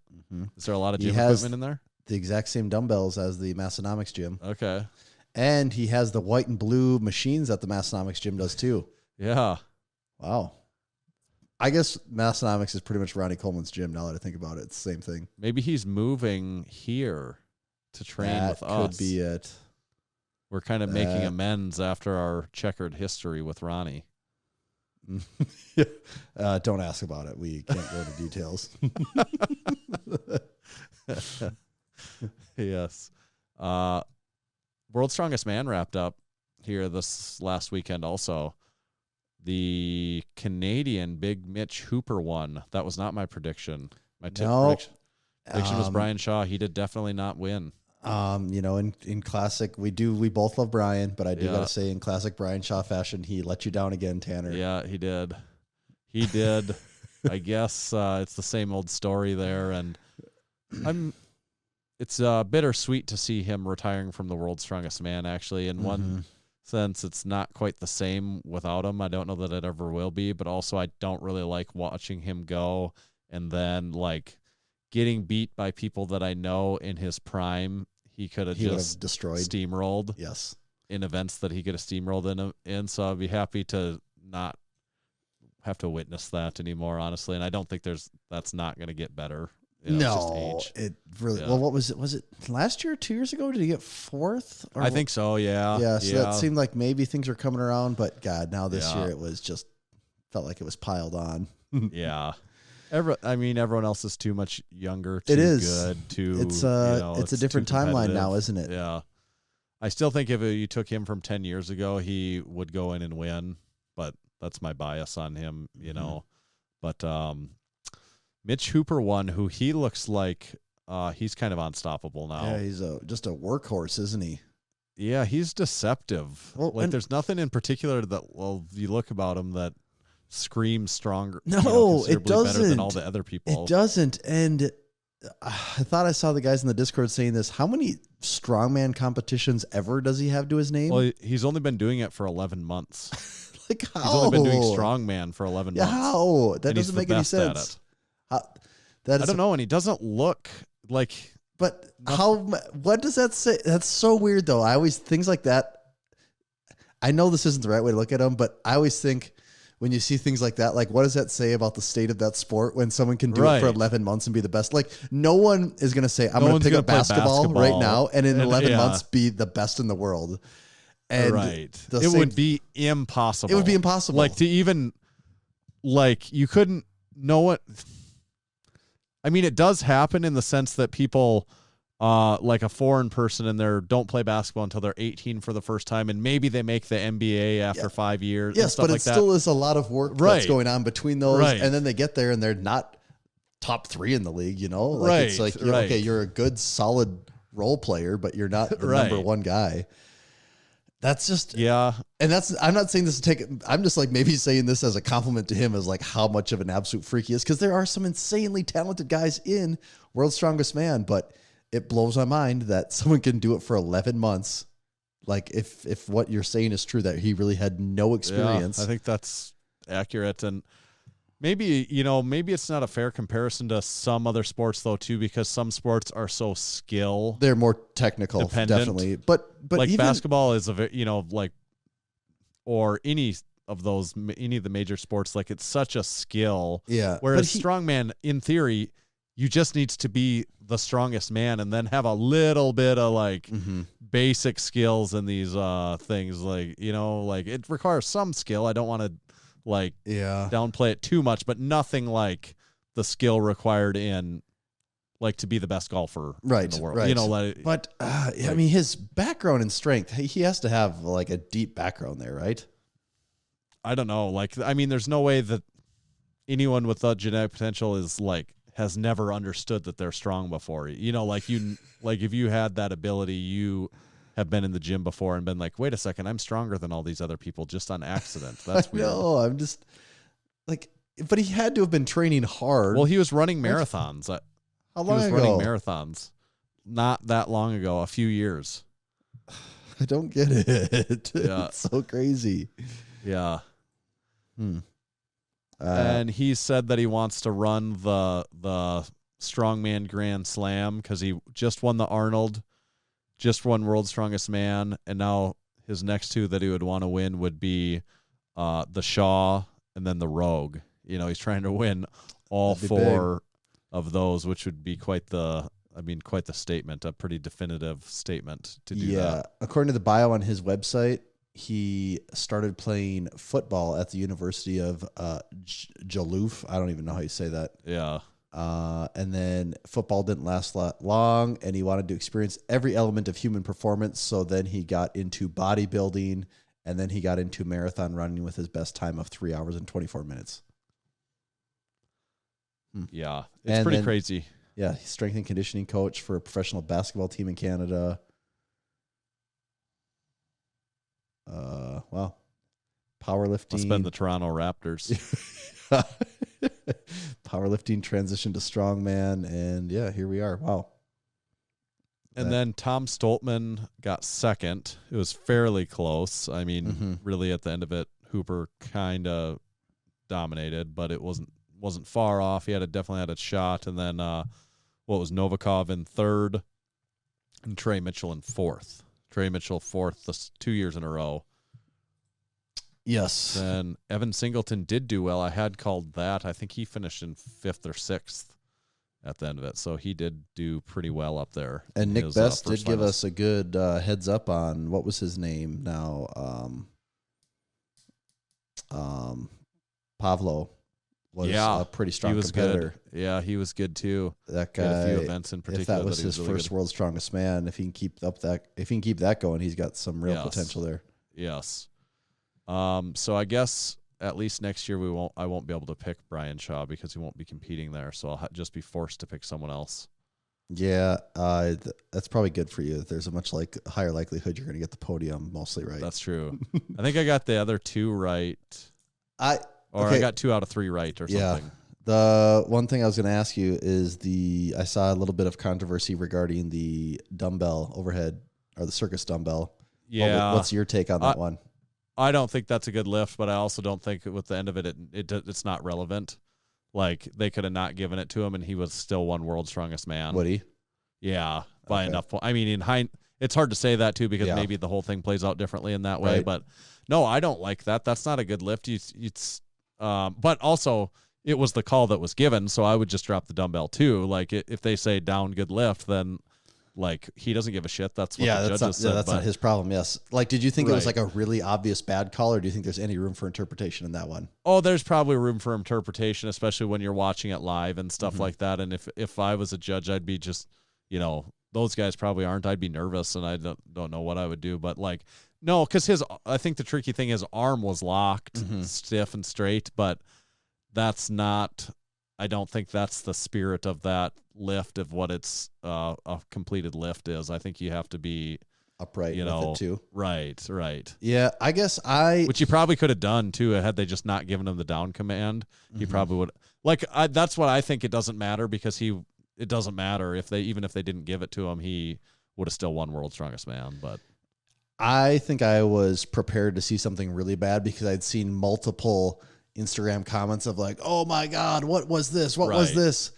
[SPEAKER 5] is there a lot of gym equipment in there?
[SPEAKER 6] The exact same dumbbells as the Massenomics gym.
[SPEAKER 5] Okay.
[SPEAKER 6] And he has the white and blue machines that the Massenomics gym does too.
[SPEAKER 5] Yeah.
[SPEAKER 6] Wow. I guess Massenomics is pretty much Ronnie Coleman's gym now that I think about it. It's the same thing.
[SPEAKER 5] Maybe he's moving here to train with us.
[SPEAKER 6] That could be it.
[SPEAKER 5] We're kind of making amends after our checkered history with Ronnie.
[SPEAKER 6] Don't ask about it. We can't go into details.
[SPEAKER 5] Yes. World's Strongest Man wrapped up here this last weekend also. The Canadian Big Mitch Hooper won. That was not my prediction. My prediction was Brian Shaw. He did definitely not win.
[SPEAKER 6] In classic, we both love Brian, but I do gotta say, in classic Brian Shaw fashion, he let you down again, Tanner.
[SPEAKER 5] Yeah, he did. He did. I guess it's the same old story there, and it's bittersweet to see him retiring from the World's Strongest Man. Actually, in one sense, it's not quite the same without him. I don't know that it ever will be, but also I don't really like watching him go and then like getting beat by people that I know in his prime. He could have just
[SPEAKER 6] destroyed,
[SPEAKER 5] steamrolled.
[SPEAKER 6] Yes,
[SPEAKER 5] in events that he could have steamrolled in. So I'd be happy to not have to witness that anymore, honestly. And I don't think that's not going to get better.
[SPEAKER 6] No,
[SPEAKER 5] it's just age.
[SPEAKER 6] It really. Well, what was it? Was it last year, 2 years ago? Did he get fourth?
[SPEAKER 5] I think so. Yeah.
[SPEAKER 6] Yeah. So that seemed like maybe things were coming around, but God, now this year it was just felt like it was piled on.
[SPEAKER 5] Yeah. Everyone else is too much younger.
[SPEAKER 6] It is
[SPEAKER 5] good.
[SPEAKER 6] It's a different timeline now, isn't it?
[SPEAKER 5] Yeah. I still think if you took him from 10 years ago, he would go in and win, but that's my bias on him, But Mitch Hooper won, who he looks like he's kind of unstoppable now.
[SPEAKER 6] Yeah, he's just a workhorse, isn't he?
[SPEAKER 5] Yeah, he's deceptive.
[SPEAKER 6] Well,
[SPEAKER 5] there's nothing in particular that you look about him that screams stronger.
[SPEAKER 6] No, it doesn't.
[SPEAKER 5] Better than all the other people.
[SPEAKER 6] It doesn't. And I thought I saw the guys in the Discord saying this. How many strongman competitions ever does he have to his name?
[SPEAKER 5] Well, he's only been doing it for 11 months.
[SPEAKER 6] Like how?
[SPEAKER 5] He's only been doing strongman for 11 months.
[SPEAKER 6] How? That doesn't make any sense.
[SPEAKER 5] I don't know, and he doesn't look like.
[SPEAKER 6] But how? What does that say? That's so weird, though. I always things like that. I know this isn't the right way to look at them, but I always think when you see things like that, like what does that say about the state of that sport when someone can do it for 11 months and be the best? Like no one is going to say, I'm going to pick up basketball right now and in 11 months be the best in the world. And
[SPEAKER 5] it would be impossible.
[SPEAKER 6] It would be impossible.
[SPEAKER 5] Like to even, like you couldn't know what. I mean, it does happen in the sense that people, like a foreign person in there, don't play basketball until they're 18 for the first time, and maybe they make the NBA after 5 years.
[SPEAKER 6] Yes, but it still is a lot of work that's going on between those, and then they get there and they're not top 3 in the league. Like it's like okay, you're a good, solid role player, but you're not the number one guy. That's just
[SPEAKER 5] and
[SPEAKER 6] I'm not saying this to take it. I'm just like maybe saying this as a compliment to him as like how much of an absolute freak he is, because there are some insanely talented guys in World's Strongest Man, but it blows my mind that someone can do it for 11 months. Like if what you're saying is true, that he really had no experience.
[SPEAKER 5] I think that's accurate. And maybe it's not a fair comparison to some other sports though, too, because some sports are so
[SPEAKER 6] they're more technical,
[SPEAKER 5] dependent.
[SPEAKER 6] Definitely. But
[SPEAKER 5] like
[SPEAKER 6] even
[SPEAKER 5] basketball is or any of the major sports, like it's such a skill.
[SPEAKER 6] Yeah.
[SPEAKER 5] Whereas strongman, in theory, you just needs to be the strongest man and then have a little bit of like basic skills in these things. Like, like it requires some skill. I don't want to downplay it too much, but nothing like the skill required in like to be the best golfer in the world.
[SPEAKER 6] Right. But I mean, his background and strength, he has to have like a deep background there, right?
[SPEAKER 5] I don't know. Like, I mean, there's no way that anyone with that genetic potential has never understood that they're strong before. Like if you had that ability, you have been in the gym before and been like, wait a second, I'm stronger than all these other people just on accident. That's weird.
[SPEAKER 6] No, I'm just like, but he had to have been training hard.
[SPEAKER 5] Well, he was running marathons.
[SPEAKER 6] How long ago?
[SPEAKER 5] He was running marathons. Not that long ago, a few years.
[SPEAKER 6] I don't get it.
[SPEAKER 5] Yeah.
[SPEAKER 6] It's so crazy.
[SPEAKER 5] Yeah. And he said that he wants to run the Strongman Grand Slam because he just won the Arnold, just won World's Strongest Man, and now his next two that he would want to win would be the Shaw and then the Rogue. He's trying to win all 4 of those, which would be quite the statement, a pretty definitive statement to do that.
[SPEAKER 6] Yeah. According to the bio on his website, he started playing football at the University of Jalouf. I don't even know how you say that.
[SPEAKER 5] Yeah.
[SPEAKER 6] And then football didn't last long, and he wanted to experience every element of human performance. So then he got into bodybuilding, and then he got into marathon running with his best time of 3 hours and 24 minutes.
[SPEAKER 5] Yeah, it's pretty crazy.
[SPEAKER 6] Yeah, he's strength and conditioning coach for a professional basketball team in Canada. Wow. Powerlifting.
[SPEAKER 5] Must have been the Toronto Raptors.
[SPEAKER 6] Powerlifting transition to strongman, and yeah, here we are. Wow.
[SPEAKER 5] And then Tom Stoltman got second. It was fairly close. I mean, really at the end of it, Hooper kind of dominated, but it wasn't far off. He definitely had a shot. And then what was Novikov in third and Trey Mitchell in fourth. Trey Mitchell fourth 2 years in a row.
[SPEAKER 6] Yes.
[SPEAKER 5] Then Evan Singleton did do well. I had called that. I think he finished in fifth or sixth at the end of it. So he did do pretty well up there.
[SPEAKER 6] And Nick Best did give us a good heads up on what was his name now. Pavlo was a pretty strong competitor.
[SPEAKER 5] Good. Yeah, he was good too.
[SPEAKER 6] That guy.
[SPEAKER 5] He had a few events in particular.
[SPEAKER 6] If that was his first World's Strongest Man, if he can keep that going, he's got some real potential there.
[SPEAKER 5] Yes. So I guess at least next year I won't be able to pick Brian Shaw because he won't be competing there. So I'll just be forced to pick someone else.
[SPEAKER 6] Yeah, that's probably good for you. There's a much higher likelihood you're going to get the podium mostly right.
[SPEAKER 5] That's true. I think I got the other two right. I got 2 out of 3 right or something.
[SPEAKER 6] Yeah. The one thing I was going to ask you is I saw a little bit of controversy regarding the dumbbell overhead or the circus dumbbell.
[SPEAKER 5] Yeah.
[SPEAKER 6] What's your take on that one?
[SPEAKER 5] I don't think that's a good lift, but I also don't think with the end of it's not relevant. Like they could have not given it to him, and he was still one World's Strongest Man.
[SPEAKER 6] Would he?
[SPEAKER 5] Yeah, by enough. I mean, it's hard to say that too because maybe the whole thing plays out differently in that way.
[SPEAKER 6] Right.
[SPEAKER 5] But no, I don't like that. That's not a good lift. But also it was the call that was given, so I would just drop the dumbbell too. Like if they say down, good lift, then. Like he doesn't give a shit. That's what the judges said.
[SPEAKER 6] That's not his problem. Yes. Like, did you think it was like a really obvious bad call, or do you think there's any room for interpretation in that one?
[SPEAKER 5] Oh, there's probably room for interpretation, especially when you're watching it live and stuff like that. And if I was a judge, I'd be just, those guys probably aren't. I'd be nervous and I don't know what I would do. But like, no, because I think the tricky thing is arm was locked, stiff and straight, but that's not. I don't think that's the spirit of that lift of what it's a completed lift is. I think you have to be
[SPEAKER 6] upright with it too.
[SPEAKER 5] Right.
[SPEAKER 6] Yeah, I guess
[SPEAKER 5] which you probably could have done too had they just not given him the down command. He probably would. Like that's what I think. It doesn't matter because it doesn't matter even if they didn't give it to him, he would have still won World's Strongest Man. But
[SPEAKER 6] I think I was prepared to see something really bad because I'd seen multiple Instagram comments of like, oh my God, what was this? What was this?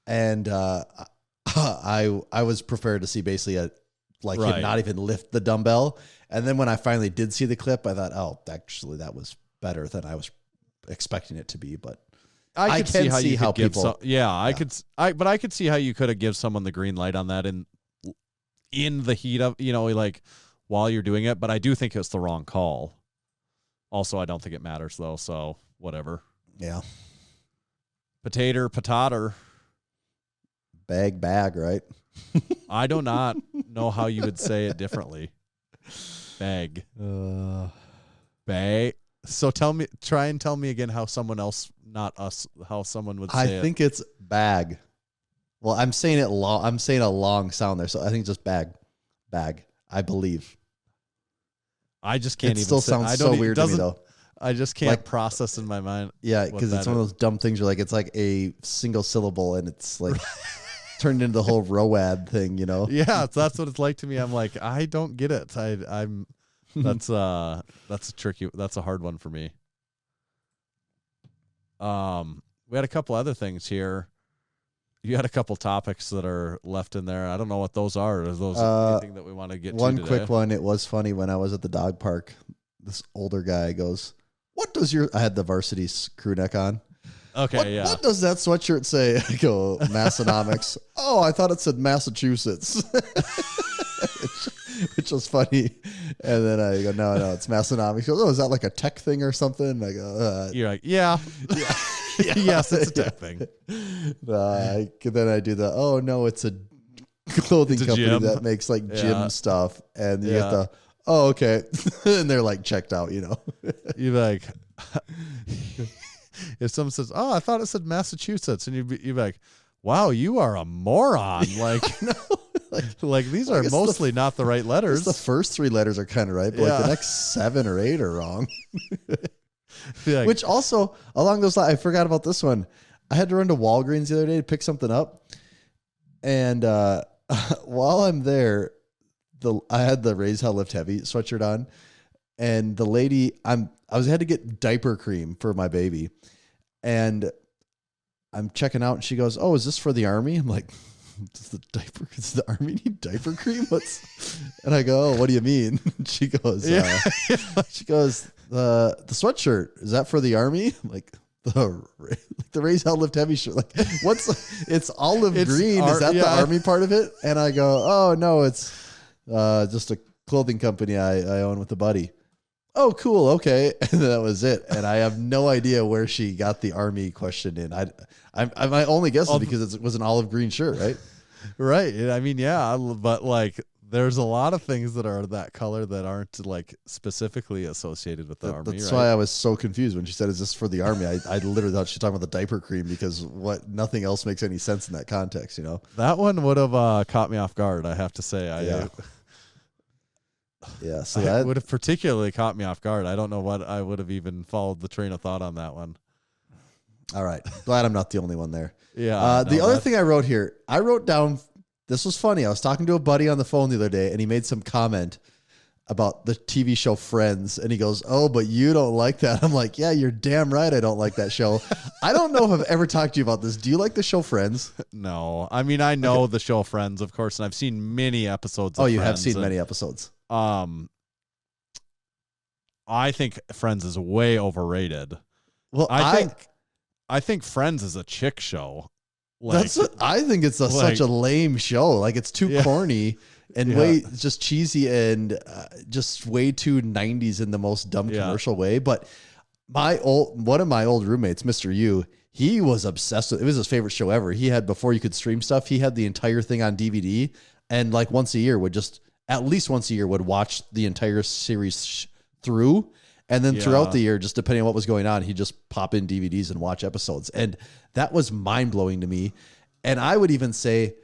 [SPEAKER 6] And I was prepared to see basically him not even lift the dumbbell. And then when I finally did see the clip, I thought, oh, actually that was better than I was expecting it to be. But I can see how people.
[SPEAKER 5] I could see how you could have given someone the green light on that in the heat of like while you're doing it. But I do think it's the wrong call. Also, I don't think it matters though. So. Whatever.
[SPEAKER 6] Yeah.
[SPEAKER 5] Potato.
[SPEAKER 6] Bag, right?
[SPEAKER 5] I do not know how you would say it differently. Bag. Bag. So try and tell me again how someone else, not us, how someone would say it.
[SPEAKER 6] I think it's bag. Well, I'm saying it long. I'm saying a long sound there. So I think just bag, I believe.
[SPEAKER 5] I just can't
[SPEAKER 6] it still sounds so weird to me though.
[SPEAKER 5] I just can't process in my mind.
[SPEAKER 6] Yeah, because it's one of those dumb things where it's like a single syllable and it's like turned into the whole ROAD thing,
[SPEAKER 5] Yeah, that's what it's like to me. I'm like, I don't get it. That's a hard one for me. We had a couple other things here. You had a couple topics that are left in there. I don't know what those are. Are those anything that we want to get to today?
[SPEAKER 6] One quick one. It was funny when I was at the dog park. This older guy goes, I had the varsity crew neck on.
[SPEAKER 5] Okay,
[SPEAKER 6] What does that sweatshirt say? I go, Massenomics. Oh, I thought it said Massachusetts. Which was funny. And then I go, no, it's Massenomics. He goes, oh, is that like a tech thing or something? And I go,
[SPEAKER 5] you're like, yeah. Yes, it's a tech thing.
[SPEAKER 6] Then I do the, oh no, it's a clothing
[SPEAKER 5] It's a
[SPEAKER 6] company
[SPEAKER 5] gym.
[SPEAKER 6] that makes like gym
[SPEAKER 5] Yeah.
[SPEAKER 6] stuff, and you
[SPEAKER 5] Yeah.
[SPEAKER 6] get the, oh okay, and they're like checked out, you know.
[SPEAKER 5] You're like, if someone says, "Oh, I thought it said Massachusetts," and you're like, "Wow, you are a moron!" Like, like these are
[SPEAKER 6] guess
[SPEAKER 5] mostly not the right letters.
[SPEAKER 6] The first 3 letters are kind of right, but like
[SPEAKER 5] Yeah.
[SPEAKER 6] the next 7 or 8 are wrong.
[SPEAKER 5] Like-
[SPEAKER 6] Which also, along those lines, I forgot about this one. I had to run to Walgreens the other day to pick something up, and while I'm there, I had the Raise Hell Lift Heavy sweatshirt on, and the lady I had to get diaper cream for my baby, and I'm checking out, and she goes, "Oh, is this for the Army?" I'm like, "Does the Army need diaper cream?" And I go, "Oh, what do you mean?" She goes, the sweatshirt, is that for the Army? I'm like, the Raise Hell Lift Heavy shirt. Like, it's olive green. Is that the Army part of it? And I go, "Oh no, it's just a clothing company I own with a buddy." "Oh, cool. Okay." And that was it. And I have no idea where she got the Army question in. My only guess is because it was an olive green shirt, right?
[SPEAKER 5] Right. I mean, yeah, but like, there's a lot of things that are that color that aren't like specifically associated with the Army.
[SPEAKER 6] That's
[SPEAKER 5] right?
[SPEAKER 6] why I was so confused when she said, "Is this for the Army?" I literally thought she was talking about the diaper cream, because nothing else makes any sense in that context, you know?
[SPEAKER 5] That one would have caught me off guard, I have to say.
[SPEAKER 6] Yeah, so
[SPEAKER 5] that would have particularly caught me off guard. I don't know what I would have even followed the train of thought on that one.
[SPEAKER 6] All right. Glad I'm not the only one there.
[SPEAKER 5] Yeah.
[SPEAKER 6] The other thing I wrote here, I wrote down, this was funny. I was talking to a buddy on the phone the other day, and he made some comment about the TV show Friends, and he goes, "Oh, but you don't like that." I'm like, "Yeah, you're damn right I don't like that show." I don't know if I've ever talked to you about this. Do you like the show Friends?
[SPEAKER 5] No. I mean, I know the show Friends, of course, and I've seen many episodes of
[SPEAKER 6] Oh, you have
[SPEAKER 5] Friends,
[SPEAKER 6] seen
[SPEAKER 5] and,
[SPEAKER 6] many episodes.
[SPEAKER 5] I think Friends is way overrated.
[SPEAKER 6] Well,
[SPEAKER 5] I think Friends is a chick show. Like,
[SPEAKER 6] I think it's such a lame show. Like, it's too corny and way just cheesy and just way too 90s in the most dumb commercial way. But one of my old roommates, Mr. U, he was obsessed with it. Was his favorite show ever. He had, before you could stream stuff, he had the entire thing on DVD, and like at least once a year would watch the entire series through. And then throughout the year, just depending on what was going on, he'd just pop in DVDs and watch episodes. And that was mind-blowing to me. And I would even say,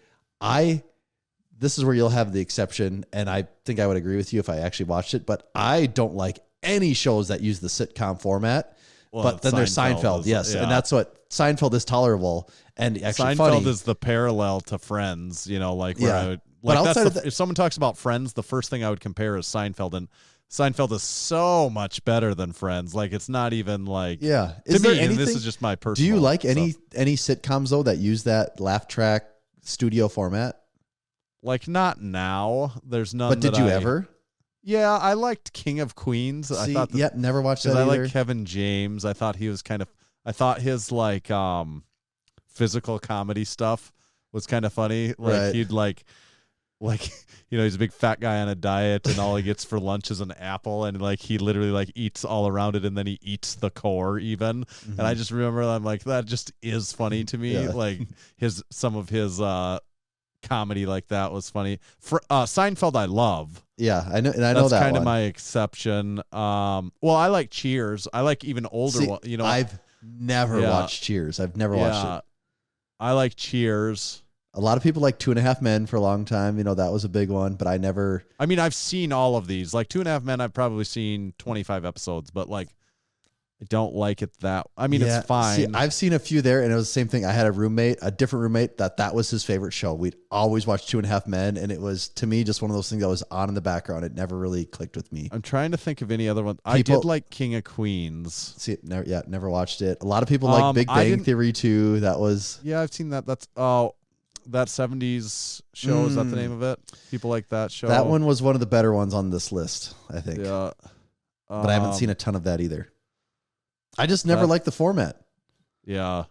[SPEAKER 6] this is where you'll have the exception, and I think I would agree with you if I actually watched it, but I don't like any shows that use the sitcom format.
[SPEAKER 5] Well,
[SPEAKER 6] but then there's Seinfeld, yes. And that's what, Seinfeld is tolerable and actually
[SPEAKER 5] Seinfeld
[SPEAKER 6] funny.
[SPEAKER 5] is the parallel to Friends, you know, like where I would,
[SPEAKER 6] But
[SPEAKER 5] like
[SPEAKER 6] outside
[SPEAKER 5] if someone talks about Friends, the first thing I would compare is Seinfeld, and Seinfeld is so much better than Friends. Like, it's not even like,
[SPEAKER 6] yeah.
[SPEAKER 5] To me, and this is just my personal.
[SPEAKER 6] Do you like any sitcoms though that use that laugh track studio format?
[SPEAKER 5] Like, not now. There's none.
[SPEAKER 6] But did you ever?
[SPEAKER 5] Yeah, I liked King of Queens. I thought
[SPEAKER 6] never watched that
[SPEAKER 5] I
[SPEAKER 6] either.
[SPEAKER 5] like Kevin James. I thought he was I thought his like physical comedy stuff was kind of funny. Like he'd like you know, he's a big fat guy on a diet, and all he gets for lunch is an apple, and like he literally like eats all around it, and then he eats the core even. And I just remember, I'm like, that just is funny to me.
[SPEAKER 6] Yeah.
[SPEAKER 5] Like some of his comedy like that was funny. Seinfeld I love.
[SPEAKER 6] Yeah, I know, and I know
[SPEAKER 5] that's
[SPEAKER 6] that
[SPEAKER 5] kind of
[SPEAKER 6] one.
[SPEAKER 5] my exception. Well, I like Cheers. I like even older one. You know,
[SPEAKER 6] I've never watched Cheers. I've never watched it.
[SPEAKER 5] I like Cheers.
[SPEAKER 6] A lot of people like 2.5 Men for a long time. You know, that was a big one, but I never.
[SPEAKER 5] I mean, I've seen all of these. Like 2.5 Men, I've probably seen 25 episodes, but like, I don't like it that. I mean, it's fine.
[SPEAKER 6] See, I've seen a few there, and it was the same thing. I had a different roommate that was his favorite show. We'd always watch 2.5 Men, and it was, to me, just one of those things that was on in the background. It never really clicked with me.
[SPEAKER 5] I'm trying to think of any other one. I did like King of Queens.
[SPEAKER 6] See, never watched it. A lot of people like Big Bang Theory too. That was.
[SPEAKER 5] Yeah, I've seen that. That's that 70s show. Is that the name of it? People like that show.
[SPEAKER 6] That one was one of the better ones on this list, I think.
[SPEAKER 5] Yeah.
[SPEAKER 6] But I haven't seen a ton of that either. I just never liked the format.
[SPEAKER 5] Yeah.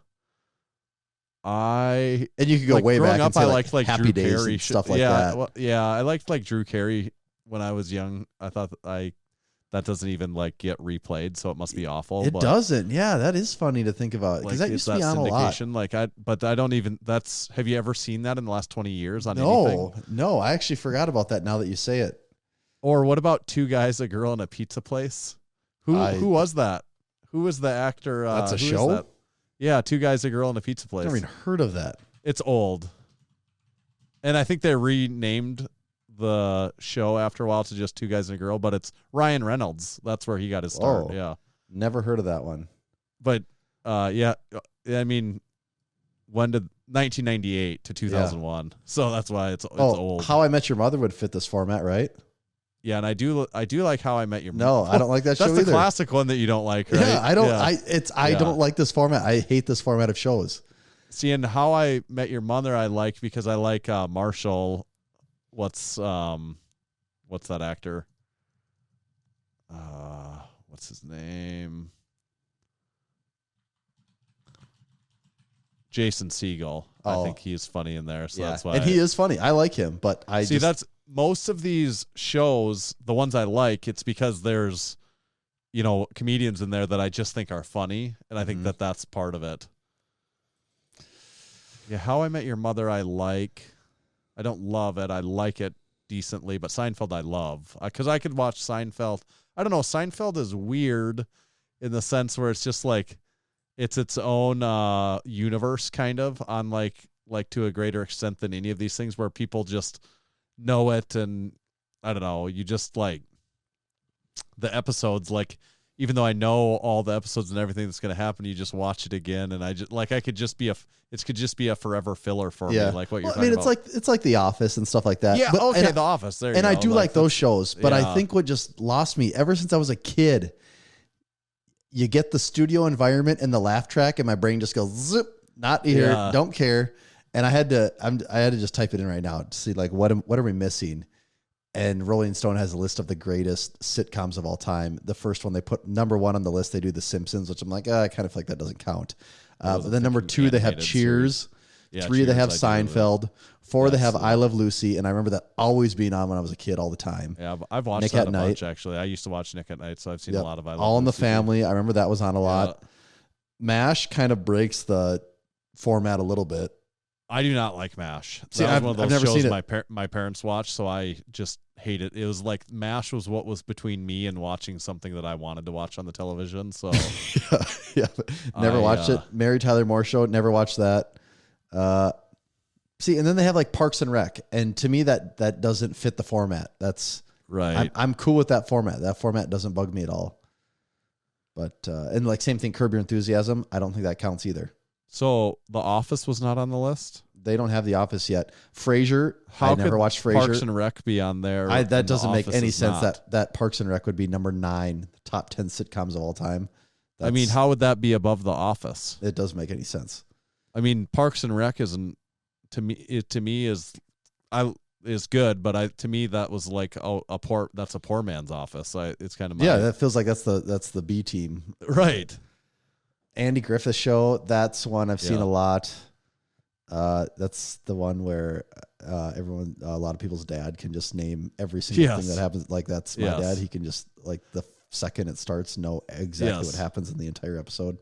[SPEAKER 6] And you could go way
[SPEAKER 5] growing
[SPEAKER 6] back
[SPEAKER 5] up,
[SPEAKER 6] and say
[SPEAKER 5] I liked like
[SPEAKER 6] Happy
[SPEAKER 5] Drew
[SPEAKER 6] Days
[SPEAKER 5] Carey
[SPEAKER 6] and stuff like
[SPEAKER 5] yeah,
[SPEAKER 6] that.
[SPEAKER 5] Well, yeah, I liked like Drew Carey when I was young. I thought that doesn't even like get replayed, so it must be awful.
[SPEAKER 6] It doesn't. Yeah, that is funny to think about because
[SPEAKER 5] Like,
[SPEAKER 6] that
[SPEAKER 5] it's
[SPEAKER 6] used to be on a lot.
[SPEAKER 5] syndication. Like but I don't even. Have you ever seen that in the last 20 years on anything?
[SPEAKER 6] No, I actually forgot about that now that you say it.
[SPEAKER 5] Or what about Two Guys, a Girl, in a Pizza Place? Who was that? Who was the actor?
[SPEAKER 6] That's a
[SPEAKER 5] who is
[SPEAKER 6] show?
[SPEAKER 5] that? Yeah, Two Guys, a Girl, in a Pizza Place.
[SPEAKER 6] Never even heard of that.
[SPEAKER 5] It's old. And I think they renamed the show after a while to just Two Guys and a Girl, but it's Ryan Reynolds. That's where he got his start.
[SPEAKER 6] Oh,
[SPEAKER 5] yeah.
[SPEAKER 6] Never heard of that one.
[SPEAKER 5] But yeah, I mean, 1998 to 2001. So that's why it's old.
[SPEAKER 6] How I Met Your Mother would fit this format, right?
[SPEAKER 5] Yeah, and I do like How I Met Your Mother.
[SPEAKER 6] No, I don't like that show
[SPEAKER 5] That's the
[SPEAKER 6] either.
[SPEAKER 5] classic one that you don't like, right?
[SPEAKER 6] Yeah, I don't.
[SPEAKER 5] Yeah.
[SPEAKER 6] I don't like this format. I hate this format of shows.
[SPEAKER 5] See, and How I Met Your Mother, I like because I like Marshall. What's that actor? What's his name? Jason Segel. I think he's funny in there, so that's why.
[SPEAKER 6] And he is funny. I like him, but
[SPEAKER 5] that's most of these shows, the ones I like, it's because there's, comedians in there that I just think are funny, and I think that's part of it. Yeah, How I Met Your Mother, I like. I don't love it. I like it decently, but Seinfeld I love because I could watch Seinfeld. I don't know. Seinfeld is weird in the sense where it's just like it's its own universe, kind of on like to a greater extent than any of these things where people just know it, and I don't know. You just like the episodes, like even though I know all the episodes and everything that's going to happen, you just watch it again, and I just like it could just be a forever filler for me, like what you're talking about.
[SPEAKER 6] it's like The Office and stuff like that.
[SPEAKER 5] Yeah, okay, The Office. There you
[SPEAKER 6] and
[SPEAKER 5] go.
[SPEAKER 6] I do like those shows, but I
[SPEAKER 5] yeah.
[SPEAKER 6] think what just lost me ever since I was a kid, you get the studio environment and the laugh track, and my brain just goes zip, not here,
[SPEAKER 5] Yeah.
[SPEAKER 6] don't care. And I had to just type it in right now to see like what are we missing. And Rolling Stone has a list of the greatest sitcoms of all time. The first one they put number 1 on the list, they do The Simpsons, which I'm like, I kind of feel like that doesn't count. But then number 2, they have Cheers.
[SPEAKER 5] Yeah,
[SPEAKER 6] 3, they have
[SPEAKER 5] Cheers, I do.
[SPEAKER 6] Seinfeld. 4, they have I Love Lucy. And I remember that always being on when I was a kid all the time.
[SPEAKER 5] Yeah, I've watched
[SPEAKER 6] Nick
[SPEAKER 5] that
[SPEAKER 6] at
[SPEAKER 5] a
[SPEAKER 6] Night.
[SPEAKER 5] bunch, actually. I used to watch Nick at Night, so I've seen a lot of I Love
[SPEAKER 6] All in the
[SPEAKER 5] Lucy.
[SPEAKER 6] Family. I remember that was on a lot. MASH kind of breaks the format a little bit.
[SPEAKER 5] I do not like MASH.
[SPEAKER 6] See,
[SPEAKER 5] That was one of
[SPEAKER 6] I've
[SPEAKER 5] those
[SPEAKER 6] never
[SPEAKER 5] shows
[SPEAKER 6] seen it.
[SPEAKER 5] my parents watched, so I just hate it. It was like MASH was what was between me and watching something that I wanted to watch on the television. So
[SPEAKER 6] yeah, never watched it. Mary Tyler Moore Show, never watched that. See, and then they have like Parks and Rec, and to me that doesn't fit the format. That's
[SPEAKER 5] right.
[SPEAKER 6] I'm cool with that format. That format doesn't bug me at all. But and like same thing, Curb Your Enthusiasm. I don't think that counts either.
[SPEAKER 5] So The Office was not on the list?
[SPEAKER 6] They don't have The Office yet. Frasier,
[SPEAKER 5] How
[SPEAKER 6] I never
[SPEAKER 5] could
[SPEAKER 6] watched Frasier.
[SPEAKER 5] Parks and Rec be on there?
[SPEAKER 6] That
[SPEAKER 5] and
[SPEAKER 6] doesn't
[SPEAKER 5] The
[SPEAKER 6] make
[SPEAKER 5] Office
[SPEAKER 6] any
[SPEAKER 5] is
[SPEAKER 6] sense.
[SPEAKER 5] not?
[SPEAKER 6] That Parks and Rec would be number 9, top 10 sitcoms of all time.
[SPEAKER 5] I mean, how would that be above The Office?
[SPEAKER 6] It doesn't make any sense.
[SPEAKER 5] I mean, Parks and Rec isn't to me is good, but to me that was like that's a poor man's Office. It's kind of
[SPEAKER 6] that feels like that's the B team,
[SPEAKER 5] right?
[SPEAKER 6] Andy Griffith Show. That's one I've seen a lot. That's the one where a lot of people's dad can just name every single thing that happens. Like that's my dad. He can just like the second it starts know exactly what happens in the entire episode.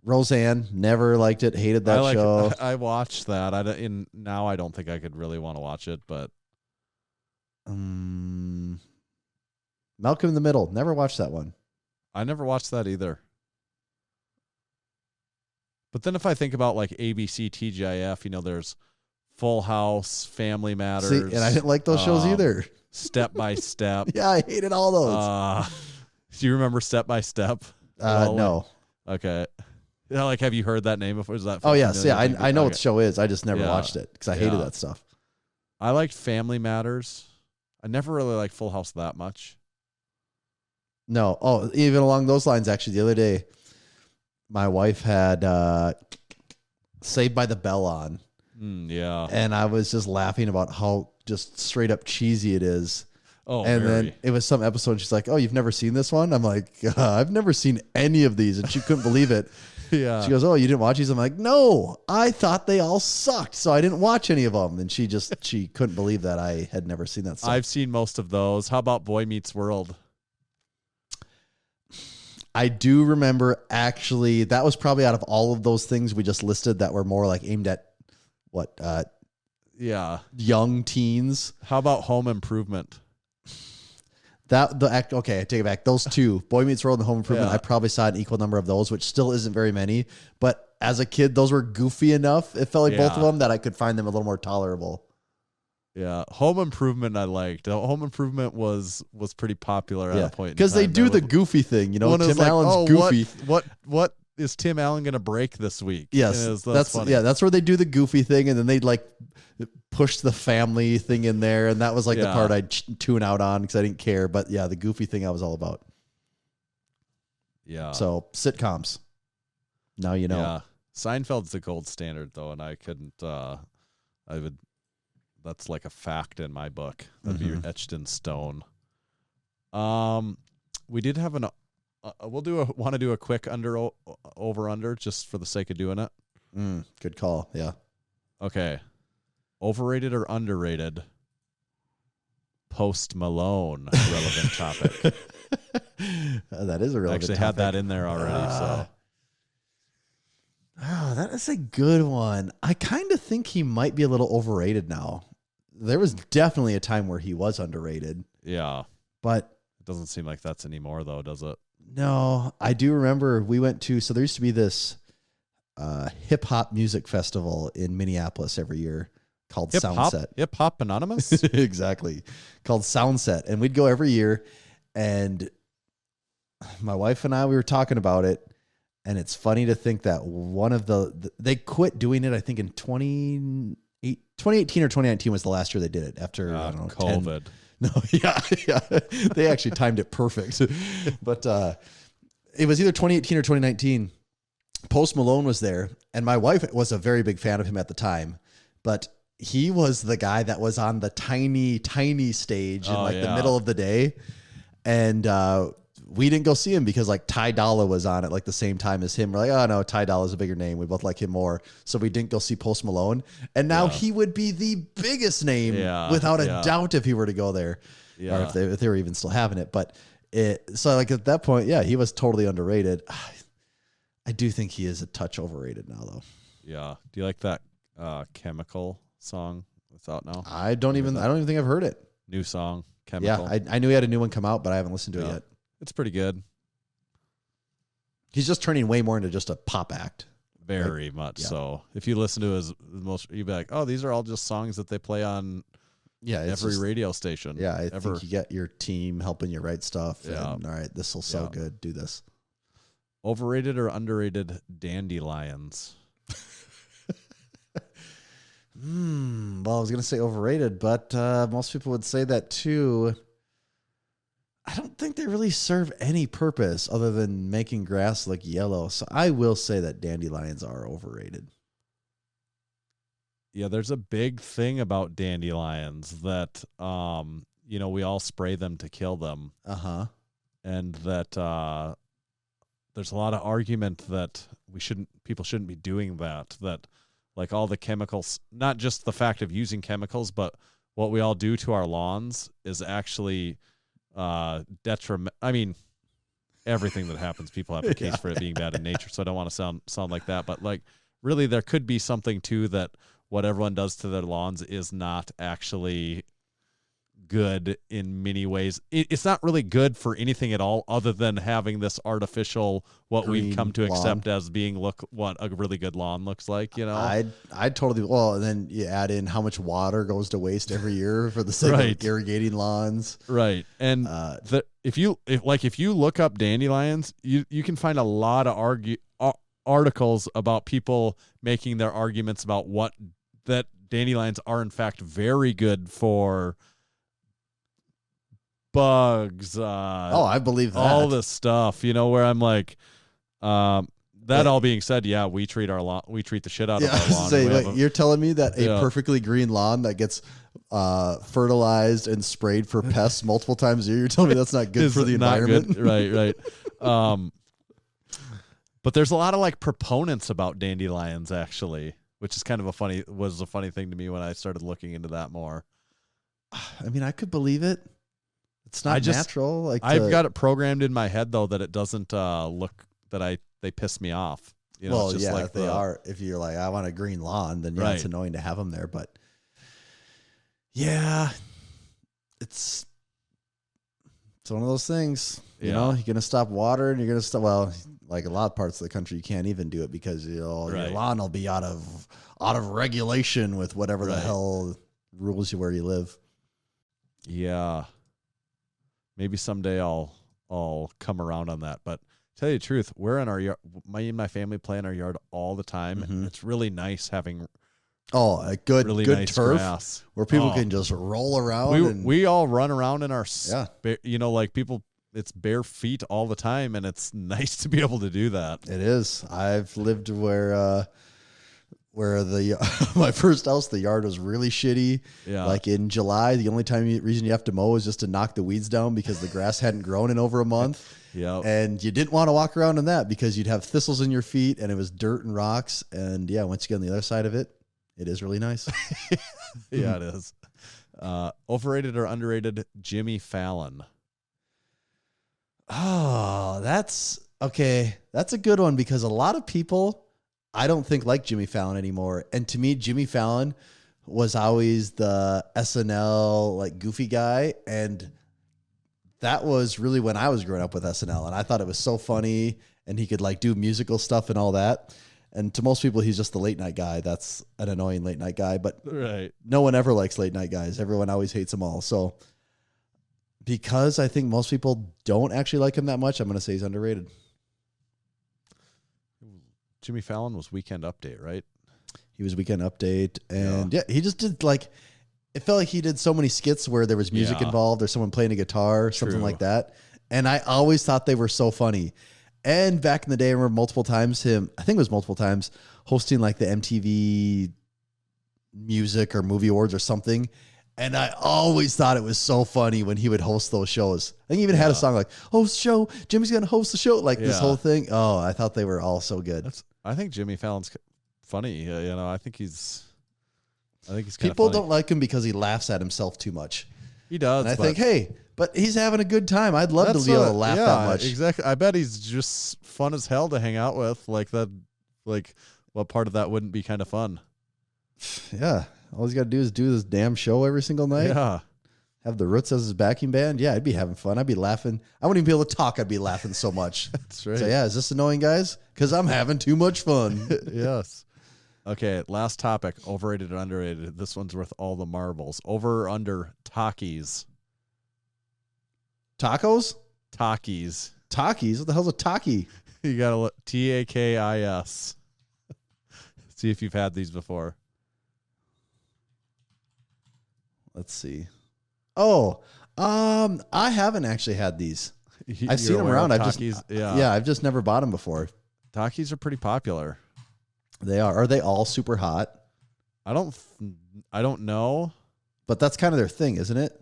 [SPEAKER 6] Roseanne, never liked it. Hated that show.
[SPEAKER 5] I watched that. Now I don't think I could really want to watch it, but
[SPEAKER 6] Malcolm in the Middle. Never watched that one.
[SPEAKER 5] I never watched that either. But then if I think about like ABC, TGIF, there's Full House, Family Matters.
[SPEAKER 6] See, and I didn't like those shows either.
[SPEAKER 5] Step by Step.
[SPEAKER 6] Yeah, I hated all those.
[SPEAKER 5] Do you remember Step by Step?
[SPEAKER 6] No.
[SPEAKER 5] Okay. Like, have you heard that name before? Is that?
[SPEAKER 6] Oh yes, yeah. I know what the show is. I just never watched it because I hated that stuff.
[SPEAKER 5] I liked Family Matters. I never really liked Full House that much.
[SPEAKER 6] No. Oh, even along those lines, actually, the other day, my wife had Saved by the Bell on.
[SPEAKER 5] Yeah.
[SPEAKER 6] And I was just laughing about how just straight up cheesy it is.
[SPEAKER 5] Oh,
[SPEAKER 6] and then it was some episode. And she's like, "Oh, you've never seen this one?" I'm like, "I've never seen any of these," and she couldn't believe it.
[SPEAKER 5] Yeah.
[SPEAKER 6] She goes, "Oh, you didn't watch these?" I'm like, "No, I thought they all sucked, so I didn't watch any of them." And she couldn't believe that I had never seen that stuff.
[SPEAKER 5] I've seen most of those. How about Boy Meets World?
[SPEAKER 6] I do remember actually that was probably out of all of those things we just listed that were more like aimed at what young teens.
[SPEAKER 5] How about Home Improvement?
[SPEAKER 6] Okay, I take it back. Those two, Boy Meets World and Home Improvement,
[SPEAKER 5] Yeah.
[SPEAKER 6] I probably saw an equal number of those, which still isn't very many. But as a kid, those were goofy enough. It felt like both of
[SPEAKER 5] Yeah.
[SPEAKER 6] them that I could find them a little more tolerable.
[SPEAKER 5] Yeah, Home Improvement I liked. Home Improvement was pretty popular at a point in
[SPEAKER 6] because they
[SPEAKER 5] time.
[SPEAKER 6] do
[SPEAKER 5] There
[SPEAKER 6] the
[SPEAKER 5] was-
[SPEAKER 6] goofy thing. You know,
[SPEAKER 5] one
[SPEAKER 6] Tim
[SPEAKER 5] was like,
[SPEAKER 6] Allen's
[SPEAKER 5] oh,
[SPEAKER 6] goofy.
[SPEAKER 5] What is Tim Allen going to break this week?
[SPEAKER 6] Yes,
[SPEAKER 5] And
[SPEAKER 6] that's
[SPEAKER 5] funny.
[SPEAKER 6] that's where they do the goofy thing, and then they like push the family thing in there, and that was like the
[SPEAKER 5] Yeah.
[SPEAKER 6] part I'd tune out on because I didn't care. But yeah, the goofy thing I was all about.
[SPEAKER 5] Yeah.
[SPEAKER 6] So sitcoms. Now you know.
[SPEAKER 5] Yeah. Seinfeld's the gold standard though, and I couldn't. That's like a fact in my book. That'd
[SPEAKER 6] Mhm.
[SPEAKER 5] be etched in stone. We did have an. Want to do a quick over under just for the sake of doing it.
[SPEAKER 6] Good call. Yeah.
[SPEAKER 5] Okay. Overrated or underrated? Post Malone relevant topic.
[SPEAKER 6] That is a relevant
[SPEAKER 5] Actually
[SPEAKER 6] topic.
[SPEAKER 5] had that in there already. So
[SPEAKER 6] Oh, that is a good one. I kind of think he might be a little overrated now. There was definitely a time where he was underrated.
[SPEAKER 5] yeah,
[SPEAKER 6] But
[SPEAKER 5] it doesn't seem like that's anymore though, does it?
[SPEAKER 6] no, I do remember we went to, so there used to be this hip hop music festival in Minneapolis every year called Soundset.
[SPEAKER 5] Hip Hop Anonymous.
[SPEAKER 6] Exactly. Called Soundset. And we'd go every year. And my wife and I, we were talking about it. And it's funny to think that one of they quit doing it, I think in 2018 or 2019 was the last year they did it after, I don't know,
[SPEAKER 5] COVID.
[SPEAKER 6] 10. No, yeah. They actually timed it perfect. But it was either 2018 or 2019. Post Malone was there. And my wife was a very big fan of him at the time. But he was the guy that was on the tiny, tiny stage in the middle of the day. And we didn't go see him because like Ty Dolla was on at like the same time as him. We're like, oh no, Ty Dolla's a bigger name. We both like him more. So we didn't go see Post Malone. And now he would be the biggest name without a doubt if he were to go there.
[SPEAKER 5] Yeah.
[SPEAKER 6] Or if they were even still having it. But so like at that point, yeah, he was totally underrated. I do think he is a touch overrated now though.
[SPEAKER 5] Yeah. Do you like that Chemical song that's out now?
[SPEAKER 6] I don't even think I've heard it.
[SPEAKER 5] New song, Chemical.
[SPEAKER 6] Yeah, I knew he had a new one come out, but I haven't listened to it yet.
[SPEAKER 5] It's pretty good.
[SPEAKER 6] He's just turning way more into just a pop act.
[SPEAKER 5] Very much so. If you listen to his most, you'd be like, oh, these are all just songs that they play on every radio station.
[SPEAKER 6] Yeah, I
[SPEAKER 5] ever.
[SPEAKER 6] think you get your team helping you write stuff.
[SPEAKER 5] Yeah.
[SPEAKER 6] And, all right, this will sell good. Do this.
[SPEAKER 5] Overrated or underrated dandelions?
[SPEAKER 6] Well, I was going to say overrated, but most people would say that too. I don't think they really serve any purpose other than making grass look yellow. So I will say that dandelions are overrated.
[SPEAKER 5] Yeah, there's a big thing about dandelions that, we all spray them to kill them.
[SPEAKER 6] Uh-huh.
[SPEAKER 5] And that there's a lot of argument that people shouldn't be doing that like all the chemicals, not just the fact of using chemicals, but what we all do to our lawns is actually detriment. I mean, everything that happens, people have a case for it being bad in nature. So I don't want to sound like that, but like really there could be something too that what everyone does to their lawns is not actually good in many ways. It's not really good for anything at all other than having this artificial, what
[SPEAKER 6] Green
[SPEAKER 5] we've come to
[SPEAKER 6] lawn.
[SPEAKER 5] accept as being what a really good lawn looks like,
[SPEAKER 6] I'd totally, and then you add in how much water goes to waste every year for the sake
[SPEAKER 5] Right.
[SPEAKER 6] of irrigating lawns.
[SPEAKER 5] Right. And if you look up dandelions, you can find a lot of articles about people making their arguments about that dandelions are in fact very good for bugs.
[SPEAKER 6] I believe that.
[SPEAKER 5] All this stuff, where I'm like, that all being said, yeah, we treat the shit out of our lawn.
[SPEAKER 6] Say, you're telling me that a perfectly green lawn that gets fertilized and sprayed for pests multiple times a year, you're telling me that's not good for the environment?
[SPEAKER 5] Right. But there's a lot of like proponents about dandelions actually, which is kind of a funny thing to me when I started looking into that more.
[SPEAKER 6] I mean, I could believe it. It's not natural. Like
[SPEAKER 5] I've got it programmed in my head though that it doesn't look that they piss me off. You know,
[SPEAKER 6] well,
[SPEAKER 5] it's just
[SPEAKER 6] yeah,
[SPEAKER 5] like
[SPEAKER 6] they are. If you're like, I want a green lawn, then yeah, it's
[SPEAKER 5] Right.
[SPEAKER 6] annoying to have them there. But yeah, it's one of those things. You know, you're gonna stop water, and you're gonna stop. Well, like a lot of parts of the country, you can't even do it because your lawn will be out of regulation with whatever the hell rules where you live.
[SPEAKER 5] Yeah. Maybe someday I'll come around on that. But tell you the truth, we're in our yard. Me and my family play in our yard all the time. And it's really nice having
[SPEAKER 6] a good
[SPEAKER 5] nice
[SPEAKER 6] turf
[SPEAKER 5] grass
[SPEAKER 6] where people can just roll around.
[SPEAKER 5] We all run around in our like people. It's bare feet all the time, and it's nice to be able to do that.
[SPEAKER 6] It is. I've lived where my first house, the yard was really shitty.
[SPEAKER 5] Yeah.
[SPEAKER 6] Like in July, the only reason you have to mow is just to knock the weeds down because the grass hadn't grown in over a month.
[SPEAKER 5] Yeah.
[SPEAKER 6] And you didn't want to walk around in that because you'd have thistles in your feet and it was dirt and rocks. And yeah, once you get on the other side of it, it is really nice.
[SPEAKER 5] Yeah, it is. Overrated or underrated, Jimmy Fallon.
[SPEAKER 6] Oh, that's okay. That's a good one because a lot of people I don't think like Jimmy Fallon anymore. And to me, Jimmy Fallon was always the SNL like goofy guy. And that was really when I was growing up with SNL. And I thought it was so funny and he could like do musical stuff and all that. And to most people, he's just the late night guy. That's an annoying late night guy. But no one ever likes late night guys. Everyone always hates them all. So because I think most people don't actually like him that much, I'm going to say he's underrated.
[SPEAKER 5] Jimmy Fallon was Weekend Update, right?
[SPEAKER 6] He was Weekend Update. And yeah, he just did like, it felt like he did so many skits where there was music involved or someone playing a guitar, something like that. And I always thought they were so funny. And back in the day, I remember multiple times hosting like the MTV Music or Movie Awards or something. And I always thought it was so funny when he would host those shows. I think he even had a song like, host show, Jimmy's going to host the show. Like this whole thing. Oh, I thought they were all so good.
[SPEAKER 5] I think Jimmy Fallon's funny. I think he's kind of
[SPEAKER 6] People
[SPEAKER 5] funny.
[SPEAKER 6] don't like him because he laughs at himself too much.
[SPEAKER 5] He does.
[SPEAKER 6] And I think, hey, but he's having a good time. I'd love to be able to laugh that much.
[SPEAKER 5] Exactly. I bet he's just fun as hell to hang out with. Like that, like what part of that wouldn't be kind of fun?
[SPEAKER 6] Yeah. All he's got to do is do this damn show every single night.
[SPEAKER 5] Yeah.
[SPEAKER 6] Have the Roots as his backing band. Yeah, I'd be having fun. I'd be laughing. I wouldn't even be able to talk. I'd be laughing so much.
[SPEAKER 5] That's right.
[SPEAKER 6] So yeah, is this annoying, guys? Because I'm having too much fun.
[SPEAKER 5] Yes. Okay, last topic, overrated or underrated. This one's worth all the marbles. Over or under Takis?
[SPEAKER 6] Tacos?
[SPEAKER 5] Takis.
[SPEAKER 6] Takis? What the hell's a Taki?
[SPEAKER 5] You got to look. Takis. See if you've had these before.
[SPEAKER 6] Let's see. Oh, I haven't actually had these. I've seen them around. I've just never bought them before.
[SPEAKER 5] Takis are pretty popular.
[SPEAKER 6] They are. Are they all super hot?
[SPEAKER 5] I don't know.
[SPEAKER 6] But that's kind of their thing, isn't it?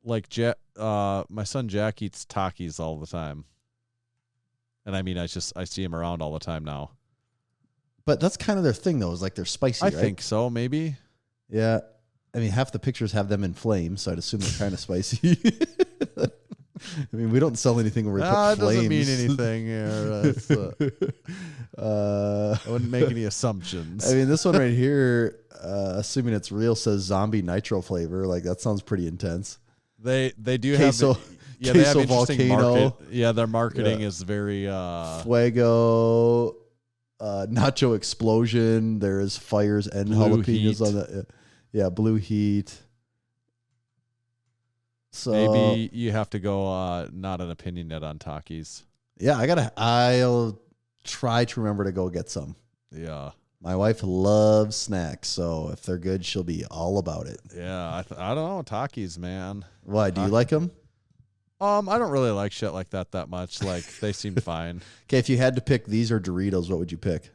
[SPEAKER 5] Like my son Jack eats Takis all the time. And I mean, I see him around all the time now.
[SPEAKER 6] But that's kind of their thing, though. Is like they're spicy,
[SPEAKER 5] I
[SPEAKER 6] right?
[SPEAKER 5] think so, maybe.
[SPEAKER 6] Yeah. I mean, half the pictures have them in flames, so I'd assume they're kind of spicy. I mean, we don't sell anything where we put flames.
[SPEAKER 5] It doesn't mean anything. I wouldn't make any assumptions.
[SPEAKER 6] I mean, this one right here, assuming it's real, says zombie nitro flavor. Like, that sounds pretty intense.
[SPEAKER 5] They do
[SPEAKER 6] queso,
[SPEAKER 5] have... they have interesting
[SPEAKER 6] volcano.
[SPEAKER 5] Market. Yeah, their marketing is very...
[SPEAKER 6] Fuego, nacho explosion. There's fires and
[SPEAKER 5] Blue
[SPEAKER 6] jalapenos
[SPEAKER 5] heat.
[SPEAKER 6] on that. Yeah, blue heat. So
[SPEAKER 5] maybe you have to go not an opinion yet on Takis.
[SPEAKER 6] Yeah, I'll try to remember to go get some.
[SPEAKER 5] Yeah.
[SPEAKER 6] My wife loves snacks, so if they're good, she'll be all about it.
[SPEAKER 5] Yeah, I don't know, Takis, man.
[SPEAKER 6] Why, do you like them?
[SPEAKER 5] I don't really like shit like that much. Like, they seem fine.
[SPEAKER 6] Okay, if you had to pick these or Doritos, what would you pick?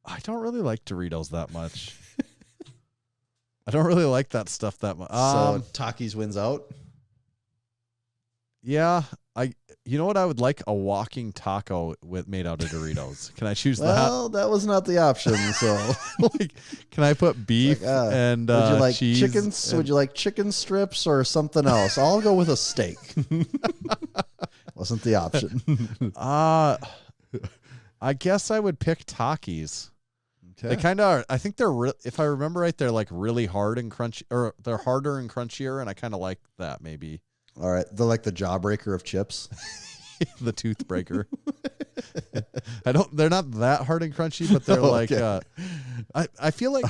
[SPEAKER 5] I don't really like Doritos that much. I don't really like that stuff that much.
[SPEAKER 6] So Takis wins out?
[SPEAKER 5] Yeah. You know what I would like? A walking taco made out of Doritos. Can I choose
[SPEAKER 6] Well, that was not the option. So,
[SPEAKER 5] like, can I put beef and
[SPEAKER 6] would you like
[SPEAKER 5] cheese?
[SPEAKER 6] chickens? Would you like chicken strips or something else? I'll go with a steak. Wasn't the option.
[SPEAKER 5] I guess I would pick Takis.
[SPEAKER 6] Okay.
[SPEAKER 5] They kind of are. I think they're, if I remember right, they're like really hard and crunchy, or they're harder and crunchier, and I kind of like that maybe.
[SPEAKER 6] All right, they're like the jawbreaker of chips.
[SPEAKER 5] The tooth breaker. They're not that hard and crunchy, but they're like, I feel like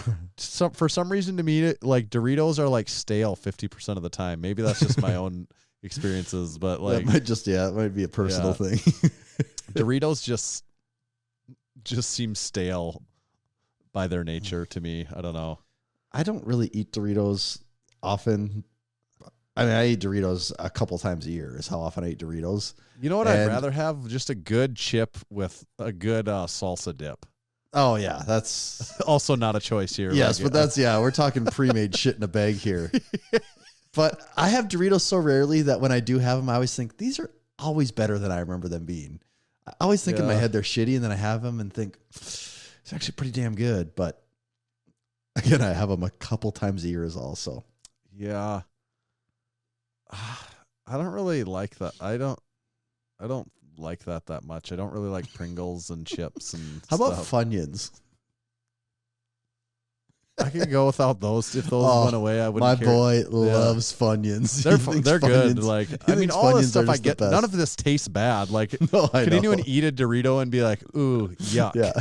[SPEAKER 5] for some reason to me, like Doritos are like stale 50% of the time. Maybe that's just my own experiences, but like,
[SPEAKER 6] it might be a personal thing.
[SPEAKER 5] Doritos just seem stale by their nature to me. I don't know.
[SPEAKER 6] I don't really eat Doritos often. I mean, I eat Doritos a couple times a year is how often I eat Doritos.
[SPEAKER 5] You know what I'd rather have? Just a good chip with a good salsa dip.
[SPEAKER 6] Oh, yeah. That's
[SPEAKER 5] also not a choice here.
[SPEAKER 6] Yes, but we're talking pre-made shit in a bag here. But I have Doritos so rarely that when I do have them, I always think these are always better than I remember them being. I always think in my head they're shitty, and then I have them and think it's actually pretty damn good. But again, I have them a couple times a year is all. So
[SPEAKER 5] yeah. I don't really like that. I don't like that much. I don't really like Pringles and chips and
[SPEAKER 6] How about
[SPEAKER 5] stuff.
[SPEAKER 6] Funyuns?
[SPEAKER 5] I could go without those. If those went away, I wouldn't
[SPEAKER 6] My
[SPEAKER 5] care.
[SPEAKER 6] boy loves Funyuns.
[SPEAKER 5] They're good. Like, I mean, all the stuff I get,
[SPEAKER 6] none
[SPEAKER 5] none of this tastes bad. Like,
[SPEAKER 6] No, I
[SPEAKER 5] can
[SPEAKER 6] know.
[SPEAKER 5] anyone eat a Dorito and be like, ooh, yuck?
[SPEAKER 6] Yeah.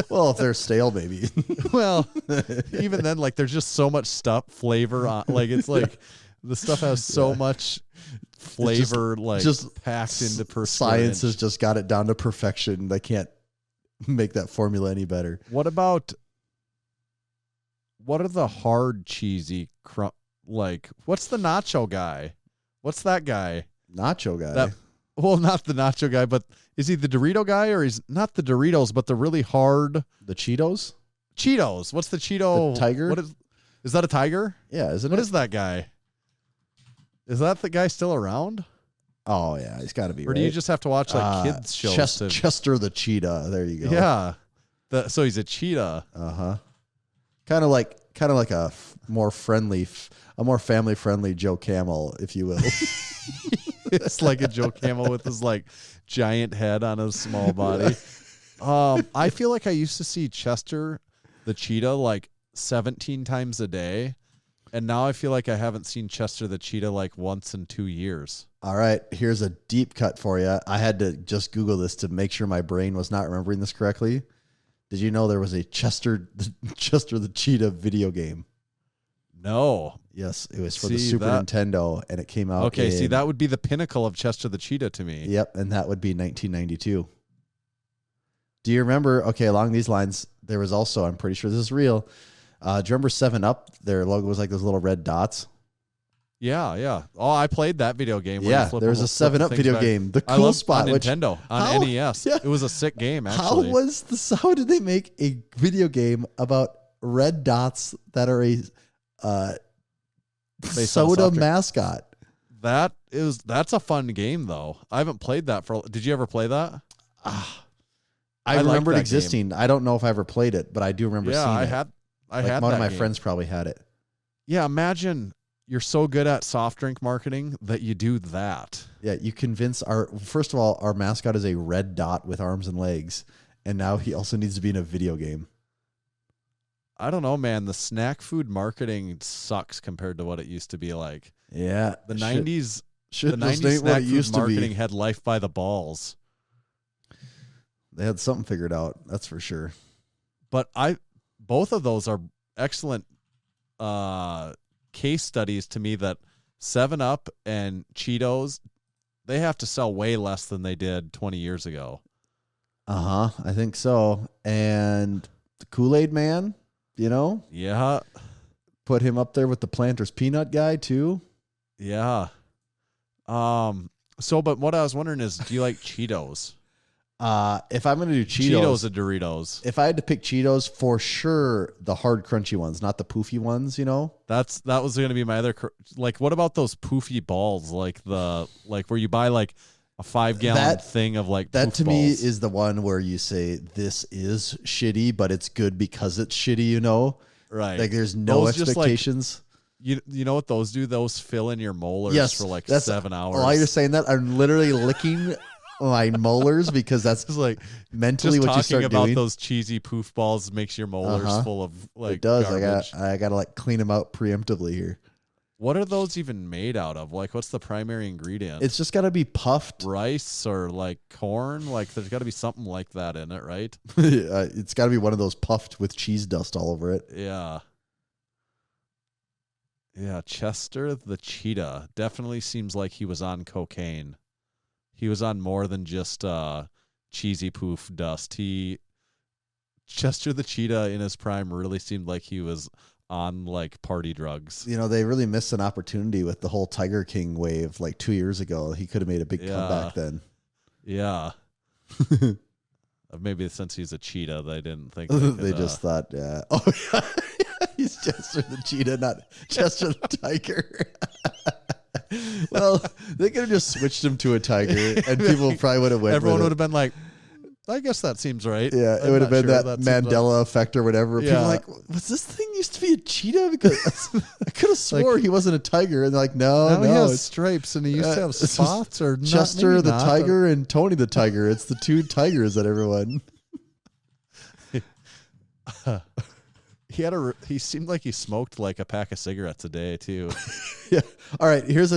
[SPEAKER 6] Well, if they're stale, maybe.
[SPEAKER 5] Well, even then, like, there's just so much flavor on. Like, it's like the stuff has so much flavor, just packed into per
[SPEAKER 6] science
[SPEAKER 5] square
[SPEAKER 6] has just got it down to perfection. They can't make that formula any better.
[SPEAKER 5] What are the hard cheesy what's the nacho guy? What's that guy?
[SPEAKER 6] Nacho guy.
[SPEAKER 5] Well, not the nacho guy, but is he the Dorito guy, or he's not the Doritos, but the really hard
[SPEAKER 6] the Cheetos?
[SPEAKER 5] Cheetos. What's the Cheeto?
[SPEAKER 6] The tiger?
[SPEAKER 5] What is that a tiger?
[SPEAKER 6] Yeah, isn't
[SPEAKER 5] What
[SPEAKER 6] it?
[SPEAKER 5] is that guy? Is that the guy still around?
[SPEAKER 6] Oh yeah, he's got to be.
[SPEAKER 5] Or do you just have to watch like kids shows?
[SPEAKER 6] Chester the cheetah. There you go.
[SPEAKER 5] Yeah. So he's a cheetah.
[SPEAKER 6] Kind of like a more family friendly Joe Camel, if you will.
[SPEAKER 5] It's like a Joe Camel with his like giant head on his small body. I feel like I used to see Chester the cheetah like 17 times a day. And now I feel like I haven't seen Chester the cheetah like once in 2 years.
[SPEAKER 6] All right, here's a deep cut for you. I had to just Google this to make sure my brain was not remembering this correctly. Did you know there was a Chester the Cheetah video game?
[SPEAKER 5] No.
[SPEAKER 6] Yes, it was for the Super Nintendo, and it came out.
[SPEAKER 5] Okay, see, that would be the pinnacle of Chester the Cheetah to me.
[SPEAKER 6] Yep, and that would be 1992. Do you remember? Okay, along these lines, there was also, I'm pretty sure this is real. Do you remember 7-Up? Their logo was like those little red dots.
[SPEAKER 5] Yeah. Oh, I played that video game.
[SPEAKER 6] Yeah, there was a 7-Up video game. The cool spot,
[SPEAKER 5] on Nintendo, on NES. Yeah. It was a sick game, actually.
[SPEAKER 6] How did they make a video game about red dots that are a soda mascot?
[SPEAKER 5] That's a fun game, though. I haven't played that Did you ever play that?
[SPEAKER 6] I remember it existing. I don't know if I ever played it, but I do remember seeing it.
[SPEAKER 5] I had
[SPEAKER 6] one of my
[SPEAKER 5] game.
[SPEAKER 6] friends probably had it.
[SPEAKER 5] Yeah, imagine you're so good at soft drink marketing that you do that.
[SPEAKER 6] Yeah, you convince first of all, our mascot is a red dot with arms and legs, and now he also needs to be in a video game.
[SPEAKER 5] I don't know, man. The snack food marketing sucks compared to what it used to be like.
[SPEAKER 6] Yeah,
[SPEAKER 5] the 90s.
[SPEAKER 6] The
[SPEAKER 5] 90s snack food marketing had life by the balls.
[SPEAKER 6] They had something figured out, that's for sure.
[SPEAKER 5] But both of those are excellent case studies to me that 7-Up and Cheetos, they have to sell way less than they did 20 years ago.
[SPEAKER 6] I think so. And the Kool-Aid Man,
[SPEAKER 5] Yeah.
[SPEAKER 6] Put him up there with the Planters Peanut guy too.
[SPEAKER 5] Yeah. But what I was wondering is, do you like Cheetos?
[SPEAKER 6] If I'm going to do
[SPEAKER 5] Cheetos or Doritos,
[SPEAKER 6] if I had to pick Cheetos, for sure the hard crunchy ones, not the poofy ones. That
[SPEAKER 5] was going to be my other. Like, what about those poofy balls? Like where you buy like a 5-gallon thing of like
[SPEAKER 6] that
[SPEAKER 5] poof
[SPEAKER 6] to me
[SPEAKER 5] balls.
[SPEAKER 6] is the one where you say this is shitty, but it's good because it's shitty. You know,
[SPEAKER 5] right?
[SPEAKER 6] Like there's no
[SPEAKER 5] Those just, like,
[SPEAKER 6] expectations.
[SPEAKER 5] you know what those do? Those fill in your molars
[SPEAKER 6] Yes,
[SPEAKER 5] for like
[SPEAKER 6] that's
[SPEAKER 5] 7 hours.
[SPEAKER 6] While you're saying that, I'm literally licking my molars because that's
[SPEAKER 5] just like
[SPEAKER 6] mentally
[SPEAKER 5] just
[SPEAKER 6] what you
[SPEAKER 5] talking
[SPEAKER 6] start
[SPEAKER 5] about
[SPEAKER 6] doing.
[SPEAKER 5] those cheesy poof balls makes your molars full of like
[SPEAKER 6] it does.
[SPEAKER 5] garbage.
[SPEAKER 6] I gotta like clean them out preemptively here.
[SPEAKER 5] What are those even made out of? Like, what's the primary ingredient?
[SPEAKER 6] It's just got to be puffed
[SPEAKER 5] rice or like corn. Like, there's got to be something like that in it, right?
[SPEAKER 6] It's got to be one of those puffed with cheese dust all over it.
[SPEAKER 5] Yeah. Yeah, Chester the cheetah definitely seems like he was on cocaine. He was on more than just cheesy poof dust. Chester the cheetah in his prime really seemed like he was on like party drugs.
[SPEAKER 6] You know, they really missed an opportunity with the whole Tiger King wave like 2 years ago. He could have made a big comeback then.
[SPEAKER 5] Yeah. Maybe since he's a cheetah, they didn't think
[SPEAKER 6] they just thought, yeah. Oh, yeah. He's Chester the cheetah, not Chester the tiger. Well, they could have just switched him to a tiger, and people probably would have went.
[SPEAKER 5] Everyone
[SPEAKER 6] with
[SPEAKER 5] would have been like, I guess that seems right.
[SPEAKER 6] Yeah, it
[SPEAKER 5] I'm
[SPEAKER 6] would have
[SPEAKER 5] not
[SPEAKER 6] been
[SPEAKER 5] sure
[SPEAKER 6] that
[SPEAKER 5] seems
[SPEAKER 6] Mandela effect or whatever. People
[SPEAKER 5] Yeah.
[SPEAKER 6] are like, was this thing used to be a cheetah? Because I could have swore he wasn't a tiger. And they're like, no,
[SPEAKER 5] Now he has
[SPEAKER 6] it's
[SPEAKER 5] stripes and he used to have
[SPEAKER 6] it's
[SPEAKER 5] spots or not,
[SPEAKER 6] Chester
[SPEAKER 5] maybe
[SPEAKER 6] the
[SPEAKER 5] not.
[SPEAKER 6] tiger and Tony the tiger. It's the two tigers that everyone.
[SPEAKER 5] He seemed like he smoked like a pack of cigarettes a day too.
[SPEAKER 6] Yeah. All right. Here is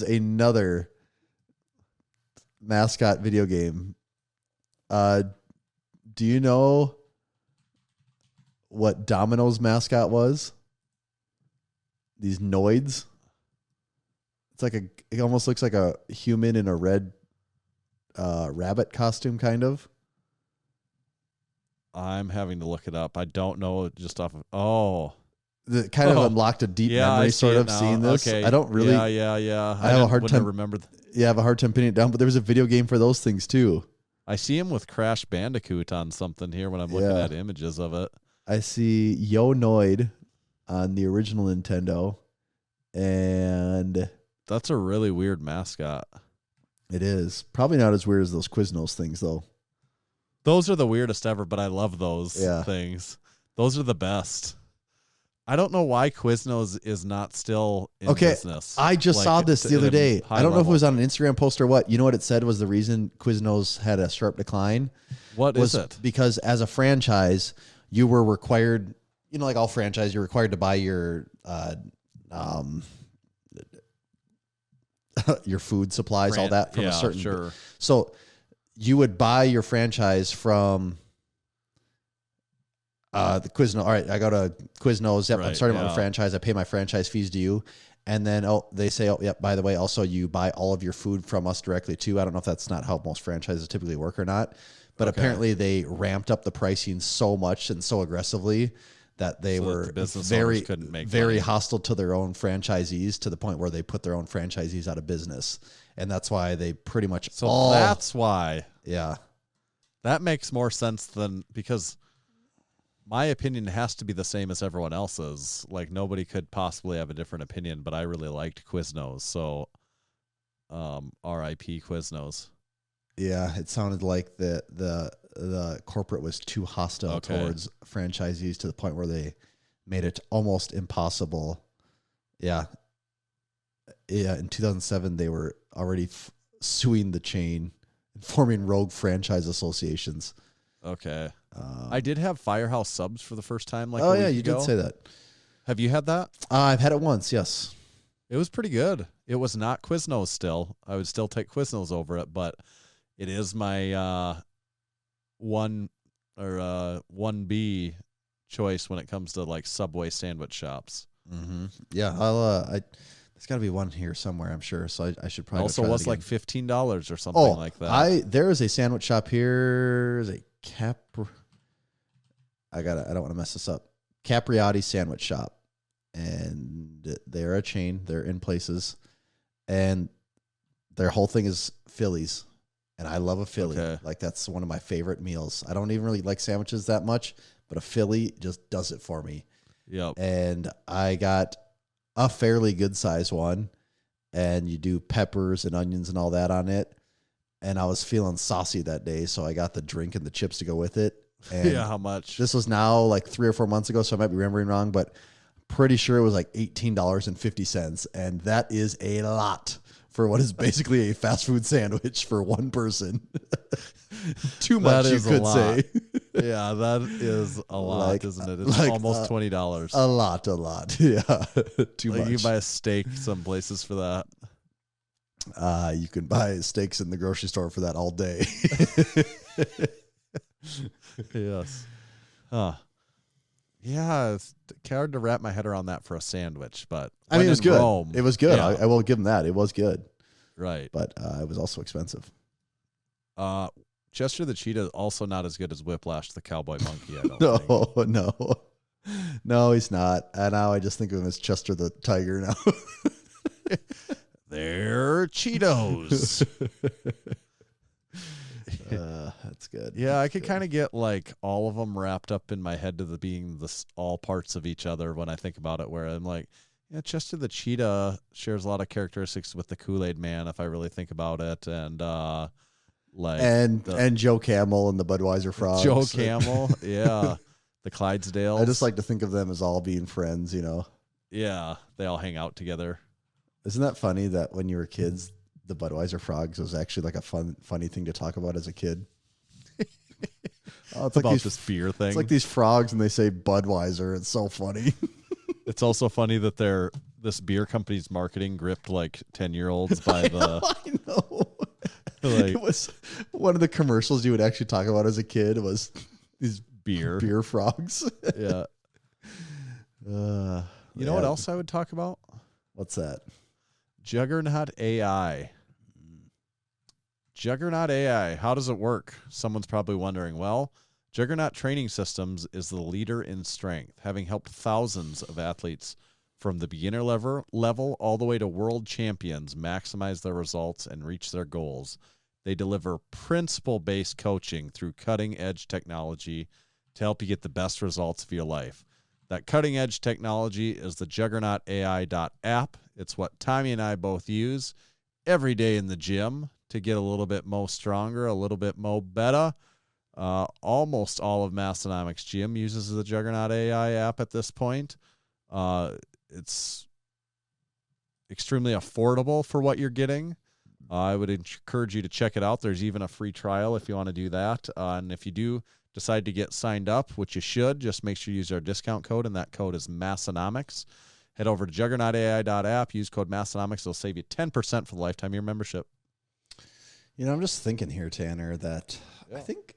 [SPEAKER 6] another mascot video game. Do you know what Domino's mascot was? These Noids. It's like it almost looks like a human in a red rabbit costume, kind of.
[SPEAKER 5] I'm having to look it up. I don't know just off of
[SPEAKER 6] That kind of unlocked a deep memory, sort of seeing this.
[SPEAKER 5] Okay.
[SPEAKER 6] I don't really.
[SPEAKER 5] Yeah.
[SPEAKER 6] I have a hard time.
[SPEAKER 5] Remember.
[SPEAKER 6] Yeah, I have a hard time pinning it down. But there was a video game for those things too.
[SPEAKER 5] I see him with Crash Bandicoot on something here when I'm looking at images of it.
[SPEAKER 6] I see Yo Noid on the original Nintendo, and
[SPEAKER 5] that's a really weird mascot.
[SPEAKER 6] It is probably not as weird as those Quiznos things, though.
[SPEAKER 5] Those are the weirdest ever, but I love those
[SPEAKER 6] Yeah.
[SPEAKER 5] things. Those are the best. I don't know why Quiznos is not still in business.
[SPEAKER 6] I just saw this the other day.
[SPEAKER 5] high
[SPEAKER 6] I don't know if it
[SPEAKER 5] level.
[SPEAKER 6] was on an Instagram post or what. You know what it said was the reason Quiznos had a sharp decline?
[SPEAKER 5] What is it?
[SPEAKER 6] Because as a franchise, you were required, you know, like all franchise, you're required to buy your food supplies, all that from a certain.
[SPEAKER 5] Sure.
[SPEAKER 6] So you would buy your franchise from the Quiznos. All right, I go to Quiznos. Yep, I'm
[SPEAKER 5] Right,
[SPEAKER 6] starting my
[SPEAKER 5] yeah.
[SPEAKER 6] franchise. I pay my franchise fees to you. And then they say, oh, yep, by the way, also you buy all of your food from us directly too. I don't know if that's not how most franchises typically work or not. But
[SPEAKER 5] Okay.
[SPEAKER 6] apparently they ramped up the pricing so much and so aggressively that they
[SPEAKER 5] So that
[SPEAKER 6] were
[SPEAKER 5] the business
[SPEAKER 6] very,
[SPEAKER 5] owners couldn't make
[SPEAKER 6] very
[SPEAKER 5] money.
[SPEAKER 6] hostile to their own franchisees to the point where they put their own franchisees out of business. And that's why they pretty much
[SPEAKER 5] So that's why.
[SPEAKER 6] Yeah.
[SPEAKER 5] That makes more sense than, because my opinion has to be the same as everyone else's. Like, nobody could possibly have a different opinion, but I really liked Quiznos. So, RIP Quiznos.
[SPEAKER 6] Yeah, it sounded like the corporate was too hostile
[SPEAKER 5] Okay.
[SPEAKER 6] towards franchisees to the point where they made it almost impossible. Yeah. Yeah, in 2007 they were already suing the chain and forming rogue franchise associations.
[SPEAKER 5] Okay. I did have Firehouse subs for the first time. Like,
[SPEAKER 6] oh
[SPEAKER 5] a
[SPEAKER 6] yeah,
[SPEAKER 5] week
[SPEAKER 6] you
[SPEAKER 5] ago.
[SPEAKER 6] did say that.
[SPEAKER 5] Have you had that?
[SPEAKER 6] I've had it once. Yes,
[SPEAKER 5] it was pretty good. It was not Quiznos still. I would still take Quiznos over it, but it is my 1B choice when it comes to like Subway sandwich shops.
[SPEAKER 6] Mm-hmm. Yeah, there's got to be one here somewhere, I'm sure. So I should probably
[SPEAKER 5] Also
[SPEAKER 6] go try
[SPEAKER 5] was
[SPEAKER 6] that
[SPEAKER 5] like
[SPEAKER 6] again.
[SPEAKER 5] $15 or something like that.
[SPEAKER 6] There is a sandwich shop here. There's a I don't want to mess this up. Capriati sandwich shop, and they're a chain. They're in places, and their whole thing is Phillies, and I love a Philly.
[SPEAKER 5] Okay.
[SPEAKER 6] Like that's one of my favorite meals. I don't even really like sandwiches that much, but a Philly just does it for me.
[SPEAKER 5] Yep.
[SPEAKER 6] And I got a fairly good size one, and you do peppers and onions and all that on it. And I was feeling saucy that day, so I got the drink and the chips to go with it. And
[SPEAKER 5] Yeah, how much?
[SPEAKER 6] This was now like 3 or 4 months ago, so I might be remembering wrong, but pretty sure it was like $18.50, and that is a lot for what is basically a fast food sandwich for one person. Too much,
[SPEAKER 5] That
[SPEAKER 6] you
[SPEAKER 5] is a
[SPEAKER 6] could
[SPEAKER 5] lot.
[SPEAKER 6] say.
[SPEAKER 5] Yeah, that is a lot,
[SPEAKER 6] Like-
[SPEAKER 5] isn't it? It's
[SPEAKER 6] like,
[SPEAKER 5] almost $20.
[SPEAKER 6] A lot. Yeah, too
[SPEAKER 5] Like
[SPEAKER 6] much.
[SPEAKER 5] you can buy a steak some places for that.
[SPEAKER 6] You can buy steaks in the grocery store for that all day.
[SPEAKER 5] Yes. Huh. Yeah, it's hard to wrap my head around that for a sandwich, but
[SPEAKER 6] I mean,
[SPEAKER 5] when
[SPEAKER 6] it was
[SPEAKER 5] in
[SPEAKER 6] good.
[SPEAKER 5] Rome,
[SPEAKER 6] It was good.
[SPEAKER 5] yeah.
[SPEAKER 6] I will give them that. It was good.
[SPEAKER 5] Right.
[SPEAKER 6] But it was also expensive.
[SPEAKER 5] Chester the Cheetah also not as good as Whiplash the Cowboy Monkey. I don't think.
[SPEAKER 6] No, he's not. And now I just think of him as Chester the Tiger now.
[SPEAKER 5] They're Cheetos.
[SPEAKER 6] That's good.
[SPEAKER 5] Yeah, I could kind of get like all of them wrapped up in my head to being all parts of each other when I think about it. Where I'm like, yeah, Chester the Cheetah shares a lot of characteristics with the Kool-Aid Man if I really think about it, and like
[SPEAKER 6] and Joe Camel and the Budweiser Frogs.
[SPEAKER 5] Joe Camel, yeah, the Clydesdales.
[SPEAKER 6] I just like to think of them as all being friends.
[SPEAKER 5] Yeah, they all hang out together.
[SPEAKER 6] Isn't that funny that when you were kids, the Budweiser Frogs was actually like a funny thing to talk about as a kid?
[SPEAKER 5] It's about this beer thing.
[SPEAKER 6] It's like these frogs and they say Budweiser. It's so funny.
[SPEAKER 5] It's also funny that this beer company's marketing gripped like 10-year-olds by the.
[SPEAKER 6] I know.
[SPEAKER 5] Like,
[SPEAKER 6] It was one of the commercials you would actually talk about as a kid was these
[SPEAKER 5] beer
[SPEAKER 6] frogs.
[SPEAKER 5] Yeah. You know what else I would talk about?
[SPEAKER 6] What's that?
[SPEAKER 5] Juggernaut AI. Juggernaut AI. How does it work? Someone's probably wondering. Well, Juggernaut Training Systems is the leader in strength, having helped thousands of athletes from the beginner level all the way to world champions maximize their results and reach their goals. They deliver principle-based coaching through cutting-edge technology to help you get the best results of your life. That cutting-edge technology is the Juggernaut AI app. It's what Tommy and I both use every day in the gym to get a little bit more stronger, a little bit more better. Almost all of Massenomics Gym uses the Juggernaut AI app at this point. It's extremely affordable for what you're getting. I would encourage you to check it out. There's even a free trial if you want to do that. And if you do decide to get signed up, which you should, just make sure you use our discount code, and that code is Massenomics. Head over to juggernautai.app, use code Massenomics. It'll save you 10% for the lifetime of your membership.
[SPEAKER 6] I'm just thinking here, Tanner, that I think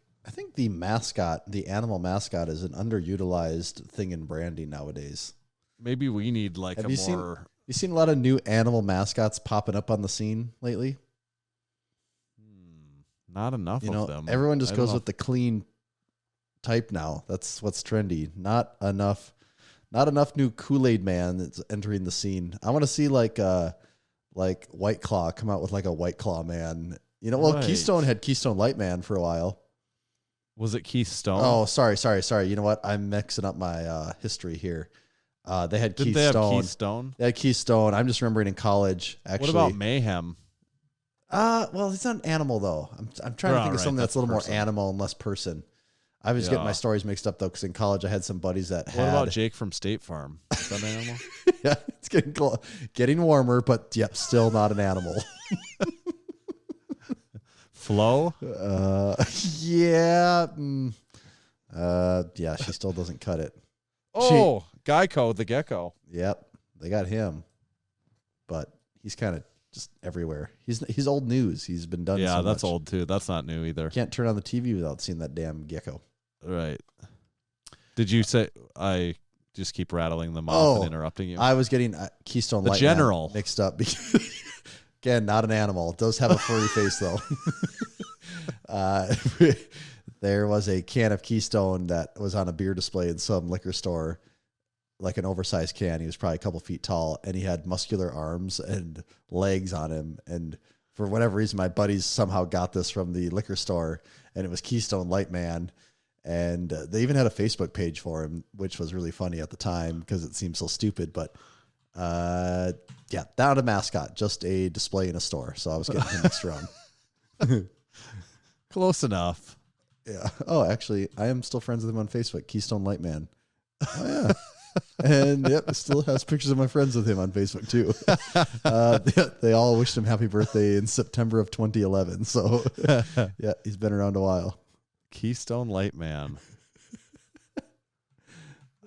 [SPEAKER 6] the mascot, the animal mascot, is an underutilized thing in branding nowadays.
[SPEAKER 5] Maybe we need like
[SPEAKER 6] Have
[SPEAKER 5] a
[SPEAKER 6] you
[SPEAKER 5] more...
[SPEAKER 6] You seen a lot of new animal mascots popping up on the scene lately?
[SPEAKER 5] Not enough of them.
[SPEAKER 6] Everyone just
[SPEAKER 5] I don't
[SPEAKER 6] goes
[SPEAKER 5] know.
[SPEAKER 6] with the clean type now. That's what's trendy. Not enough new Kool-Aid Man that's entering the scene. I want to see like White Claw come out with like a White Claw Man.
[SPEAKER 5] Right.
[SPEAKER 6] Keystone had Keystone Light Man for a while.
[SPEAKER 5] Was it Keith Stone?
[SPEAKER 6] Oh, sorry. You know what? I'm mixing up my history here. They had
[SPEAKER 5] Didn't
[SPEAKER 6] Keith
[SPEAKER 5] they have
[SPEAKER 6] Stone.
[SPEAKER 5] Keith Stone?
[SPEAKER 6] They had Keith Stone. I'm just remembering in college, actually.
[SPEAKER 5] What about Mayhem?
[SPEAKER 6] Well, it's not an animal, though. I'm trying to think of something that's a little more animal and less person. I was getting my stories mixed up, though, because in college I had some buddies that had...
[SPEAKER 5] What about Jake from State Farm? Is that an animal?
[SPEAKER 6] Yeah, it's getting warmer, but yep, still not an animal.
[SPEAKER 5] Flo?
[SPEAKER 6] Yeah. Yeah, she still doesn't cut it.
[SPEAKER 5] Oh, Geico, the gecko.
[SPEAKER 6] Yep, they got him. But he's kind of just everywhere. He's old news. He's been done
[SPEAKER 5] Yeah,
[SPEAKER 6] so
[SPEAKER 5] that's
[SPEAKER 6] much.
[SPEAKER 5] old, too. That's not new either.
[SPEAKER 6] Can't turn on the TV without seeing that damn gecko.
[SPEAKER 5] Right. Did you say... I just keep rattling them off and interrupting you?
[SPEAKER 6] I was getting Keystone
[SPEAKER 5] The
[SPEAKER 6] Light
[SPEAKER 5] General.
[SPEAKER 6] Man mixed up. Again, not an animal. It does have a furry face, though. There was a can of Keystone that was on a beer display in some liquor store, like an oversized can. He was probably a couple feet tall, and he had muscular arms and legs on him. And for whatever reason, my buddies somehow got this from the liquor store, and it was Keystone Light Man. And they even had a Facebook page for him, which was really funny at the time because it seemed so stupid. But Yeah, not a mascot, just a display in a store. So I was getting him mixed around.
[SPEAKER 5] Close enough.
[SPEAKER 6] Yeah. Oh, actually, I am still friends with him on Facebook, Keystone Lightman. Oh, yeah. And yep, still has pictures of my friends with him on Facebook too. They all wished him happy birthday in September of 2011. So yeah, he's been around a while.
[SPEAKER 5] Keystone Lightman.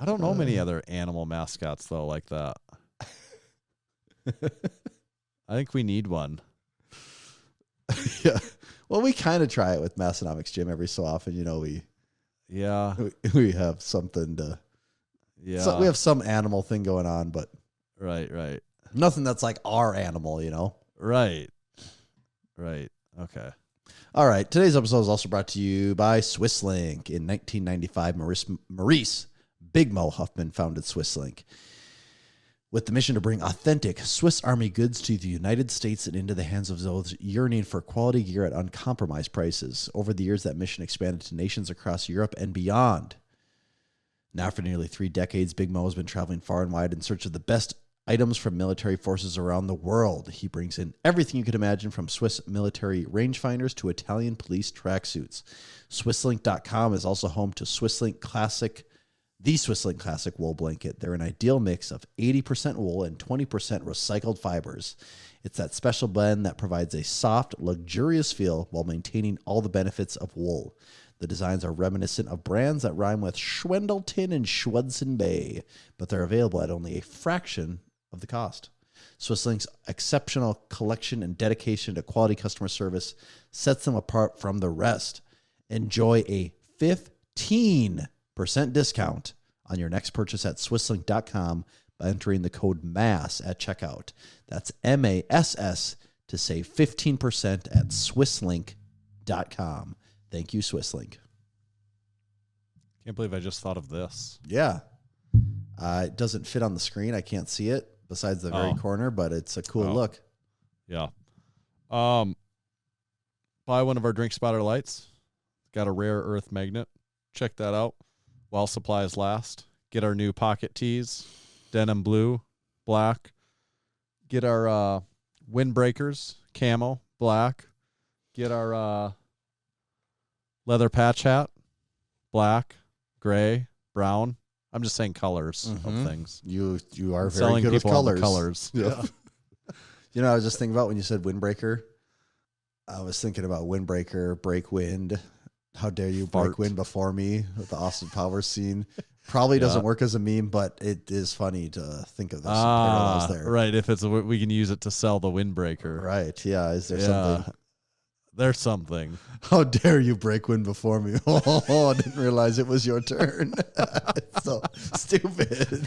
[SPEAKER 5] I don't know many other animal mascots though like that. I think we need one.
[SPEAKER 6] Yeah. Well, we kind of try it with Massenomics Jim every so often. You know, we have something to.
[SPEAKER 5] Yeah.
[SPEAKER 6] So we have some animal thing going on, but
[SPEAKER 5] right.
[SPEAKER 6] Nothing that's like our animal, you know.
[SPEAKER 5] Right. Okay.
[SPEAKER 6] All right. Today's episode is also brought to you by SwissLink. In 1995, Maurice Big Mo Huffman founded SwissLink with the mission to bring authentic Swiss Army goods to the United States and into the hands of those yearning for quality gear at uncompromised prices. Over the years, that mission expanded to nations across Europe and beyond. Now, for nearly 3 decades, Big Mo has been traveling far and wide in search of the best items from military forces around the world. He brings in everything you could imagine, from Swiss military rangefinders to Italian police tracksuits. SwissLink.com is also home to SwissLink Classic, the SwissLink Classic wool blanket. They're an ideal mix of 80% wool and 20% recycled fibers. It's that special blend that provides a soft, luxurious feel while maintaining all the benefits of wool. The designs are reminiscent of brands that rhyme with Schwendelton and Schwedson Bay, but they're available at only a fraction of the cost. SwissLink's exceptional collection and dedication to quality customer service sets them apart from the rest. Enjoy a 15% discount on your next purchase at SwissLink.com by entering the code MASS at checkout. That's MASS to save 15% at SwissLink.com. Thank you, SwissLink.
[SPEAKER 5] Can't believe I just thought of this.
[SPEAKER 6] Yeah. It doesn't fit on the screen. I can't see it besides the very corner, but it's a cool look.
[SPEAKER 5] Yeah. Buy one of our drink spotter lights. Got a rare earth magnet. Check that out while supplies last. Get our new pocket tees, denim blue, black. Get our windbreakers, camo, black. Get our leather patch hat, black, gray, brown. I'm just saying colors of things.
[SPEAKER 6] You are very
[SPEAKER 5] selling
[SPEAKER 6] good with
[SPEAKER 5] people on the
[SPEAKER 6] colors.
[SPEAKER 5] Yeah.
[SPEAKER 6] You know, I was just thinking about when you said windbreaker. I was thinking about windbreaker, break wind. How dare you break wind before me with the Austin Powers scene. Probably doesn't work as a meme, but it is funny to think of this parallels there.
[SPEAKER 5] Right. If it's we can use it to sell the windbreaker.
[SPEAKER 6] Right. Yeah. Is there something?
[SPEAKER 5] There's something.
[SPEAKER 6] How dare you break wind before me? Oh, I didn't realize it was your turn. It's so stupid.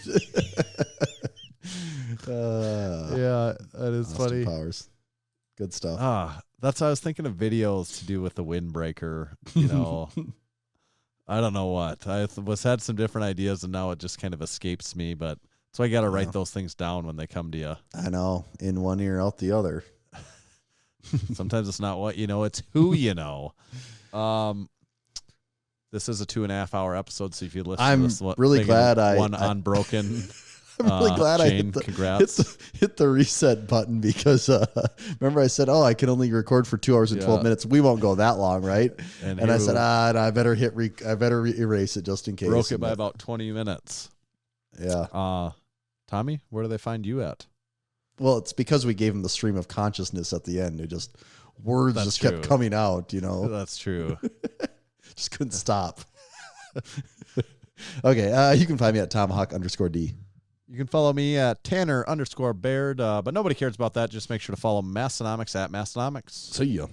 [SPEAKER 5] Yeah, that is
[SPEAKER 6] Austin
[SPEAKER 5] funny.
[SPEAKER 6] Powers. Good stuff.
[SPEAKER 5] That's how I was thinking of videos to do with the windbreaker. You know, I don't know what. I had some different ideas, and now it just kind of escapes me. But so I got to write those things down when they come to you.
[SPEAKER 6] I know. In one ear, out the other.
[SPEAKER 5] Sometimes it's not what you know, it's who you know. This is a 2.5 hour episode, so if you listen
[SPEAKER 6] I'm
[SPEAKER 5] to this
[SPEAKER 6] really glad
[SPEAKER 5] one unbroken
[SPEAKER 6] I'm really glad
[SPEAKER 5] chain,
[SPEAKER 6] I
[SPEAKER 5] congrats.
[SPEAKER 6] hit the reset button because remember I said, I can only record for 2 hours and 12 minutes. We won't go that long, right? And I said, I better erase it just in case.
[SPEAKER 5] Broke it by about 20 minutes.
[SPEAKER 6] Yeah.
[SPEAKER 5] Tommy, where do they find you at?
[SPEAKER 6] Well, it's because we gave him the stream of consciousness at the end. It just words
[SPEAKER 5] That's
[SPEAKER 6] just
[SPEAKER 5] true.
[SPEAKER 6] kept coming out, you know.
[SPEAKER 5] That's true.
[SPEAKER 6] Just couldn't stop. Okay, you can find me at Tomahawk_D.
[SPEAKER 5] You can follow me at Tanner_Baird, but nobody cares about that. Just make sure to follow Massenomics at Massenomics.
[SPEAKER 6] See ya.